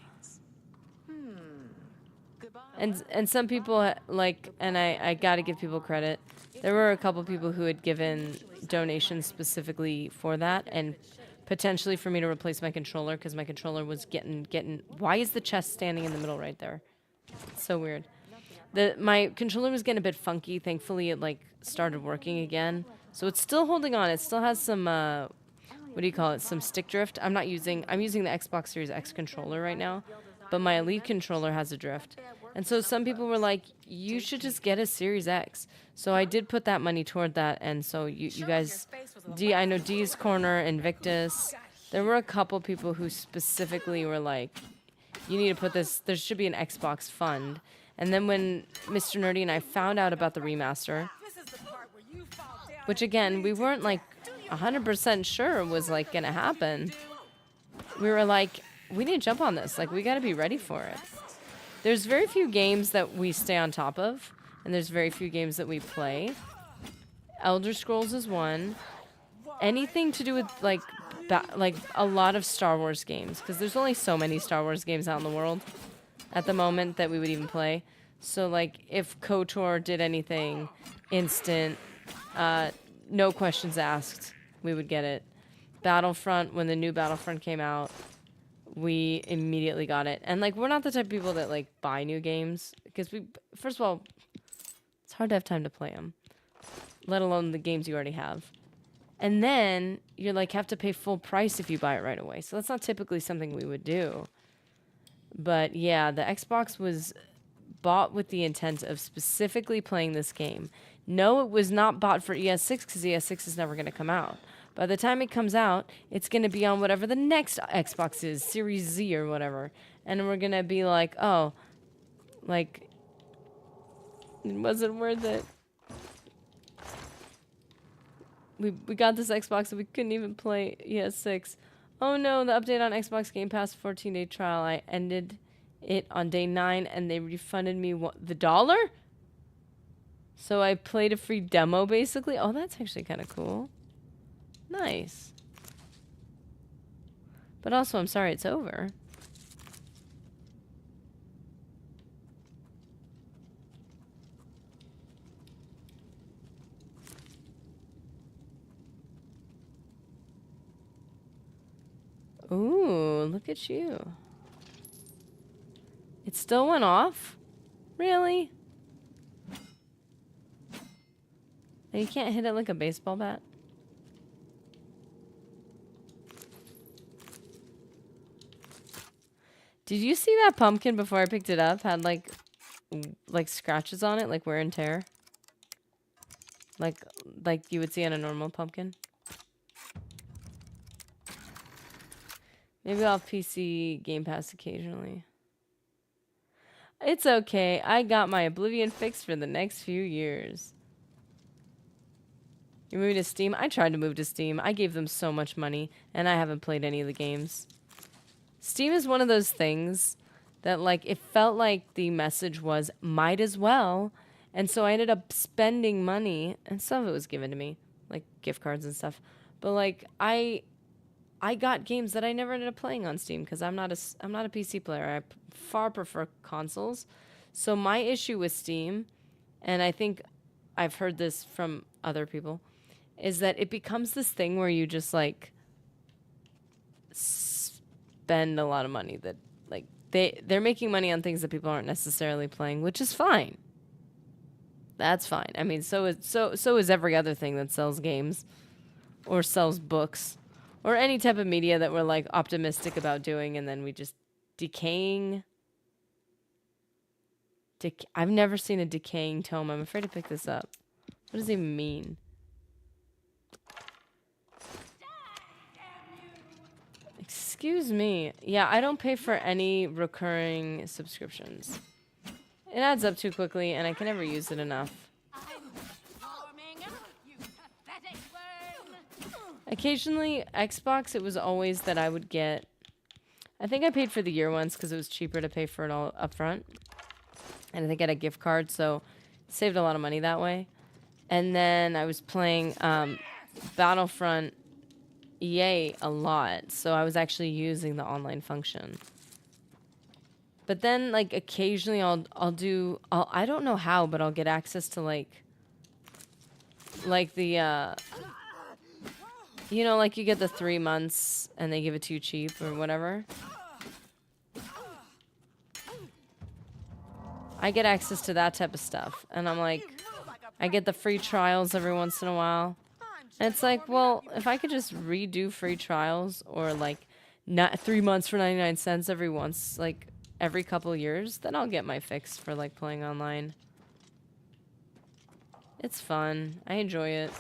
Speaker 1: And some people, like, and I gotta give people credit. There were a couple people who had given donations specifically for that, and potentially for me to replace my controller, because my controller was getting... Why is the chest standing in the middle right there? It's so weird. My controller was getting a bit funky. Thankfully, it like started working again, so it's still holding on. It still has some what do you call it? Some stick drift. I'm using the Xbox Series X controller right now, but my Elite controller has a drift. And so some people were like, you should just get a Series X. So I did put that money toward that. And so you guys, I know D's Corner, Invictus, there were a couple people who specifically were like, you need to put this, there should be an Xbox fund. And then when Mr. Nerdy and I found out about the remaster, which again, we weren't like 100% sure was like gonna happen, we were like, we need to jump on this. Like, we gotta be ready for it. There's very few games that we stay on top of, and there's very few games that we play. Elder Scrolls is one. Anything to do with like a lot of Star Wars games, because there's only so many Star Wars games out in the world at the moment that we would even play. So like if KOTOR did anything instant, no questions asked, we would get it. Battlefront, when the new Battlefront came out, we immediately got it. And like, we're not the type of people that like buy new games, because first of all, it's hard to have time to play them, let alone the games you already have. And then you like have to pay full price if you buy it right away. So that's not typically something we would do. But yeah, the Xbox was bought with the intent of specifically playing this game. No, it was not bought for ES6, because ES6 is never going to come out. By the time it comes out, it's going to be on whatever the next Xbox is, Series Z or whatever. And we're going to be like, oh, like, it wasn't worth it. We got this Xbox and we couldn't even play ES6. Oh no, the update on Xbox Game Pass 14-day trial. I ended it on day 9 and they refunded me the $1? So I played a free demo basically. Oh, that's actually kind of cool. Nice. But also, I'm sorry it's over. Ooh, look at you. It still went off? Really? You can't hit it like a baseball bat? Did you see that pumpkin before I picked it up? Had like scratches on it, like wear and tear? Like you would see on a normal pumpkin? Maybe I'll have PC Game Pass occasionally. It's okay. I got my Oblivion fixed for the next few years. You're moving to Steam? I tried to move to Steam. I gave them so much money, and I haven't played any of the games. Steam is one of those things that, like, it felt like the message was, might as well. And so I ended up spending money, and some of it was given to me, like gift cards and stuff. But, like, I got games that I never ended up playing on Steam because I'm not a PC player. I far prefer consoles. So my issue with Steam, and I think I've heard this from other people, is that it becomes this thing where you just like spend a lot of money that like they're making money on things that people aren't necessarily playing, which is fine. That's fine. I mean, so is every other thing that sells games or sells books. Or any type of media that we're, like, optimistic about doing, and then we just... Decaying... I've never seen a decaying tome. I'm afraid to pick this up. What does it even mean? Excuse me. Yeah, I don't pay for any recurring subscriptions. It adds up too quickly, and I can never use it enough. Occasionally, Xbox, it was always that I would get... I think I paid for the year once because it was cheaper to pay for it all up front. And I think I had a gift card, so saved a lot of money that way. And then I was playing Battlefront EA a lot, so I was actually using the online function. But then, like, occasionally I don't know how, but I'll get access to, like the... You know, like you get the 3 months and they give it to you cheap or whatever. I get access to that type of stuff. And I'm like, I get the free trials every once in a while. And it's like, well, if I could just redo free trials or like not 3 months for 99 cents every once, like every couple years, then I'll get my fix for like playing online. It's fun. I enjoy it.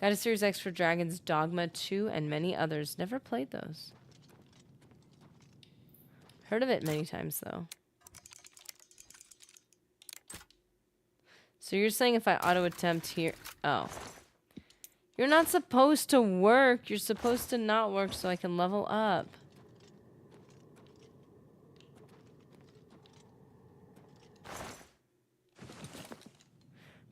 Speaker 1: Got a Series X for Dragon's Dogma 2 and many others. Never played those. Heard of it many times though. So you're saying if I auto attempt here... Oh. You're not supposed to work. You're supposed to not work so I can level up.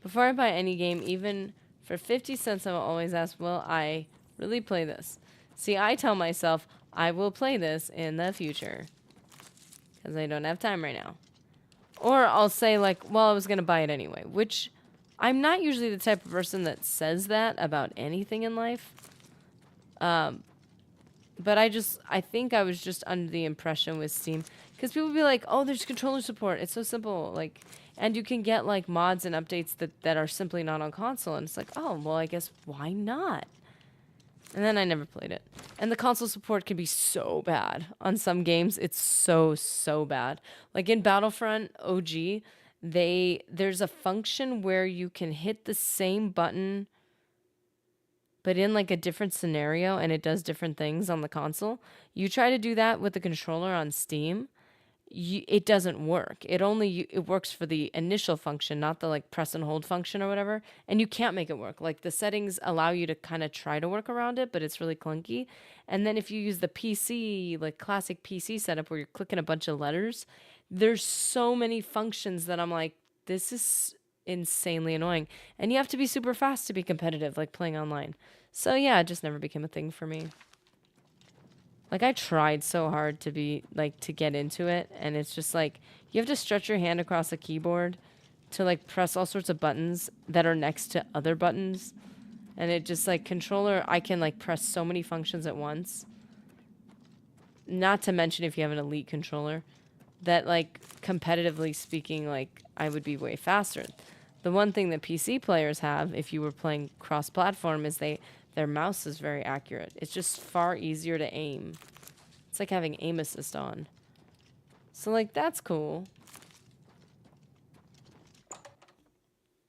Speaker 1: Before I buy any game, even for 50 cents, I will always ask, will I really play this? See, I tell myself, I will play this in the future. Because I don't have time right now. Or I'll say, like, well, I was going to buy it anyway. Which, I'm not usually the type of person that says that about anything in life. But I think I was just under the impression with Steam. Because people be like, oh, there's controller support. It's so simple. Like... And you can get, like, mods and updates that are simply not on console. And it's like, oh, well, I guess why not? And then I never played it. And the console support can be so bad. On some games, it's so bad. Like, in Battlefront OG, there's a function where you can hit the same button, but in, like, a different scenario, and it does different things on the console. You try to do that with the controller on Steam, it doesn't work. It works for the initial function, not the like press and hold function or whatever. And you can't make it work. Like the settings allow you to kind of try to work around it, but it's really clunky. And then if you use the PC, like classic PC setup where you're clicking a bunch of letters, there's so many functions that I'm like, this is insanely annoying. And you have to be super fast to be competitive, like playing online. So yeah, it just never became a thing for me. Like, I tried so hard to be, like, to get into it, and it's just, like, you have to stretch your hand across a keyboard to, like, press all sorts of buttons that are next to other buttons, and it just, like, controller, I can, like, press so many functions at once. Not to mention if you have an elite controller, that, like, competitively speaking, like, I would be way faster. The one thing that PC players have, if you were playing cross-platform, is their mouse is very accurate. It's just far easier to aim. It's like having aim assist on. So, like, that's cool.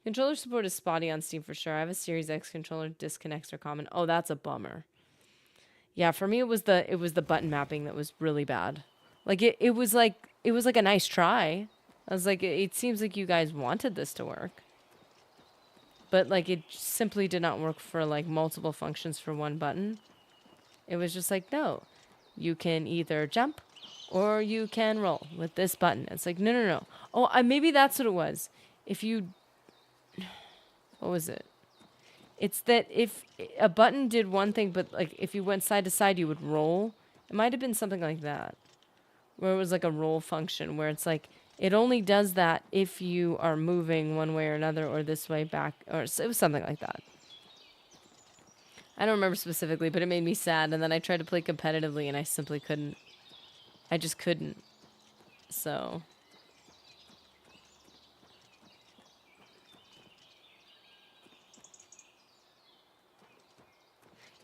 Speaker 1: Controller support is spotty on Steam for sure. I have a Series X controller, disconnects are common. Oh, that's a bummer. Yeah, for me it was the button mapping that was really bad. Like it was like a nice try. I was like, it seems like you guys wanted this to work. But, like, it simply did not work for, like, multiple functions for one button. It was just like, no. You can either jump or you can roll with this button. It's like, no. Oh, maybe that's what it was. If you... What was it? It's that if a button did one thing, but, like, if you went side to side, you would roll. It might have been something like that. Where it was, like, a roll function where it's like... It only does that if you are moving one way or another or this way back. Or it was something like that. I don't remember specifically, but it made me sad. And then I tried to play competitively and I simply couldn't. I just couldn't. So.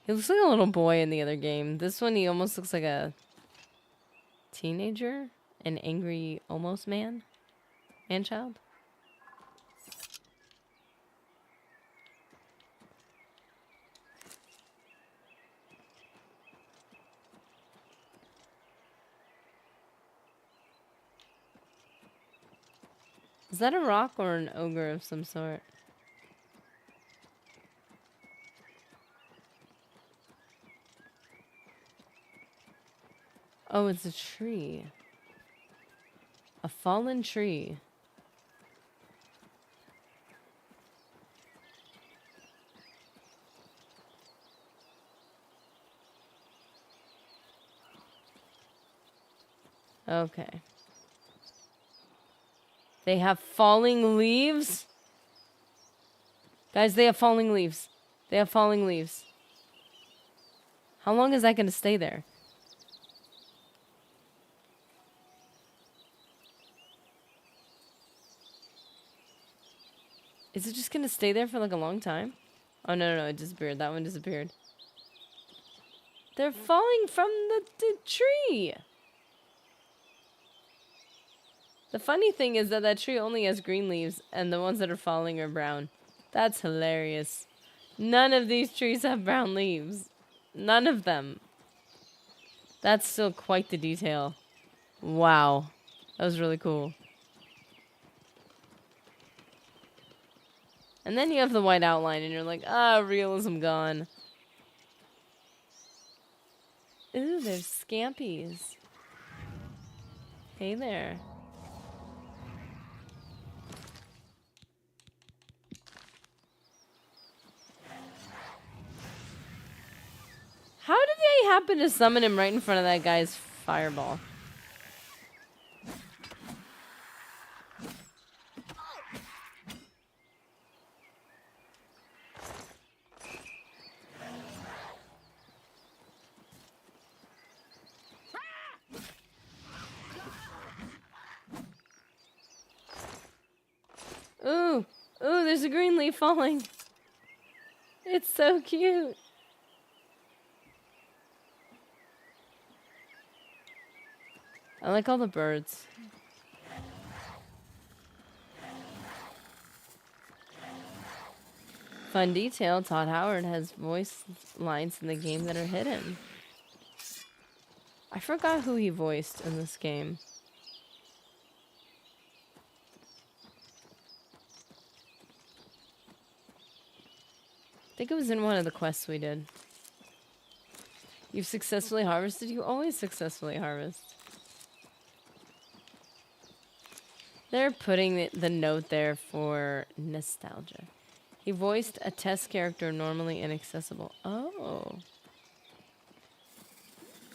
Speaker 1: He looks like a little boy in the other game. This one, he almost looks like a teenager. An angry almost man-child. Is that a rock or an ogre of some sort? Oh, it's a tree. A fallen tree. Okay. They have falling leaves? Guys, they have falling leaves. They have falling leaves. How long is that going to stay there? Is it just gonna stay there for like a long time? Oh, no, it disappeared. That one disappeared. They're falling from the tree. The funny thing is that that tree only has green leaves, and the ones that are falling are brown. That's hilarious. None of these trees have brown leaves. None of them. That's still quite the detail. Wow. That was really cool. And then you have the white outline, and you're like, ah, realism gone. Ooh, there's scampies. Hey there. How did they happen to summon him right in front of that guy's fireball? Ooh, ooh, there's a green leaf falling. It's so cute. I like all the birds. Fun detail, Todd Howard has voice lines in the game that are hidden. I forgot who he voiced in this game. I think it was in one of the quests we did. You've successfully harvested? You always successfully harvest. They're putting the note there for nostalgia. He voiced a test character normally inaccessible. Oh.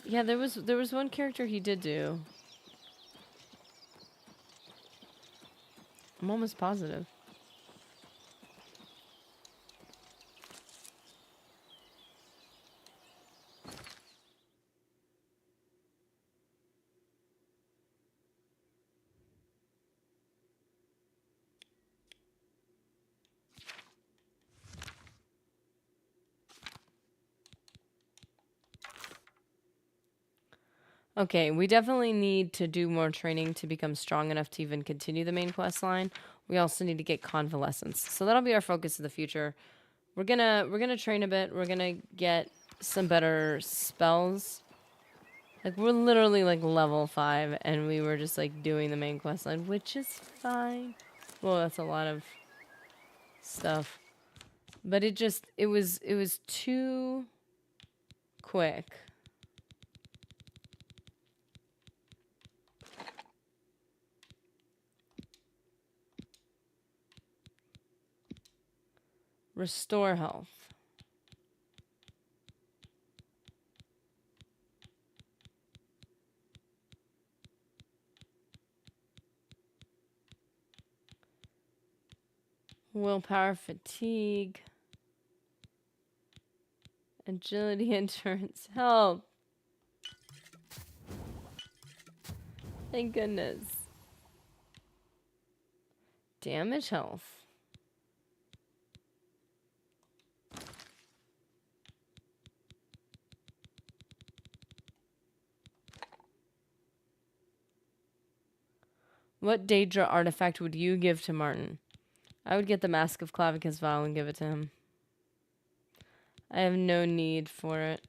Speaker 1: Yeah, there was one character he did do. I'm almost positive. Okay, we definitely need to do more training to become strong enough to even continue the main quest line. We also need to get convalescence. So that'll be our focus in the future. We're gonna train a bit. We're gonna get some better spells. Like, we're literally like level 5 and we were just like doing the main quest line, which is fine. Well, that's a lot of stuff. But it was too quick. Restore health. Willpower, fatigue. Agility, endurance, help. Thank goodness. Damage, health. What Daedra artifact would you give to Martin? I would get the Mask of Clavicus Vial and give it to him. I have no need for it.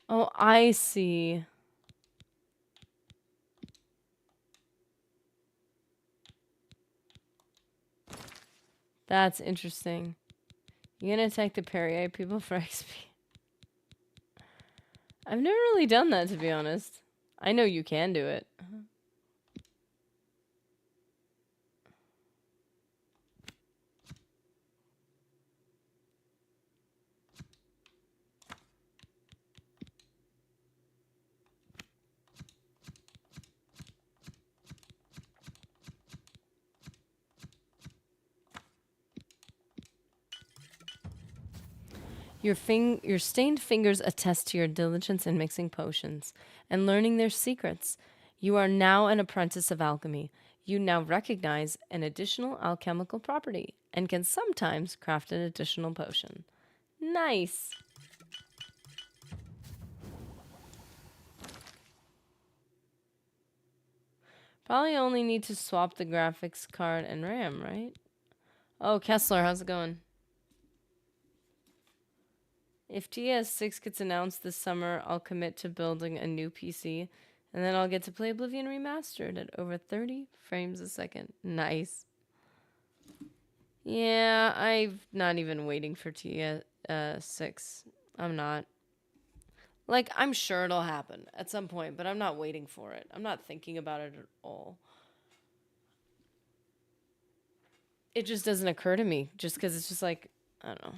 Speaker 1: Oh, I see. That's interesting. You're gonna attack the Perrier people for XP. I've never really done that, to be honest. I know you can do it. Your stained fingers attest to your diligence in mixing potions and learning their secrets. You are now an apprentice of alchemy. You now recognize an additional alchemical property and can sometimes craft an additional potion. Nice. Probably only need to swap the graphics card and RAM, right? Oh, Kessler, how's it going? If TS6 gets announced this summer, I'll commit to building a new PC, and then I'll get to play Oblivion Remastered at over 30 frames a second. Nice. Yeah, I'm not even waiting for TS6. I'm not. Like, I'm sure it'll happen at some point, but I'm not waiting for it. I'm not thinking about it at all. It just doesn't occur to me, just because it's just like, I don't know.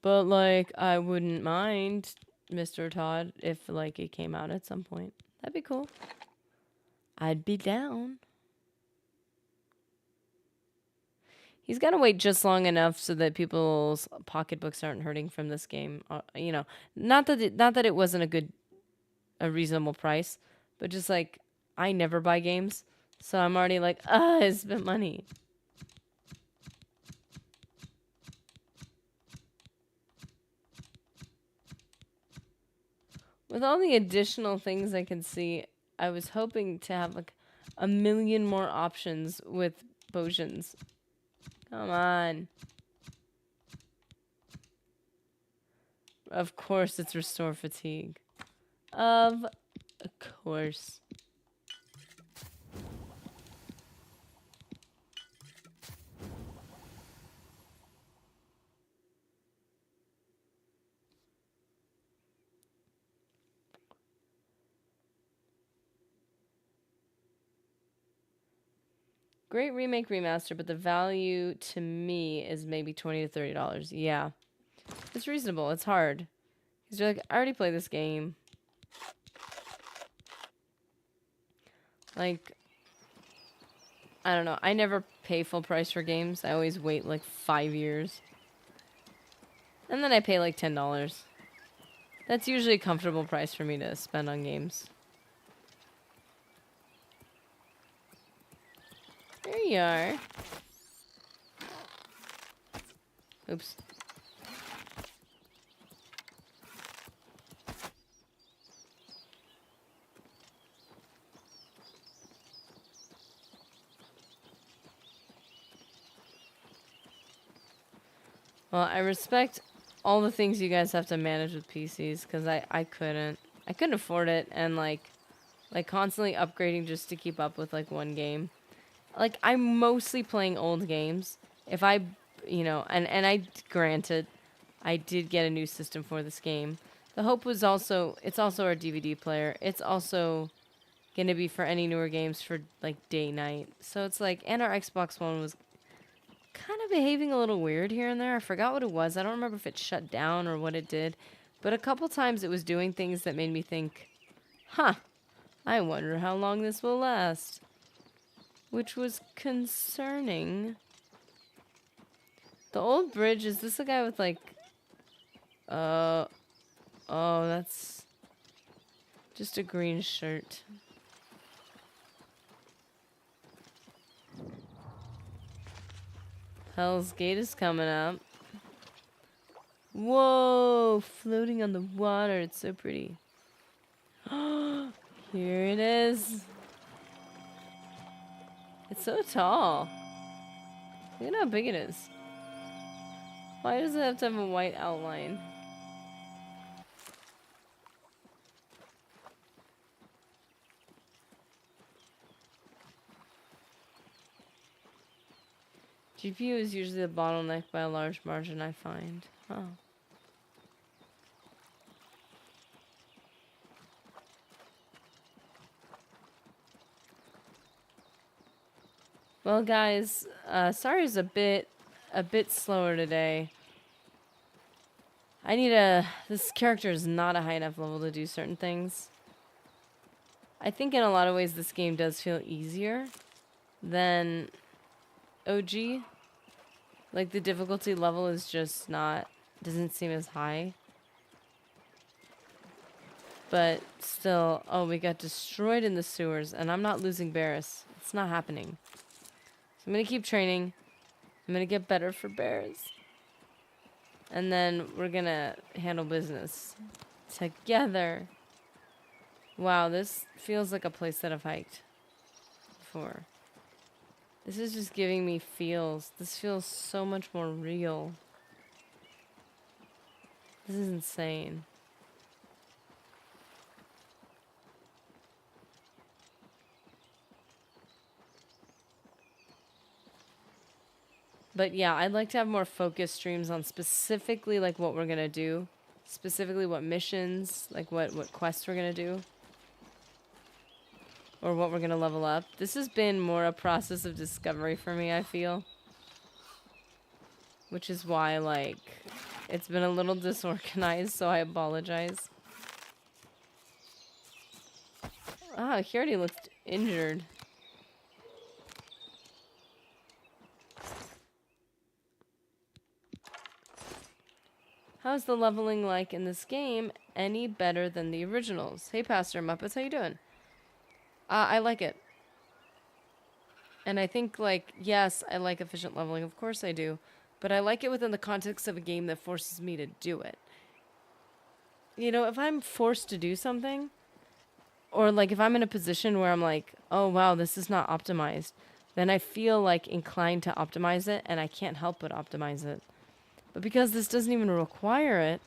Speaker 1: But, like, I wouldn't mind, Mr. Todd, if, like, it came out at some point. That'd be cool. I'd be down. He's got to wait just long enough so that people's pocketbooks aren't hurting from this game. You know, not that it wasn't a reasonable price, but just, like, I never buy games, so I'm already like, I spent money. With all the additional things I can see, I was hoping to have like 1,000,000 more options with potions. Come on. Of course it's restore fatigue. Of course. Great remake remaster, but the value to me is maybe $20 to $30. Yeah. It's reasonable. It's hard. Because you're like, I already played this game. Like, I don't know. I never pay full price for games. I always wait like 5 years. And then I pay like $10. That's usually a comfortable price for me to spend on games. There you are. Oops. Well, I respect all the things you guys have to manage with PCs, because I couldn't afford it, and like constantly upgrading just to keep up with like one game. Like, I'm mostly playing old games. If I, you know, and I, granted, I did get a new system for this game. The hope was also, it's also our DVD player. It's also gonna be for any newer games for like day night. So it's like, and our Xbox One was kind of behaving a little weird here and there. I forgot what it was. I don't remember if it shut down or what it did. But a couple times it was doing things that made me think, huh, I wonder how long this will last. Which was concerning. The old bridge, is this a guy with like... oh, that's just a green shirt. Hell's Gate is coming up. Whoa, floating on the water. It's so pretty. Here it is. It's so tall. Look at how big it is. Why does it have to have a white outline? GPU is usually the bottleneck by a large margin, I find. Oh. Well, guys, sorry it's a bit slower today. This character is not a high enough level to do certain things. I think in a lot of ways this game does feel easier than OG. Like, the difficulty level is just not, doesn't seem as high. But still, oh, we got destroyed in the sewers, and I'm not losing Barris. It's not happening. So I'm gonna keep training. I'm gonna get better for bears. And then we're gonna handle business together. Wow, this feels like a place that I've hiked before. This is just giving me feels. This feels so much more real. This is insane. But yeah, I'd like to have more focused streams on specifically like what we're gonna do. Specifically what missions, like what quests we're gonna do. Or what we're gonna level up. This has been more a process of discovery for me, I feel. Which is why, like, it's been a little disorganized, so I apologize. Ah, he already looked injured. How's the leveling like in this game? Any better than the originals? Hey, Pastor Muppets, how you doing? I like it. And I think, like, yes, I like efficient leveling. Of course I do. But I like it within the context of a game that forces me to do it. You know, if I'm forced to do something, or, like, if I'm in a position where I'm like, oh, wow, this is not optimized, then I feel, like, inclined to optimize it, and I can't help but optimize it. But because this doesn't even require it,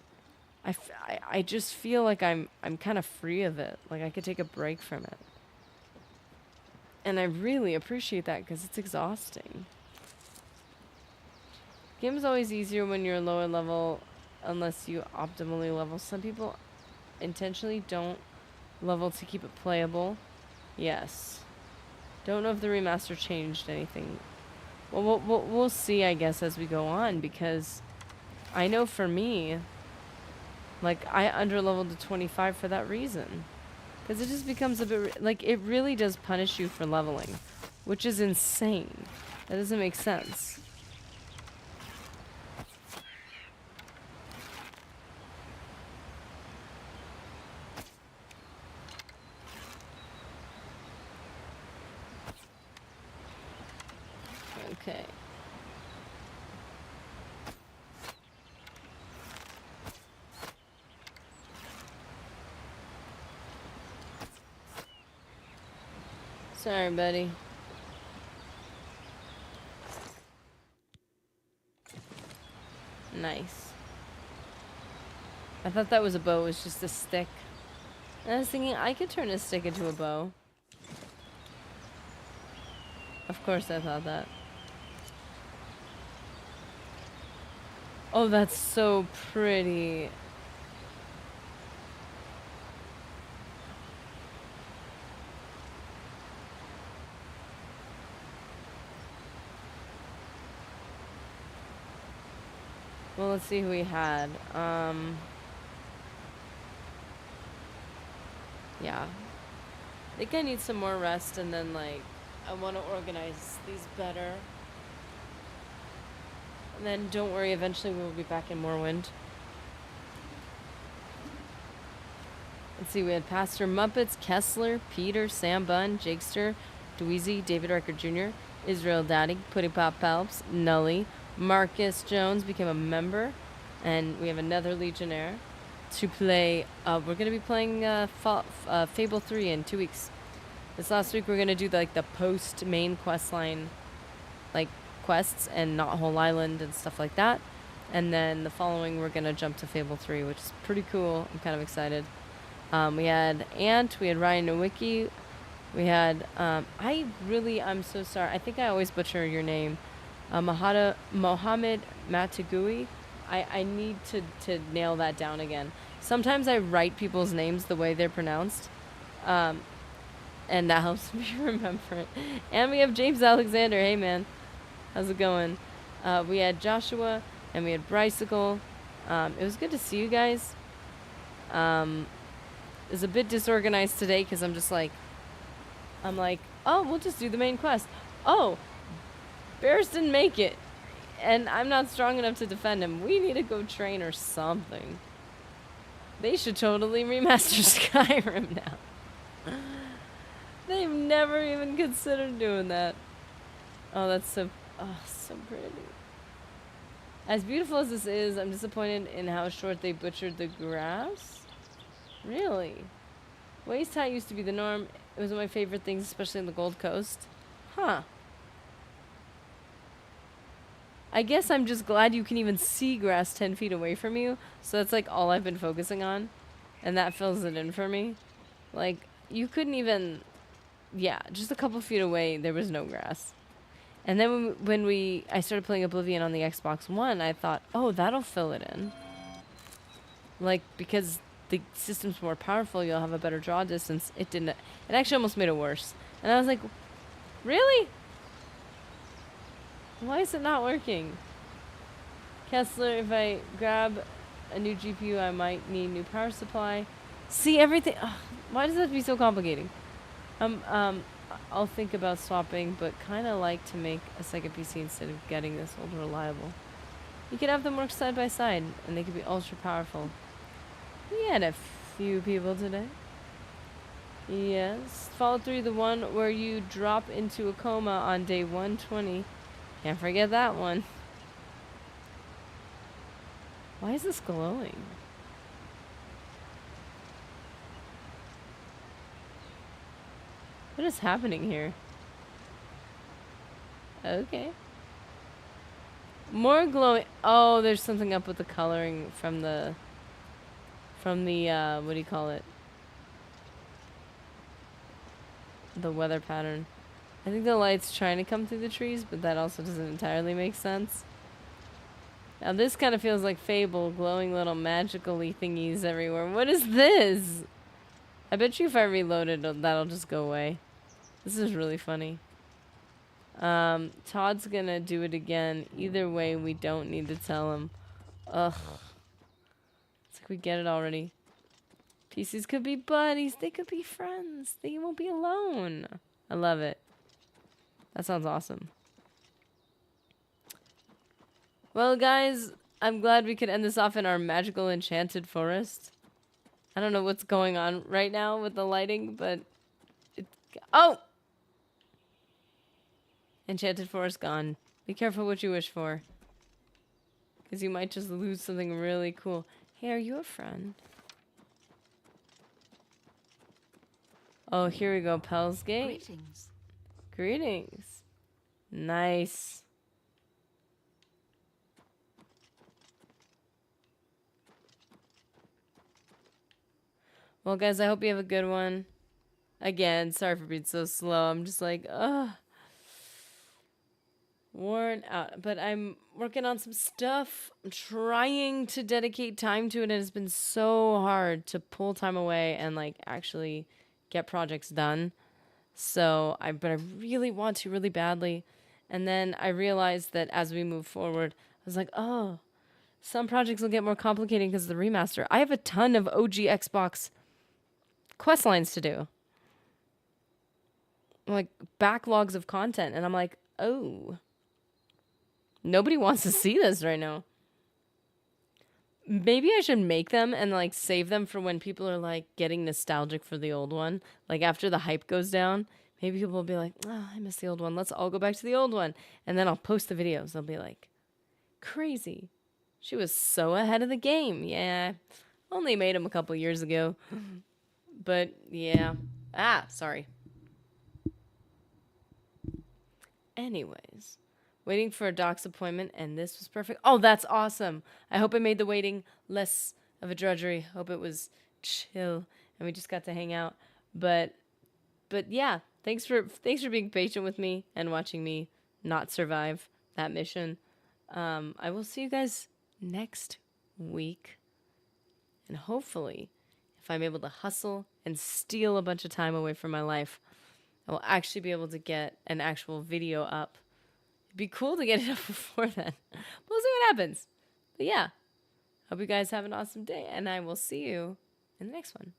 Speaker 1: I just feel like I'm kind of free of it. Like, I could take a break from it. And I really appreciate that because it's exhausting. Game's always easier when you're lower level unless you optimally level. Some people intentionally don't level to keep it playable. Yes. Don't know if the remaster changed anything. Well, we'll see, I guess, as we go on, because I know for me, like, I underleveled to 25 for that reason. Because it just becomes a bit, like, it really does punish you for leveling, which is insane. That doesn't make sense. Okay. Sorry, buddy. Nice. I thought that was a bow. It was just a stick. And I was thinking I could turn a stick into a bow. Of course I thought that. Oh, that's so pretty. Well, let's see who we had. Yeah. I think I need some more rest, and then, like, I want to organize these better. And then, don't worry, eventually we will be back in Morrowind. Let's see, we had Pastor Muppets, Kessler, Peter, Sam Bunn, Jakester, Dweezy, David Riker Jr., Israel Daddy, Putty Pop Palps, Nully, Marcus Jones became a member, and we have another Legionnaire to play. We're going to be playing Fable 3 in 2 weeks. This last week we're going to do like the post-main questline, like quests and Not Whole Island and stuff like that. And then the following we're going to jump to Fable 3, which is pretty cool. I'm kind of excited. We had Ant, we had Ryan Nowicki, we had, I'm so sorry. I think I always butcher your name. Mohammed Matagui. I need to nail that down again. Sometimes I write people's names the way they're pronounced. And that helps me remember it. And we have James Alexander. Hey, man. How's it going? We had Joshua and we had Brycicle. It was good to see you guys. It was a bit disorganized today because I'm like, oh, we'll just do the main quest. Oh, Bears didn't make it. and I'm not strong enough to defend him. We need to go train or something. They should totally remaster Skyrim now. They've never even considered doing that. Oh, that's so pretty. As beautiful as this is, I'm disappointed in how short they butchered the grass. Really? Waist high used to be the norm. It was one of my favorite things, especially in the Gold Coast. Huh. I guess I'm just glad you can even see grass 10 feet away from you. So that's like all I've been focusing on. And that fills it in for me. Like, you couldn't even... Yeah, just a couple feet away, there was no grass. And then when I started playing Oblivion on the Xbox One, I thought, oh, that'll fill it in. Like, because the system's more powerful, you'll have a better draw distance. It didn't. It actually almost made it worse. And I was like, really? Why is it not working? Kessler, if I grab a new GPU, I might need new power supply. See, everything... Ugh, why does that have to be so complicating? I'll think about swapping, but kind of like to make a second PC instead of getting this old reliable. You could have them work side by side, and they could be ultra powerful. We had a few people today. Yes. Fallout 3, the one where you drop into a coma on day 120. Can't forget that one. Why is this glowing? What is happening here? Okay. More glowing. Oh, there's something up with the coloring from the what do you call it? The weather pattern. I think the light's trying to come through the trees, but that also doesn't entirely make sense. Now this kind of feels like Fable, glowing little magical-y thingies everywhere. What is this? I bet you if I reload it, that'll just go away. This is really funny. Todd's gonna do it again. Either way, we don't need to tell him. Ugh. It's like we get it already. PCs could be buddies. They could be friends. They won't be alone. I love it. That sounds awesome. Well, guys, I'm glad we could end this off in our magical enchanted forest. I don't know what's going on right now with the lighting, but... Oh! Enchanted forest gone. Be careful what you wish for. Because you might just lose something really cool. Hey, are you a friend? Oh, here we go. Pell's Gate.
Speaker 4: Greetings.
Speaker 1: Greetings. Nice. Well, guys, I hope you have a good one. Again, sorry for being so slow. I'm just like, ugh. Worn out. But I'm working on some stuff. I'm trying to dedicate time to it, and it's been so hard to pull time away and, like, actually get projects done. So, but I really want to really badly. And then I realized that as we move forward, I was like, oh, some projects will get more complicated because of the remaster. I have a ton of OG Xbox quest lines to do. Like, backlogs of content. And I'm like, oh, nobody wants to see this right now. Maybe I should make them and, like, save them for when people are, like, getting nostalgic for the old one. Like, after the hype goes down, maybe people will be like, oh, I miss the old one. Let's all go back to the old one. And then I'll post the videos. They'll be like, crazy. She was so ahead of the game. Yeah, only made them a couple years ago. But, yeah. Sorry. Anyways. Waiting for a doc's appointment, and this was perfect. Oh, that's awesome. I hope it made the waiting less of a drudgery. Hope it was chill, and we just got to hang out. But yeah, thanks for being patient with me and watching me not survive that mission. I will see you guys next week. And hopefully, if I'm able to hustle and steal a bunch of time away from my life, I will actually be able to get an actual video up. It'd be cool to get it up before then. We'll see what happens. But yeah, hope you guys have an awesome day, and I will see you in the next one.